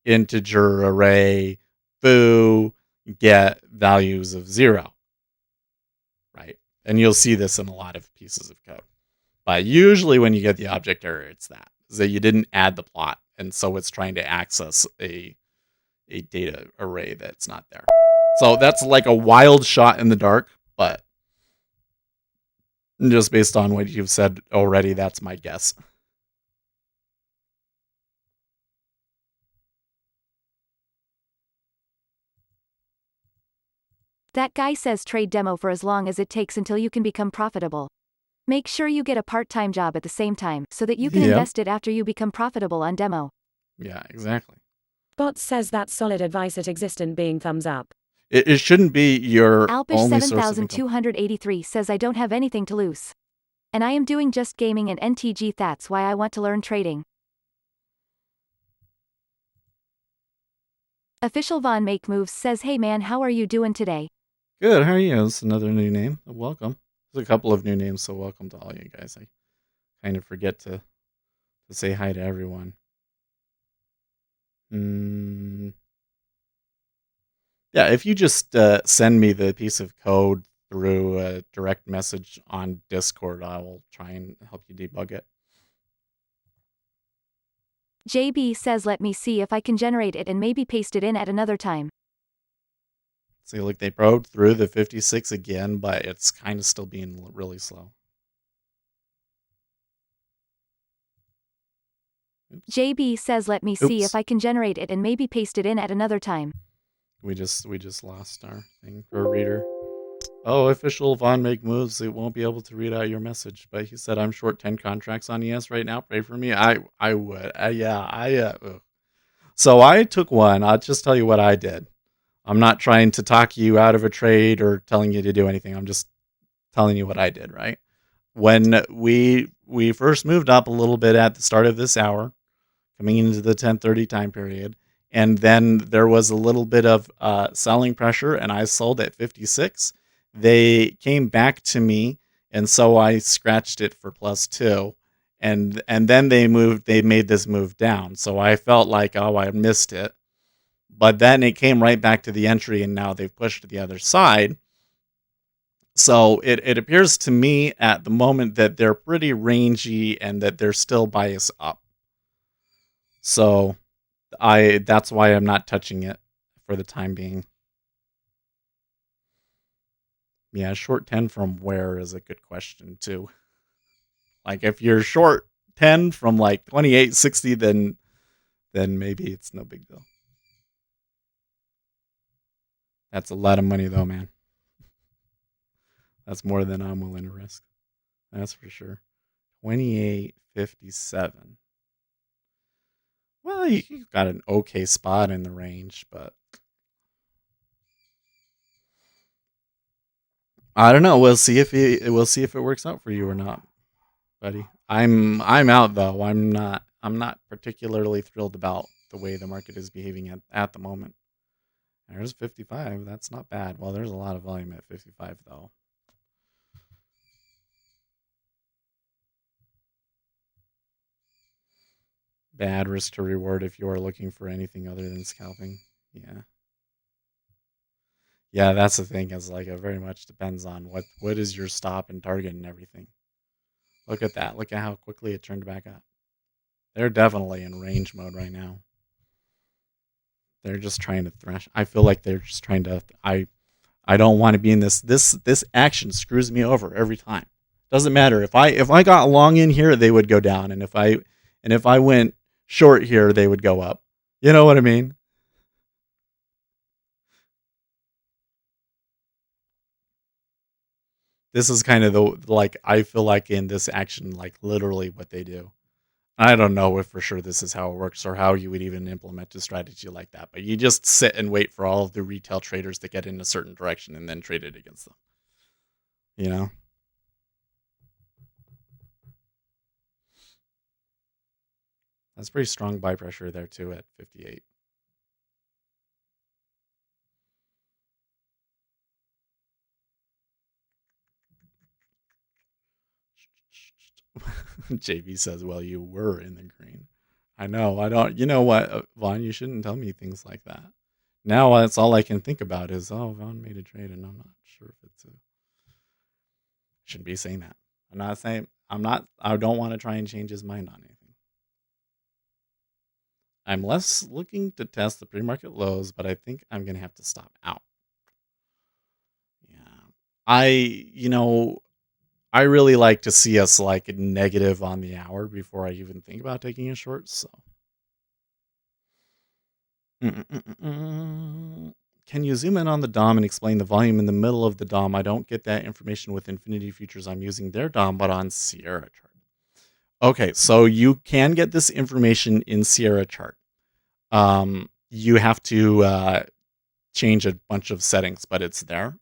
S2: integer array foo get values of 0, right? And you'll see this in a lot of pieces of code. But usually when you get the object error, it's that you didn't add the plot, and so it's trying to access a data array that's not there. So that's like a wild shot in the dark, but just based on what you've said already, that's my guess.
S1: That guy says trade demo for as long as it takes until you can become profitable. Make sure you get a part-time job at the same time so that you can invest it after you become profitable on demo.
S2: Yeah, exactly.
S5: Bots says that's solid advice at Existent Being thumbs up.
S2: It shouldn't be your
S1: Alpish
S2: only source of income.
S1: 7283 says I don't have anything to lose. And I am doing just gaming and NTG, that's why I want to learn trading. Official Von Make Moves says hey man, how are you doing today?
S2: Good, how are you? It's another new name. Welcome. There's a couple of new names, so welcome to all you guys. I kind of forget to to say hi to everyone. Yeah, if you just send me the piece of code through a direct message on Discord, I will try and help you debug it.
S1: JB says let me see if I can generate it and maybe paste it in at another time.
S2: See, look, they probed through the 56 again, but it's kind of still being really slow. Oops.
S1: JB says let me see if I can generate it and maybe paste it in at another time.
S2: We just lost our thing for a reader. Oh, official Vaughn make moves. It won't be able to read out your message. But he said I'm short 10 contracts on ES right now. Pray for me. I would. So I took one. I'll just tell you what I did. I'm not trying to talk you out of a trade or telling you to do anything. I'm just telling you what I did, right? When we first moved up a little bit at the start of this hour, coming into the 10:30 time period, and then there was a little bit of selling pressure, and I sold at 56. They came back to me, and so I scratched it for +2, and then they made this move down. So I felt like, oh, I missed it. But then it came right back to the entry, and now they've pushed to the other side. So it appears to me at the moment that they're pretty rangy and that they're still biased up. So that's why I'm not touching it for the time being. Yeah, short 10 from where is a good question too. Like if you're short 10 from like 28.60, then maybe it's no big deal. That's a lot of money though, man. That's more than I'm willing to risk. That's for sure. 28.57. Well, you got an okay spot in the range, but I don't know. We'll see if it works out for you or not, buddy. I'm out though. I'm not particularly thrilled about the way the market is behaving at the moment. There's 55. That's not bad. Well, there's a lot of volume at 55 though. Bad risk to reward if you are looking for anything other than scalping. Yeah. Yeah, that's the thing, is like it very much depends on what is your stop and target and everything. Look at that. Look at how quickly it turned back up. They're definitely in range mode right now. They're just trying to thresh. I feel like they're just trying to I don't want to be in this action screws me over every time. Doesn't matter. If I got long in here, they would go down, and if I went short here, they would go up. You know what I mean? This is kind of I feel like in this action, like literally what they do. I don't know if for sure this is how it works or how you would even implement a strategy like that, but you just sit and wait for all of the retail traders to get in a certain direction and then trade it against them. You know? That's pretty strong buy pressure there too at 58. JB says, well, you were in the green. I know. I don't. You know what, Vaughn? You shouldn't tell me things like that. Now that's all I can think about is, oh, Vaughn made a trade, and I'm not sure if it's a. Shouldn't be saying that. I'm not saying. I'm not. I don't want to try and change his mind on anything. I'm less looking to test the pre-market lows, but I think I'm gonna have to stop out. Yeah, I really like to see us like negative on the hour before I even think about taking a short. So, can you zoom in on the DOM and explain the volume in the middle of the DOM? I don't get that information with Infinity Futures. I'm using their DOM, but on Sierra Chart. Okay, so you can get this information in Sierra Chart. You have to change a bunch of settings, but it's there.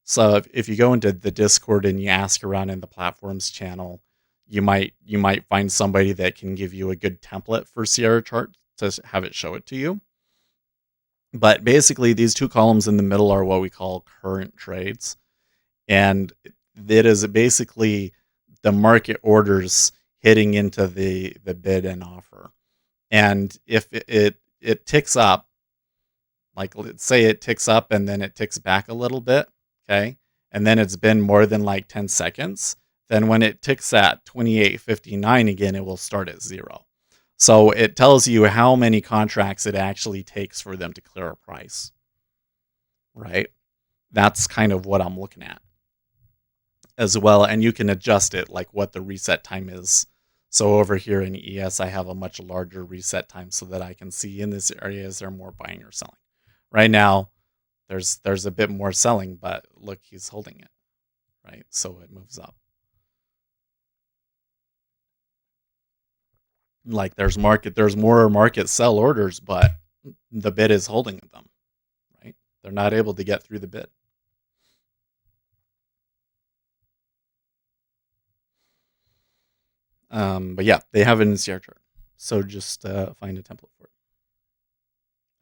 S2: So if you go into the Discord and you ask around in the platforms channel, you might find somebody that can give you a good template for Sierra Chart to have it show it to you. But basically, these two columns in the middle are what we call current trades, and it is basically the market orders hitting into the bid and offer. And if it ticks up, like let's say it ticks up and then it ticks back a little bit, okay, and then it's been more than like 10 seconds, then when it ticks at 28.59 again, it will start at 0. So it tells you how many contracts it actually takes for them to clear a price, right? That's kind of what I'm looking at as well. And you can adjust it like what the reset time is. So over here in ES, I have a much larger reset time so that I can see in this area, is there more buying or selling? Right now, there's a bit more selling, but look, he's holding it, right? So it moves up. Like there's more market sell orders, but the bid is holding them, right? They're not able to get through the bid. But yeah, they have it in CR chart. So just find a template for it.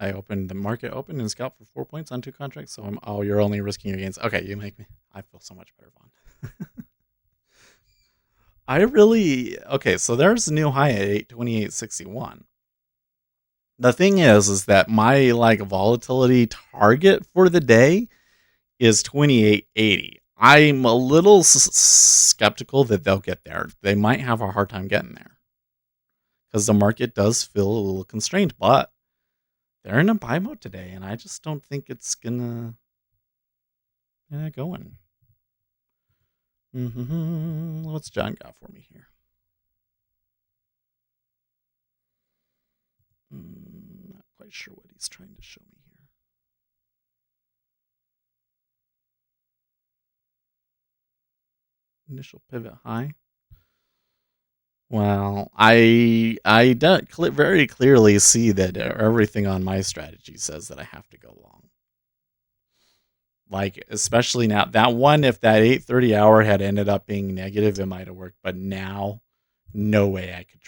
S2: I opened the market open and scalp for 4 points on 2 contracts. So you're only risking your gains. Okay, you make me. I feel so much better, Vaughn. Okay, so there's a new high at 828.61. The thing is that my like volatility target for the day is 28.80. I'm a little skeptical that they'll get there. They might have a hard time getting there because the market does feel a little constrained, but they're in a buy mode today, and I just don't think it's gonna go in. What's John got for me here? Not quite sure what he's trying to show me here. Initial pivot high. Well, I very clearly see that everything on my strategy says that I have to go long. Like, especially now, that one, if that 8:30 hour had ended up being negative, it might have worked. But now, no way I could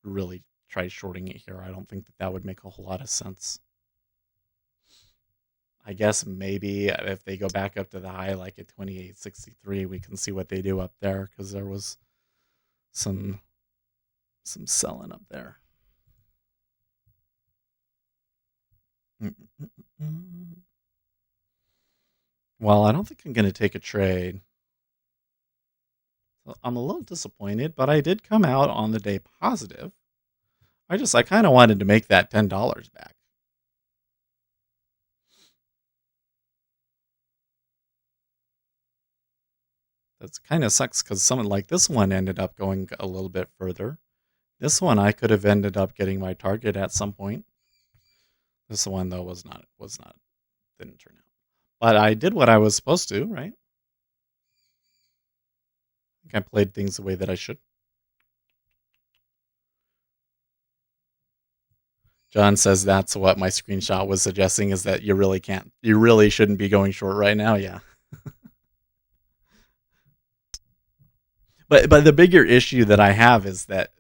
S2: really try shorting it here. I don't think that would make a whole lot of sense. I guess maybe if they go back up to the high, like at 28.63, we can see what they do up there, because there was some selling up there. Well, I don't think I'm going to take a trade. So I'm a little disappointed, but I did come out on the day positive. I kind of wanted to make that $10 back. That kind of sucks because something like this one ended up going a little bit further. This one I could have ended up getting my target at some point. This one though didn't turn out. But I did what I was supposed to, right? I think I played things the way that I should. John says that's what my screenshot was suggesting, is that you really shouldn't be going short right now. Yeah. But the bigger issue that I have is that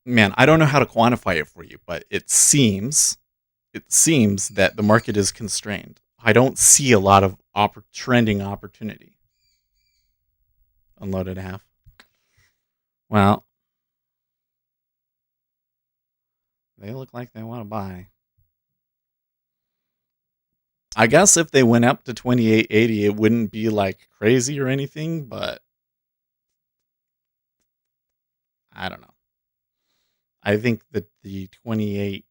S2: man, I don't know how to quantify it for you, but it seems that the market is constrained. I don't see a lot of trending opportunity. Unloaded half. Well, they look like they want to buy. I guess if they went up to 28.80, it wouldn't be like crazy or anything, but I don't know. I think that the 27.80,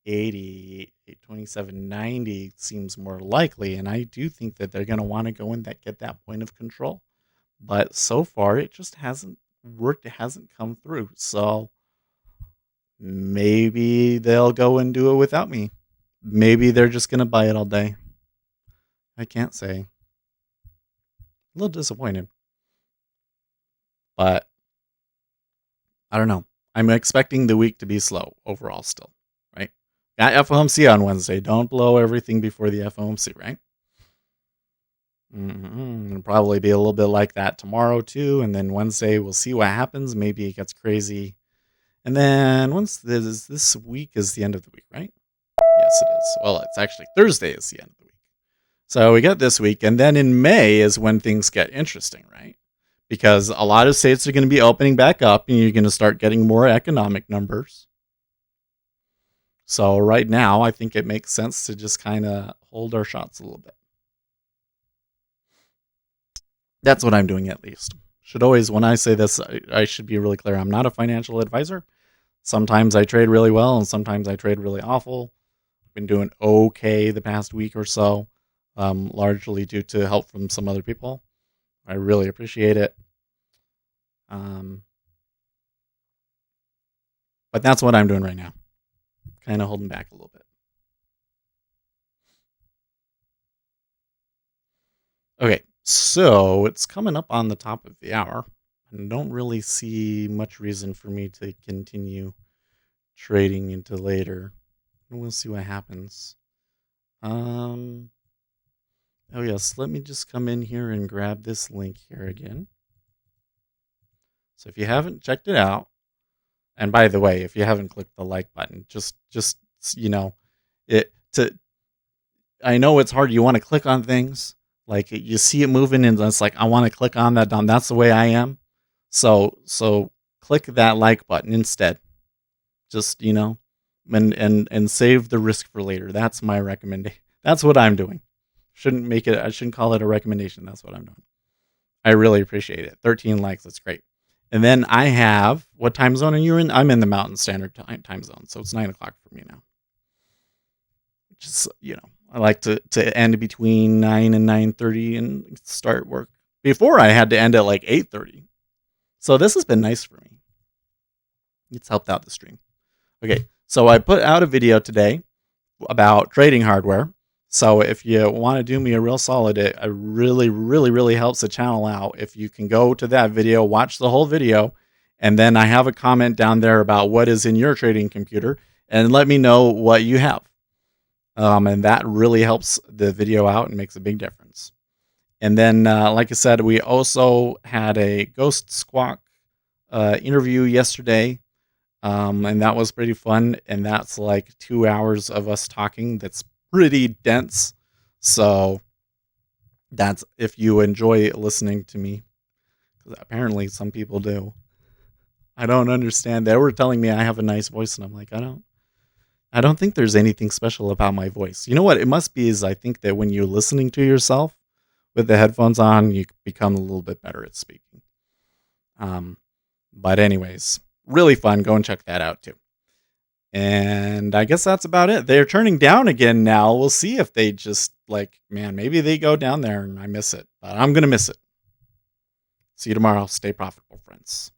S2: 27.90 seems more likely, and I do think that they're going to want to go in get that point of control. But so far, it just hasn't worked. It hasn't come through. So maybe they'll go and do it without me. Maybe they're just going to buy it all day. I can't say. A little disappointed. But I don't know. I'm expecting the week to be slow overall still, right? Got FOMC on Wednesday. Don't blow everything before the FOMC, right? It'll probably be a little bit like that tomorrow too. And then Wednesday, we'll see what happens. Maybe it gets crazy. And then once this week is the end of the week, right? Yes, it is. Well, it's actually Thursday is the end of the week. So we got this week, and then in May is when things get interesting, right? Because a lot of states are going to be opening back up, and you're going to start getting more economic numbers. So right now, I think it makes sense to just kind of hold our shots a little bit. That's what I'm doing, at least. Should always, when I say this, I should be really clear. I'm not a financial advisor. Sometimes I trade really well, and sometimes I trade really awful. I've been doing okay the past week or so, largely due to help from some other people. I really appreciate it. But that's what I'm doing right now. Kind of holding back a little bit. Okay, so it's coming up on the top of the hour. I don't really see much reason for me to continue trading into later. We'll see what happens. Oh yes, let me just come in here and grab this link here again. So if you haven't checked it out, and by the way, if you haven't clicked the like button, just you know, I know it's hard. You want to click on things, like you see it moving, and it's like I want to click on that. That's the way I am. So click that like button instead. Just and save the risk for later. That's my recommendation. That's what I'm doing. I shouldn't call it a recommendation. That's what I'm doing. I really appreciate it. 13 likes. That's great. And then I have, what time zone are you in? I'm in the Mountain Standard time zone. So it's 9 o'clock for me now. Just, I like to end between 9 and 9:30 and start work. Before I had to end at like 8:30. So this has been nice for me. It's helped out the stream. Okay, so I put out a video today about trading hardware. So if you want to do me a real solid, it really, really, really helps the channel out if you can go to that video, watch the whole video, and then I have a comment down there about what is in your trading computer, and let me know what you have. And that really helps the video out and makes a big difference. And then, like I said, we also had a Ghost Squawk interview yesterday. And that was pretty fun. And that's like 2 hours of us talking. That's pretty dense. So that's if you enjoy listening to me. Because apparently some people do. I don't understand. They were telling me I have a nice voice, and I'm like, I don't think there's anything special about my voice. You know what it must be is I think that when you're listening to yourself with the headphones on, you become a little bit better at speaking. But anyways, really fun. Go and check that out too. And I guess that's about it. They're turning down again now. We'll see if they just maybe they go down there and I miss it. But I'm going to miss it. See you tomorrow. Stay profitable, friends.